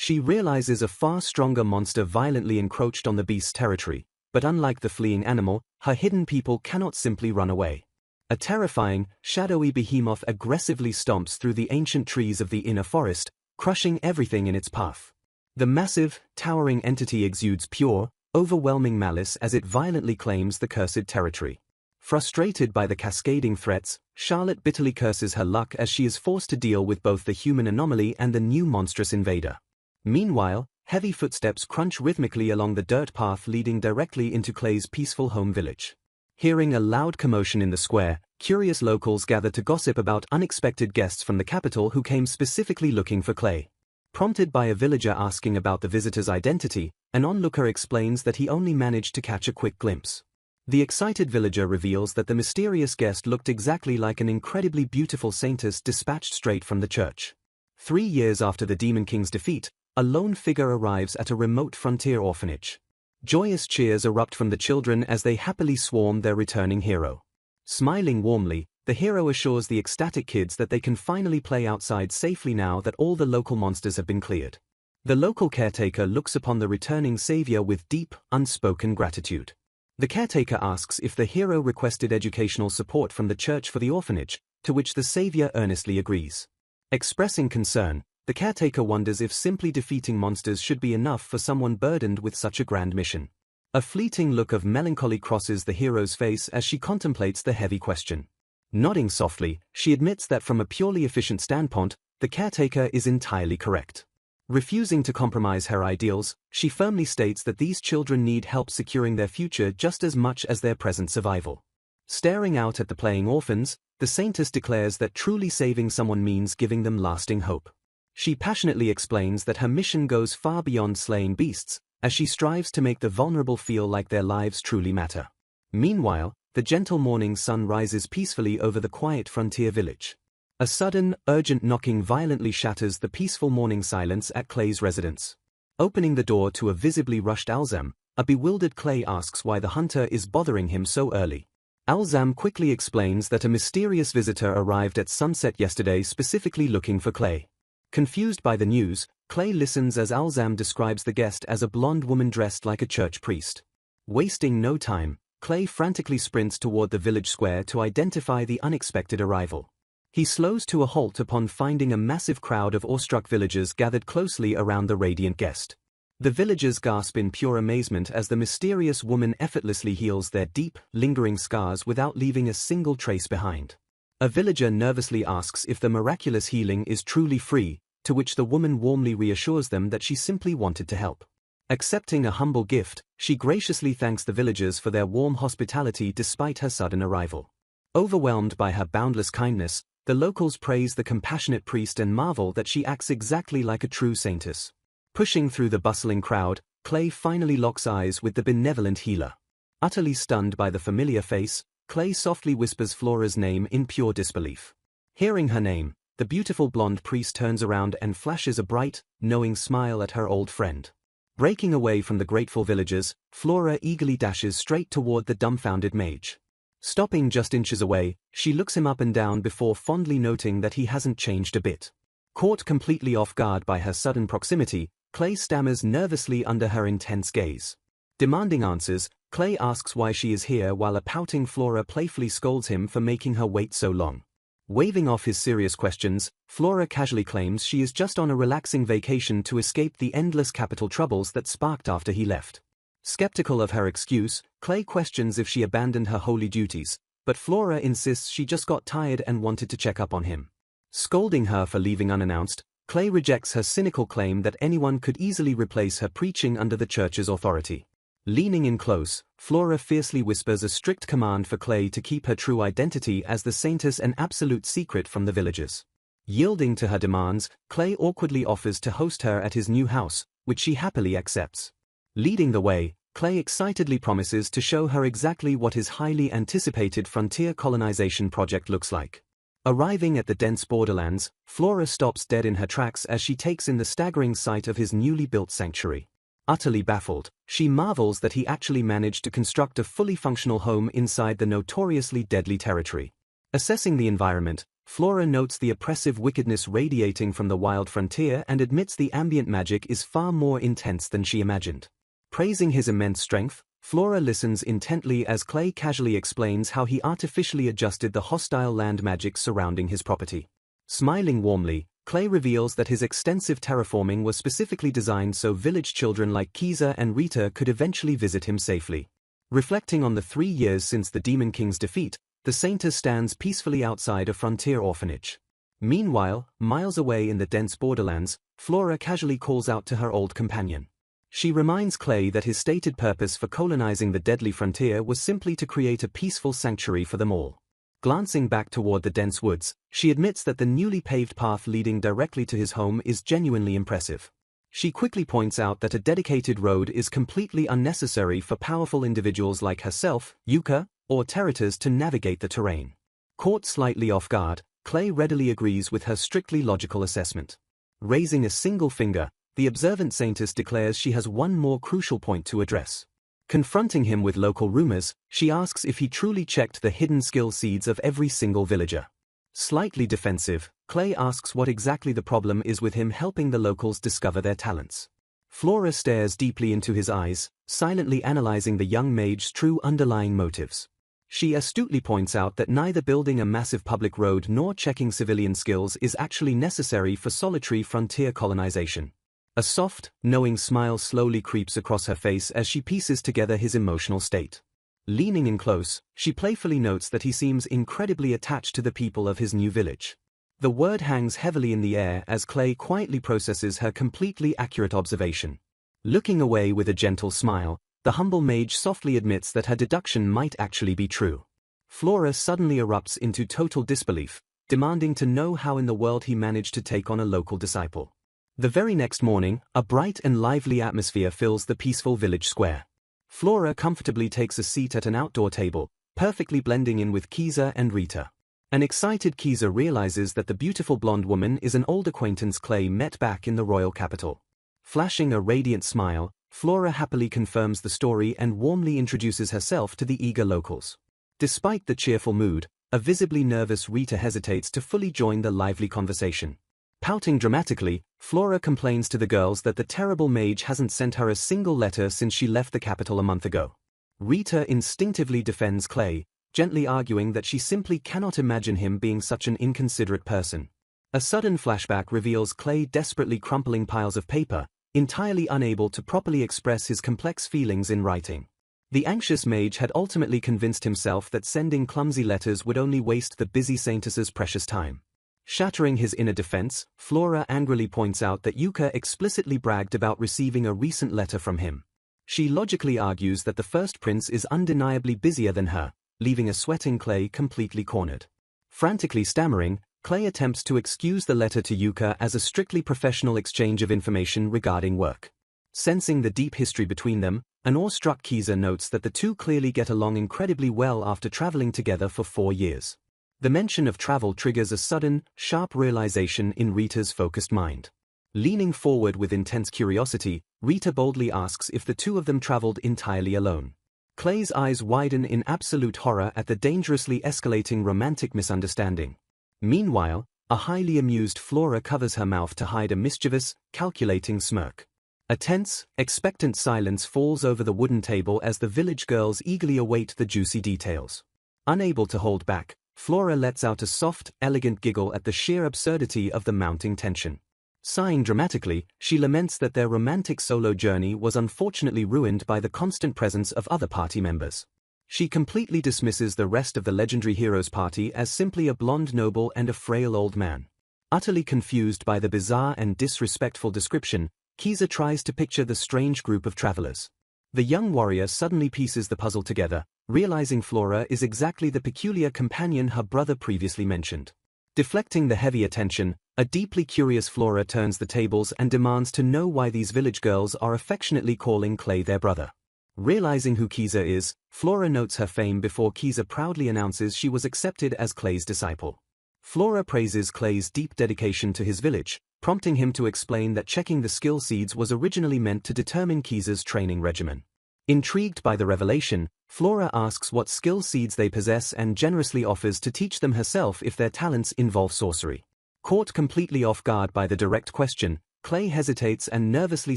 She realizes a far stronger monster violently encroached on the beast's territory, but unlike the fleeing animal, her hidden people cannot simply run away. A terrifying, shadowy behemoth aggressively stomps through the ancient trees of the inner forest, crushing everything in its path. The massive, towering entity exudes pure, overwhelming malice as it violently claims the cursed territory. Frustrated by the cascading threats, Charlotte bitterly curses her luck as she is forced to deal with both the human anomaly and the new monstrous invader. Meanwhile, heavy footsteps crunch rhythmically along the dirt path leading directly into Clay's peaceful home village. Hearing a loud commotion in the square, curious locals gather to gossip about unexpected guests from the capital who came specifically looking for Clay. Prompted by a villager asking about the visitor's identity, an onlooker explains that he only managed to catch a quick glimpse. The excited villager reveals that the mysterious guest looked exactly like an incredibly beautiful saintess dispatched straight from the church. 3 years after the Demon King's defeat, a lone figure arrives at a remote frontier orphanage. Joyous cheers erupt from the children as they happily swarm their returning hero. Smiling warmly, the hero assures the ecstatic kids that they can finally play outside safely now that all the local monsters have been cleared. The local caretaker looks upon the returning savior with deep, unspoken gratitude. The caretaker asks if the hero requested educational support from the church for the orphanage, to which the savior earnestly agrees. Expressing concern, the caretaker wonders if simply defeating monsters should be enough for someone burdened with such a grand mission. A fleeting look of melancholy crosses the hero's face as she contemplates the heavy question. Nodding softly, she admits that from a purely efficient standpoint, the caretaker is entirely correct. Refusing to compromise her ideals, she firmly states that these children need help securing their future just as much as their present survival. Staring out at the playing orphans, the saintess declares that truly saving someone means giving them lasting hope. She passionately explains that her mission goes far beyond slaying beasts, as she strives to make the vulnerable feel like their lives truly matter. Meanwhile, the gentle morning sun rises peacefully over the quiet frontier village. A sudden, urgent knocking violently shatters the peaceful morning silence at Clay's residence. Opening the door to a visibly rushed Alzam, a bewildered Clay asks why the hunter is bothering him so early. Alzam quickly explains that a mysterious visitor arrived at sunset yesterday specifically looking for Clay. Confused by the news, Clay listens as Alzam describes the guest as a blonde woman dressed like a church priest. Wasting no time, Clay frantically sprints toward the village square to identify the unexpected arrival. He slows to a halt upon finding a massive crowd of awestruck villagers gathered closely around the radiant guest. The villagers gasp in pure amazement as the mysterious woman effortlessly heals their deep, lingering scars without leaving a single trace behind. A villager nervously asks if the miraculous healing is truly free, to which the woman warmly reassures them that she simply wanted to help. Accepting a humble gift, she graciously thanks the villagers for their warm hospitality despite her sudden arrival. Overwhelmed by her boundless kindness, the locals praise the compassionate priest and marvel that she acts exactly like a true saintess. Pushing through the bustling crowd, Clay finally locks eyes with the benevolent healer. Utterly stunned by the familiar face, Clay softly whispers Flora's name in pure disbelief. Hearing her name, the beautiful blonde priest turns around and flashes a bright, knowing smile at her old friend. Breaking away from the grateful villagers, Flora eagerly dashes straight toward the dumbfounded mage. Stopping just inches away, she looks him up and down before fondly noting that he hasn't changed a bit. Caught completely off guard by her sudden proximity, Clay stammers nervously under her intense gaze. Demanding answers, Clay asks why she is here while a pouting Flora playfully scolds him for making her wait so long. Waving off his serious questions, Flora casually claims she is just on a relaxing vacation to escape the endless capital troubles that sparked after he left. Skeptical of her excuse, Clay questions if she abandoned her holy duties, but Flora insists she just got tired and wanted to check up on him. Scolding her for leaving unannounced, Clay rejects her cynical claim that anyone could easily replace her preaching under the church's authority. Leaning in close, Flora fiercely whispers a strict command for Clay to keep her true identity as the saintess an absolute secret from the villagers. Yielding to her demands, Clay awkwardly offers to host her at his new house, which she happily accepts. Leading the way, Clay excitedly promises to show her exactly what his highly anticipated frontier colonization project looks like. Arriving at the dense borderlands, Flora stops dead in her tracks as she takes in the staggering sight of his newly built sanctuary. Utterly baffled, she marvels that he actually managed to construct a fully functional home inside the notoriously deadly territory. Assessing the environment, Flora notes the oppressive wickedness radiating from the wild frontier and admits the ambient magic is far more intense than she imagined. Praising his immense strength, Flora listens intently as Clay casually explains how he artificially adjusted the hostile land magic surrounding his property. Smiling warmly, Clay reveals that his extensive terraforming was specifically designed so village children like Kiza and Rita could eventually visit him safely. Reflecting on the 3 years since the Demon King's defeat, the saintess stands peacefully outside a frontier orphanage. Meanwhile, miles away in the dense borderlands, Flora casually calls out to her old companion. She reminds Clay that his stated purpose for colonizing the deadly frontier was simply to create a peaceful sanctuary for them all. Glancing back toward the dense woods, she admits that the newly paved path leading directly to his home is genuinely impressive. She quickly points out that a dedicated road is completely unnecessary for powerful individuals like herself, Yuka, or Terrators to navigate the terrain. Caught slightly off guard, Clay readily agrees with her strictly logical assessment. Raising a single finger, the observant saintess declares she has one more crucial point to address. Confronting him with local rumors, she asks if he truly checked the hidden skill seeds of every single villager. Slightly defensive, Clay asks what exactly the problem is with him helping the locals discover their talents. Flora stares deeply into his eyes, silently analyzing the young mage's true underlying motives. She astutely points out that neither building a massive public road nor checking civilian skills is actually necessary for solitary frontier colonization. A soft, knowing smile slowly creeps across her face as she pieces together his emotional state. Leaning in close, she playfully notes that he seems incredibly attached to the people of his new village. The word hangs heavily in the air as Clay quietly processes her completely accurate observation. Looking away with a gentle smile, the humble mage softly admits that her deduction might actually be true. Flora suddenly erupts into total disbelief, demanding to know how in the world he managed to take on a local disciple. The very next morning, a bright and lively atmosphere fills the peaceful village square. Flora comfortably takes a seat at an outdoor table, perfectly blending in with Kiza and Rita. An excited Kiza realizes that the beautiful blonde woman is an old acquaintance Clay met back in the royal capital. Flashing a radiant smile, Flora happily confirms the story and warmly introduces herself to the eager locals. Despite the cheerful mood, a visibly nervous Rita hesitates to fully join the lively conversation. Pouting dramatically, Flora complains to the girls that the terrible mage hasn't sent her a single letter since she left the capital a month ago. Rita instinctively defends Clay, gently arguing that she simply cannot imagine him being such an inconsiderate person. A sudden flashback reveals Clay desperately crumpling piles of paper, entirely unable to properly express his complex feelings in writing. The anxious mage had ultimately convinced himself that sending clumsy letters would only waste the busy saintess's precious time. Shattering his inner defense, Flora angrily points out that Yuka explicitly bragged about receiving a recent letter from him. She logically argues that the first prince is undeniably busier than her, leaving a sweating Clay completely cornered. Frantically stammering, Clay attempts to excuse the letter to Yuka as a strictly professional exchange of information regarding work. Sensing the deep history between them, an awestruck Kiza notes that the two clearly get along incredibly well after traveling together for 4 years. The mention of travel triggers a sudden, sharp realization in Rita's focused mind. Leaning forward with intense curiosity, Rita boldly asks if the two of them traveled entirely alone. Clay's eyes widen in absolute horror at the dangerously escalating romantic misunderstanding. Meanwhile, a highly amused Flora covers her mouth to hide a mischievous, calculating smirk. A tense, expectant silence falls over the wooden table as the village girls eagerly await the juicy details. Unable to hold back, Flora lets out a soft, elegant giggle at the sheer absurdity of the mounting tension. Sighing dramatically, she laments that their romantic solo journey was unfortunately ruined by the constant presence of other party members. She completely dismisses the rest of the legendary heroes' party as simply a blonde noble and a frail old man. Utterly confused by the bizarre and disrespectful description, Kiza tries to picture the strange group of travelers. The young warrior suddenly pieces the puzzle together, realizing Flora is exactly the peculiar companion her brother previously mentioned. Deflecting the heavy attention, a deeply curious Flora turns the tables and demands to know why these village girls are affectionately calling Clay their brother. Realizing who Kiza is, Flora notes her fame before Kiza proudly announces she was accepted as Clay's disciple. Flora praises Clay's deep dedication to his village, prompting him to explain that checking the skill seeds was originally meant to determine Kiza's training regimen. Intrigued by the revelation, Flora asks what skill seeds they possess and generously offers to teach them herself if their talents involve sorcery. Caught completely off guard by the direct question, Clay hesitates and nervously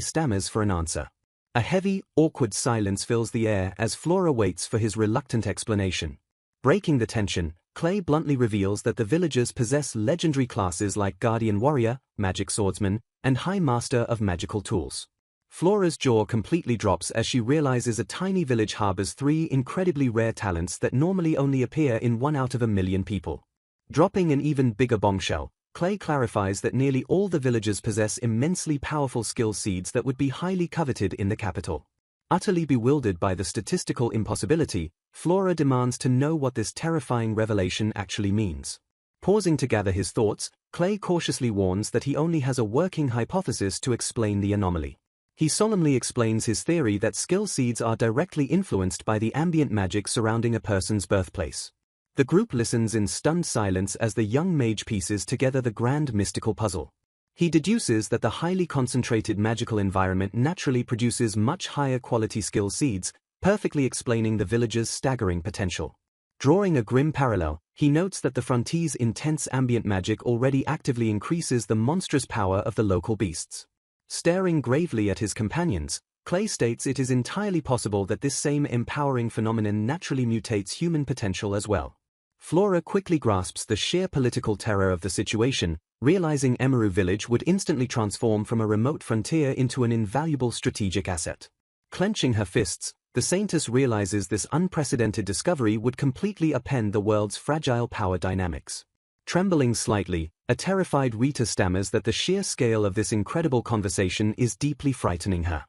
stammers for an answer. A heavy, awkward silence fills the air as Flora waits for his reluctant explanation. Breaking the tension, Clay bluntly reveals that the villagers possess legendary classes like Guardian Warrior, Magic Swordsman, and High Master of Magical Tools. Flora's jaw completely drops as she realizes a tiny village harbors 3 incredibly rare talents that normally only appear in 1 out of a million people. Dropping an even bigger bombshell, Clay clarifies that nearly all the villagers possess immensely powerful skill seeds that would be highly coveted in the capital. Utterly bewildered by the statistical impossibility, Flora demands to know what this terrifying revelation actually means. Pausing to gather his thoughts, Clay cautiously warns that he only has a working hypothesis to explain the anomaly. He solemnly explains his theory that skill seeds are directly influenced by the ambient magic surrounding a person's birthplace. The group listens in stunned silence as the young mage pieces together the grand mystical puzzle. He deduces that the highly concentrated magical environment naturally produces much higher quality skill seeds, perfectly explaining the village's staggering potential. Drawing a grim parallel, he notes that the frontier's intense ambient magic already actively increases the monstrous power of the local beasts. Staring gravely at his companions, Clay states it is entirely possible that this same empowering phenomenon naturally mutates human potential as well. Flora quickly grasps the sheer political terror of the situation, realizing Emeru village would instantly transform from a remote frontier into an invaluable strategic asset. Clenching her fists, the Saintess realizes this unprecedented discovery would completely upend the world's fragile power dynamics. Trembling slightly, a terrified Rita stammers that the sheer scale of this incredible conversation is deeply frightening her.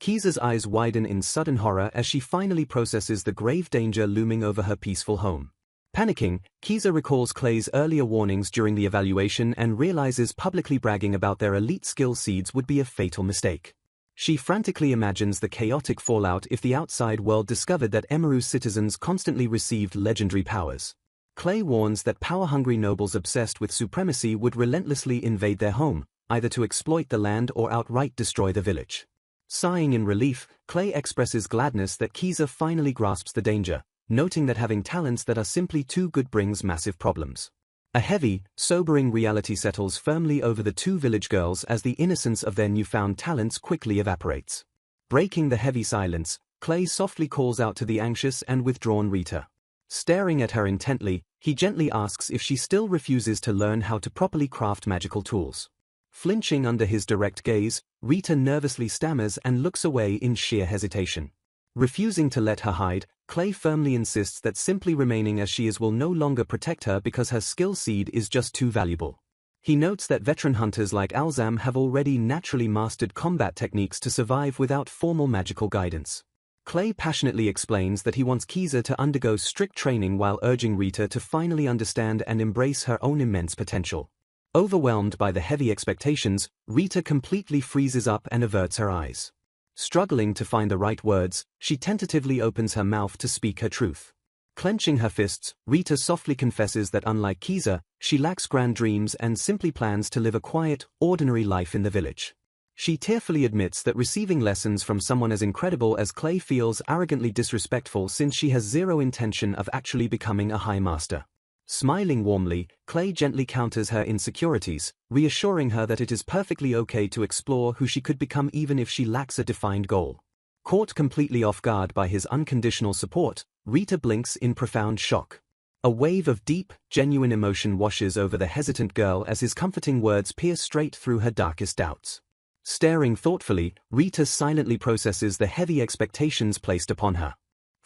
Kiza's eyes widen in sudden horror as she finally processes the grave danger looming over her peaceful home. Panicking, Kiza recalls Clay's earlier warnings during the evaluation and realizes publicly bragging about their elite skill seeds would be a fatal mistake. She frantically imagines the chaotic fallout if the outside world discovered that Emeru's citizens constantly received legendary powers. Clay warns that power-hungry nobles obsessed with supremacy would relentlessly invade their home, either to exploit the land or outright destroy the village. Sighing in relief, Clay expresses gladness that Kiza finally grasps the danger, noting that having talents that are simply too good brings massive problems. A heavy, sobering reality settles firmly over the two village girls as the innocence of their newfound talents quickly evaporates. Breaking the heavy silence, Clay softly calls out to the anxious and withdrawn Rita. Staring at her intently, he gently asks if she still refuses to learn how to properly craft magical tools. Flinching under his direct gaze, Rita nervously stammers and looks away in sheer hesitation. Refusing to let her hide, Clay firmly insists that simply remaining as she is will no longer protect her because her skill seed is just too valuable. He notes that veteran hunters like Alzam have already naturally mastered combat techniques to survive without formal magical guidance. Clay passionately explains that he wants Kiza to undergo strict training while urging Rita to finally understand and embrace her own immense potential. Overwhelmed by the heavy expectations, Rita completely freezes up and averts her eyes. Struggling to find the right words, she tentatively opens her mouth to speak her truth. Clenching her fists, Rita softly confesses that unlike Kiza, she lacks grand dreams and simply plans to live a quiet, ordinary life in the village. She tearfully admits that receiving lessons from someone as incredible as Clay feels arrogantly disrespectful since she has zero intention of actually becoming a high master. Smiling warmly, Clay gently counters her insecurities, reassuring her that it is perfectly okay to explore who she could become even if she lacks a defined goal. Caught completely off guard by his unconditional support, Rita blinks in profound shock. A wave of deep, genuine emotion washes over the hesitant girl as his comforting words pierce straight through her darkest doubts. Staring thoughtfully, Rita silently processes the heavy expectations placed upon her.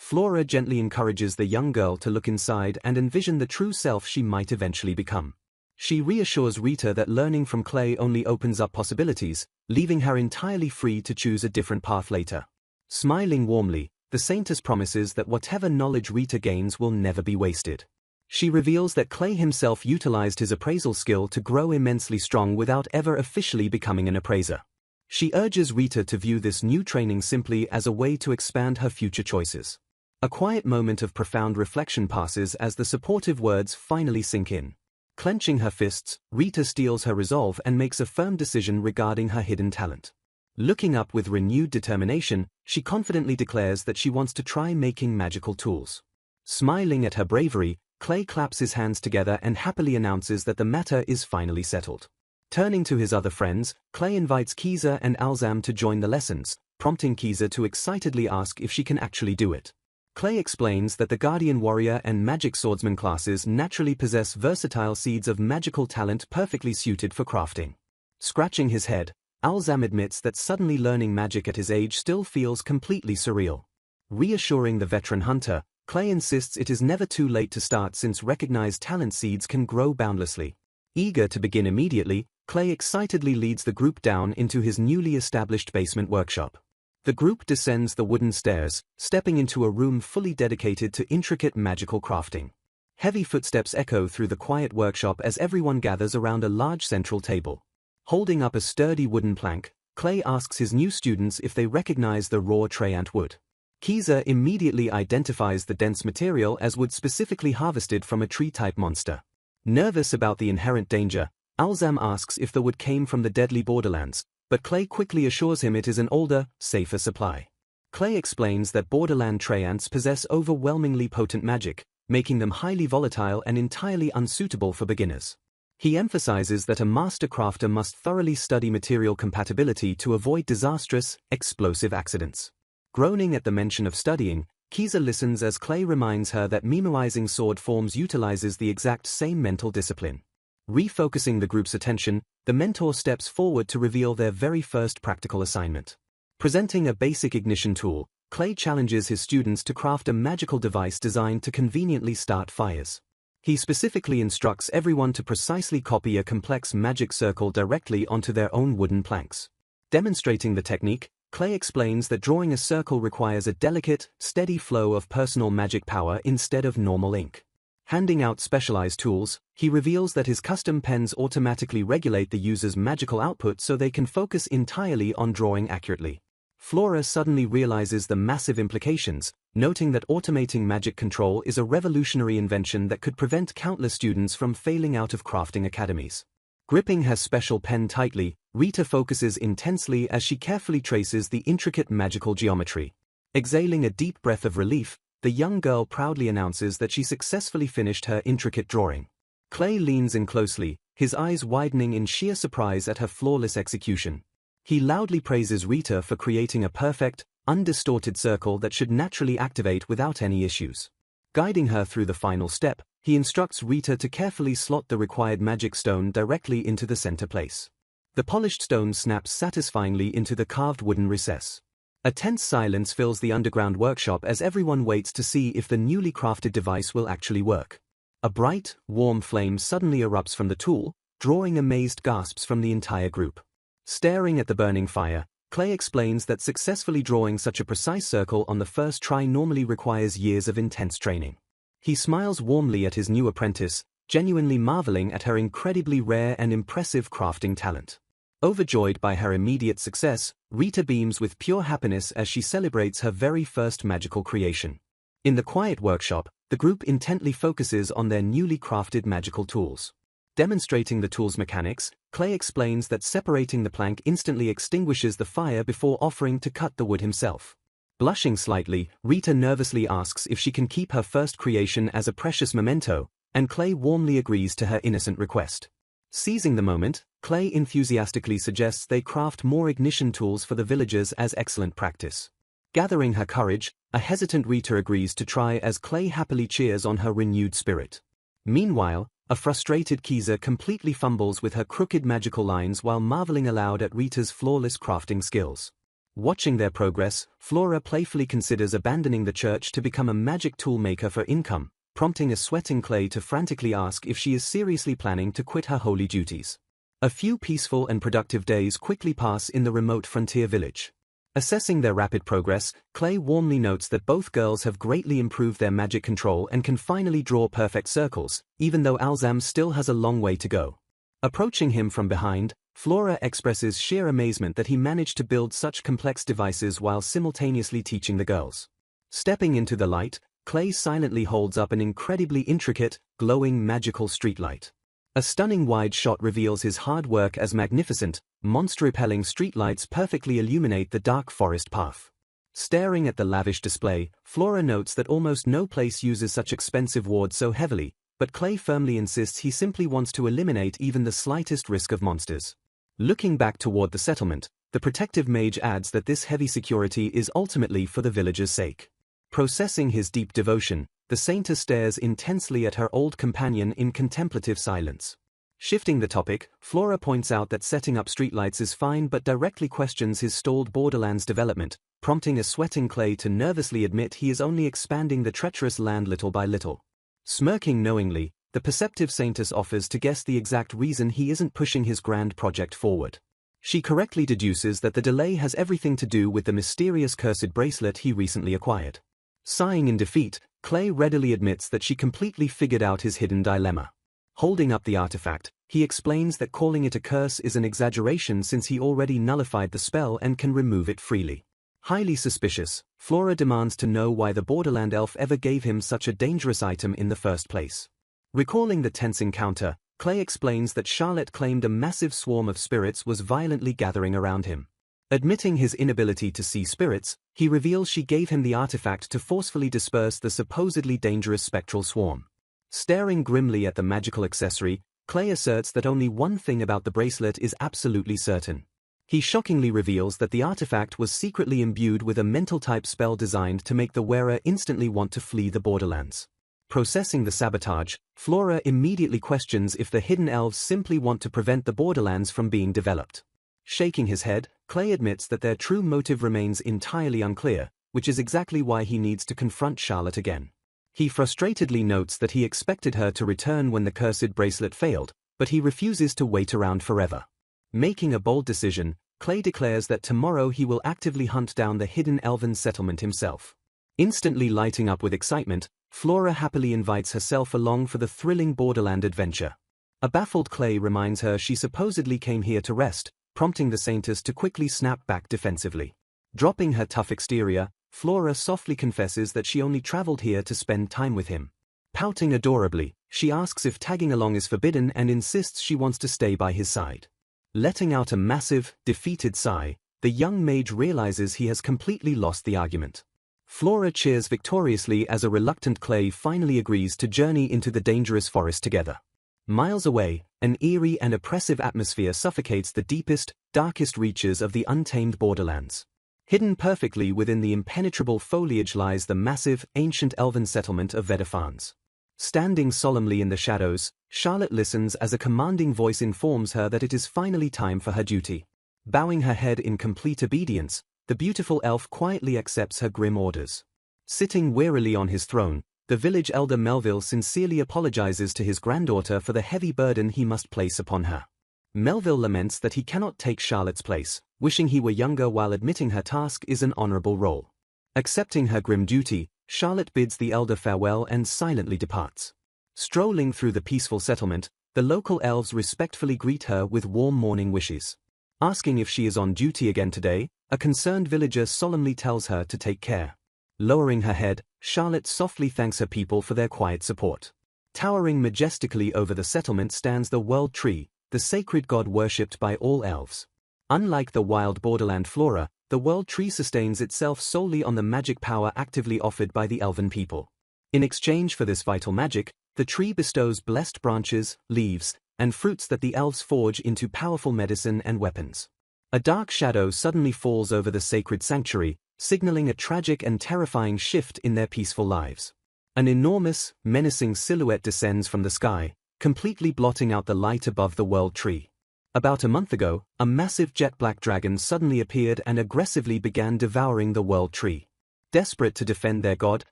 Flora gently encourages the young girl to look inside and envision the true self she might eventually become. She reassures Rita that learning from Clay only opens up possibilities, leaving her entirely free to choose a different path later. Smiling warmly, the Saintess promises that whatever knowledge Rita gains will never be wasted. She reveals that Clay himself utilized his appraisal skill to grow immensely strong without ever officially becoming an appraiser. She urges Rita to view this new training simply as a way to expand her future choices. A quiet moment of profound reflection passes as the supportive words finally sink in. Clenching her fists, Rita steels her resolve and makes a firm decision regarding her hidden talent. Looking up with renewed determination, she confidently declares that she wants to try making magical tools. Smiling at her bravery, Clay claps his hands together and happily announces that the matter is finally settled. Turning to his other friends, Clay invites Kiza and Alzam to join the lessons, prompting Kiza to excitedly ask if she can actually do it. Clay explains that the Guardian Warrior and Magic Swordsman classes naturally possess versatile seeds of magical talent perfectly suited for crafting. Scratching his head, Alzam admits that suddenly learning magic at his age still feels completely surreal. Reassuring the veteran hunter, Clay insists it is never too late to start since recognized talent seeds can grow boundlessly. Eager to begin immediately, Clay excitedly leads the group down into his newly established basement workshop. The group descends the wooden stairs, stepping into a room fully dedicated to intricate magical crafting. Heavy footsteps echo through the quiet workshop as everyone gathers around a large central table. Holding up a sturdy wooden plank, Clay asks his new students if they recognize the raw Treyant wood. Kiza immediately identifies the dense material as wood specifically harvested from a tree-type monster. Nervous about the inherent danger, Alzam asks if the wood came from the deadly borderlands, but Clay quickly assures him it is an older, safer supply. Clay explains that borderland Treyants possess overwhelmingly potent magic, making them highly volatile and entirely unsuitable for beginners. He emphasizes that a master crafter must thoroughly study material compatibility to avoid disastrous, explosive accidents. Groaning at the mention of studying, Kiza listens as Clay reminds her that memoizing sword forms utilizes the exact same mental discipline. Refocusing the group's attention, the mentor steps forward to reveal their very first practical assignment. Presenting a basic ignition tool, Clay challenges his students to craft a magical device designed to conveniently start fires. He specifically instructs everyone to precisely copy a complex magic circle directly onto their own wooden planks. Demonstrating the technique, Clay explains that drawing a circle requires a delicate, steady flow of personal magic power instead of normal ink. Handing out specialized tools, he reveals that his custom pens automatically regulate the user's magical output so they can focus entirely on drawing accurately. Flora suddenly realizes the massive implications, noting that automating magic control is a revolutionary invention that could prevent countless students from failing out of crafting academies. Gripping her special pen tightly, Rita focuses intensely as she carefully traces the intricate magical geometry. Exhaling a deep breath of relief, the young girl proudly announces that she successfully finished her intricate drawing. Clay leans in closely, his eyes widening in sheer surprise at her flawless execution. He loudly praises Rita for creating a perfect, undistorted circle that should naturally activate without any issues. Guiding her through the final step, he instructs Rita to carefully slot the required magic stone directly into the center place. The polished stone snaps satisfyingly into the carved wooden recess. A tense silence fills the underground workshop as everyone waits to see if the newly crafted device will actually work. A bright, warm flame suddenly erupts from the tool, drawing amazed gasps from the entire group. Staring at the burning fire, Clay explains that successfully drawing such a precise circle on the first try normally requires years of intense training. He smiles warmly at his new apprentice, genuinely marveling at her incredibly rare and impressive crafting talent. Overjoyed by her immediate success, Rita beams with pure happiness as she celebrates her very first magical creation. In the quiet workshop, the group intently focuses on their newly crafted magical tools. Demonstrating the tool's mechanics, Clay explains that separating the plank instantly extinguishes the fire before offering to cut the wood himself. Blushing slightly, Rita nervously asks if she can keep her first creation as a precious memento, and Clay warmly agrees to her innocent request. Seizing the moment, Clay enthusiastically suggests they craft more ignition tools for the villagers as excellent practice. Gathering her courage, a hesitant Rita agrees to try as Clay happily cheers on her renewed spirit. Meanwhile, a frustrated Kiza completely fumbles with her crooked magical lines while marveling aloud at Rita's flawless crafting skills. Watching their progress, Flora playfully considers abandoning the church to become a magic tool maker for income, prompting a sweating Clay to frantically ask if she is seriously planning to quit her holy duties. A few peaceful and productive days quickly pass in the remote frontier village. Assessing their rapid progress, Clay warmly notes that both girls have greatly improved their magic control and can finally draw perfect circles, even though Alzam still has a long way to go. Approaching him from behind, Flora expresses sheer amazement that he managed to build such complex devices while simultaneously teaching the girls. Stepping into the light, Clay silently holds up an incredibly intricate, glowing magical streetlight. A stunning wide shot reveals his hard work as magnificent, monster-repelling streetlights perfectly illuminate the dark forest path. Staring at the lavish display, Flora notes that almost no place uses such expensive wood so heavily, but Clay firmly insists he simply wants to eliminate even the slightest risk of monsters. Looking back toward the settlement, the protective mage adds that this heavy security is ultimately for the villagers' sake. Processing his deep devotion, the saintess stares intensely at her old companion in contemplative silence. Shifting the topic, Flora points out that setting up streetlights is fine but directly questions his stalled Borderlands development, prompting a sweating Clay to nervously admit he is only expanding the treacherous land little by little. Smirking knowingly, the perceptive saintess offers to guess the exact reason he isn't pushing his grand project forward. She correctly deduces that the delay has everything to do with the mysterious cursed bracelet he recently acquired. Sighing in defeat, Clay readily admits that she completely figured out his hidden dilemma. Holding up the artifact, he explains that calling it a curse is an exaggeration since he already nullified the spell and can remove it freely. Highly suspicious, Flora demands to know why the Borderland elf ever gave him such a dangerous item in the first place. Recalling the tense encounter, Clay explains that Charlotte claimed a massive swarm of spirits was violently gathering around him. Admitting his inability to see spirits, he reveals she gave him the artifact to forcefully disperse the supposedly dangerous spectral swarm. Staring grimly at the magical accessory, Clay asserts that only one thing about the bracelet is absolutely certain. He shockingly reveals that the artifact was secretly imbued with a mental-type spell designed to make the wearer instantly want to flee the Borderlands. Processing the sabotage, Flora immediately questions if the hidden elves simply want to prevent the Borderlands from being developed. Shaking his head, Clay admits that their true motive remains entirely unclear, which is exactly why he needs to confront Charlotte again. He frustratedly notes that he expected her to return when the cursed bracelet failed, but he refuses to wait around forever. Making a bold decision, Clay declares that tomorrow he will actively hunt down the hidden elven settlement himself. Instantly lighting up with excitement, Flora happily invites herself along for the thrilling Borderland adventure. A baffled Clay reminds her she supposedly came here to rest, prompting the Saintess to quickly snap back defensively. Dropping her tough exterior, Flora softly confesses that she only traveled here to spend time with him. Pouting adorably, she asks if tagging along is forbidden and insists she wants to stay by his side. Letting out a massive, defeated sigh, the young mage realizes he has completely lost the argument. Flora cheers victoriously as a reluctant Clay finally agrees to journey into the dangerous forest together. Miles away, an eerie and oppressive atmosphere suffocates the deepest, darkest reaches of the untamed Borderlands. Hidden perfectly within the impenetrable foliage lies the massive, ancient elven settlement of Vedafans. Standing solemnly in the shadows, Charlotte listens as a commanding voice informs her that it is finally time for her duty. Bowing her head in complete obedience, the beautiful elf quietly accepts her grim orders. Sitting wearily on his throne, the village elder Melville sincerely apologizes to his granddaughter for the heavy burden he must place upon her. Melville laments that he cannot take Charlotte's place, wishing he were younger while admitting her task is an honorable role. Accepting her grim duty, Charlotte bids the elder farewell and silently departs. Strolling through the peaceful settlement, the local elves respectfully greet her with warm morning wishes. Asking if she is on duty again today, a concerned villager solemnly tells her to take care. Lowering her head, Charlotte softly thanks her people for their quiet support. Towering majestically over the settlement stands the World Tree, the sacred god worshipped by all elves. Unlike the wild Borderland flora, the World Tree sustains itself solely on the magic power actively offered by the elven people. In exchange for this vital magic, the tree bestows blessed branches, leaves, and fruits that the elves forge into powerful medicine and weapons. A dark shadow suddenly falls over the sacred sanctuary, signaling a tragic and terrifying shift in their peaceful lives. An enormous, menacing silhouette descends from the sky, completely blotting out the light above the World Tree. About a month ago, a massive jet-black dragon suddenly appeared and aggressively began devouring the World Tree. Desperate to defend their god,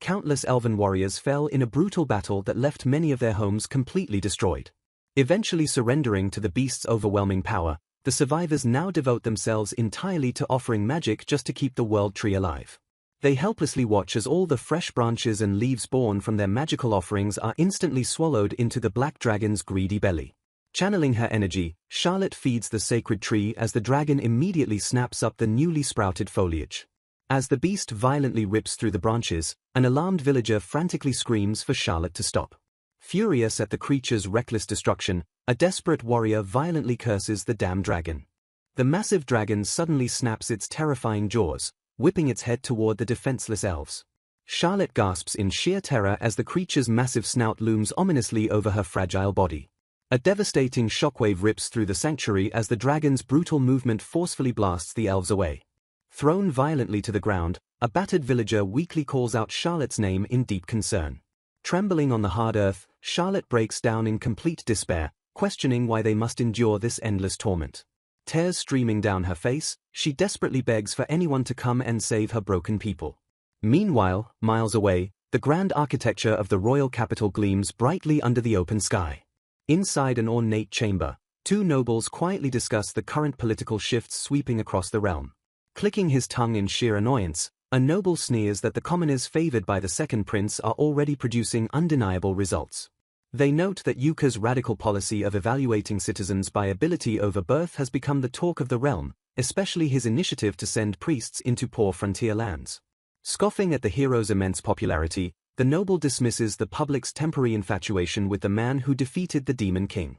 countless elven warriors fell in a brutal battle that left many of their homes completely destroyed. Eventually surrendering to the beast's overwhelming power, the survivors now devote themselves entirely to offering magic just to keep the World Tree alive. They helplessly watch as all the fresh branches and leaves born from their magical offerings are instantly swallowed into the black dragon's greedy belly. Channeling her energy, Charlotte feeds the sacred tree as the dragon immediately snaps up the newly sprouted foliage. As the beast violently rips through the branches, an alarmed villager frantically screams for Charlotte to stop. Furious at the creature's reckless destruction, a desperate warrior violently curses the damned dragon. The massive dragon suddenly snaps its terrifying jaws, whipping its head toward the defenseless elves. Charlotte gasps in sheer terror as the creature's massive snout looms ominously over her fragile body. A devastating shockwave rips through the sanctuary as the dragon's brutal movement forcefully blasts the elves away. Thrown violently to the ground, a battered villager weakly calls out Charlotte's name in deep concern. Trembling on the hard earth, Charlotte breaks down in complete despair, questioning why they must endure this endless torment. Tears streaming down her face, she desperately begs for anyone to come and save her broken people. Meanwhile, miles away, the grand architecture of the royal capital gleams brightly under the open sky. Inside an ornate chamber, Two nobles quietly discuss the current political shifts sweeping across the realm. Clicking his tongue in sheer annoyance, a noble sneers that the commoners favored by the second prince are already producing undeniable results. They note that Yuka's radical policy of evaluating citizens by ability over birth has become the talk of the realm, especially his initiative to send priests into poor frontier lands. Scoffing at the hero's immense popularity, the noble dismisses the public's temporary infatuation with the man who defeated the Demon King.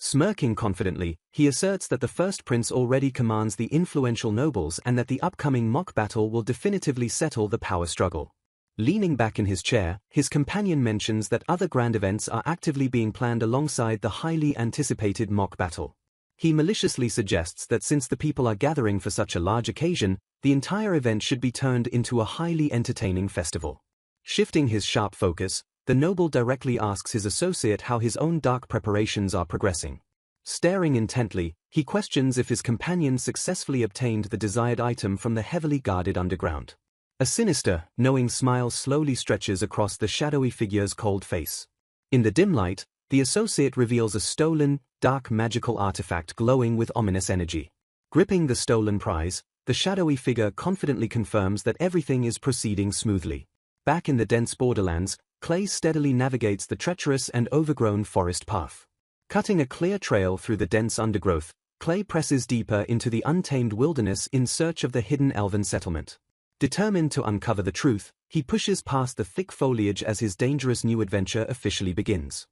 Smirking confidently, he asserts that the first prince already commands the influential nobles and that the upcoming mock battle will definitively settle the power struggle. Leaning back in his chair, his companion mentions that other grand events are actively being planned alongside the highly anticipated mock battle. He maliciously suggests that since the people are gathering for such a large occasion, the entire event should be turned into a highly entertaining festival. Shifting his sharp focus, the noble directly asks his associate how his own dark preparations are progressing. Staring intently, he questions if his companion successfully obtained the desired item from the heavily guarded underground. A sinister, knowing smile slowly stretches across the shadowy figure's cold face. In the dim light, the associate reveals a stolen, dark magical artifact glowing with ominous energy. Gripping the stolen prize, the shadowy figure confidently confirms that everything is proceeding smoothly. Back in the dense borderlands, Clay steadily navigates the treacherous and overgrown forest path. Cutting a clear trail through the dense undergrowth, Clay presses deeper into the untamed wilderness in search of the hidden elven settlement. Determined to uncover the truth, he pushes past the thick foliage as his dangerous new adventure officially begins.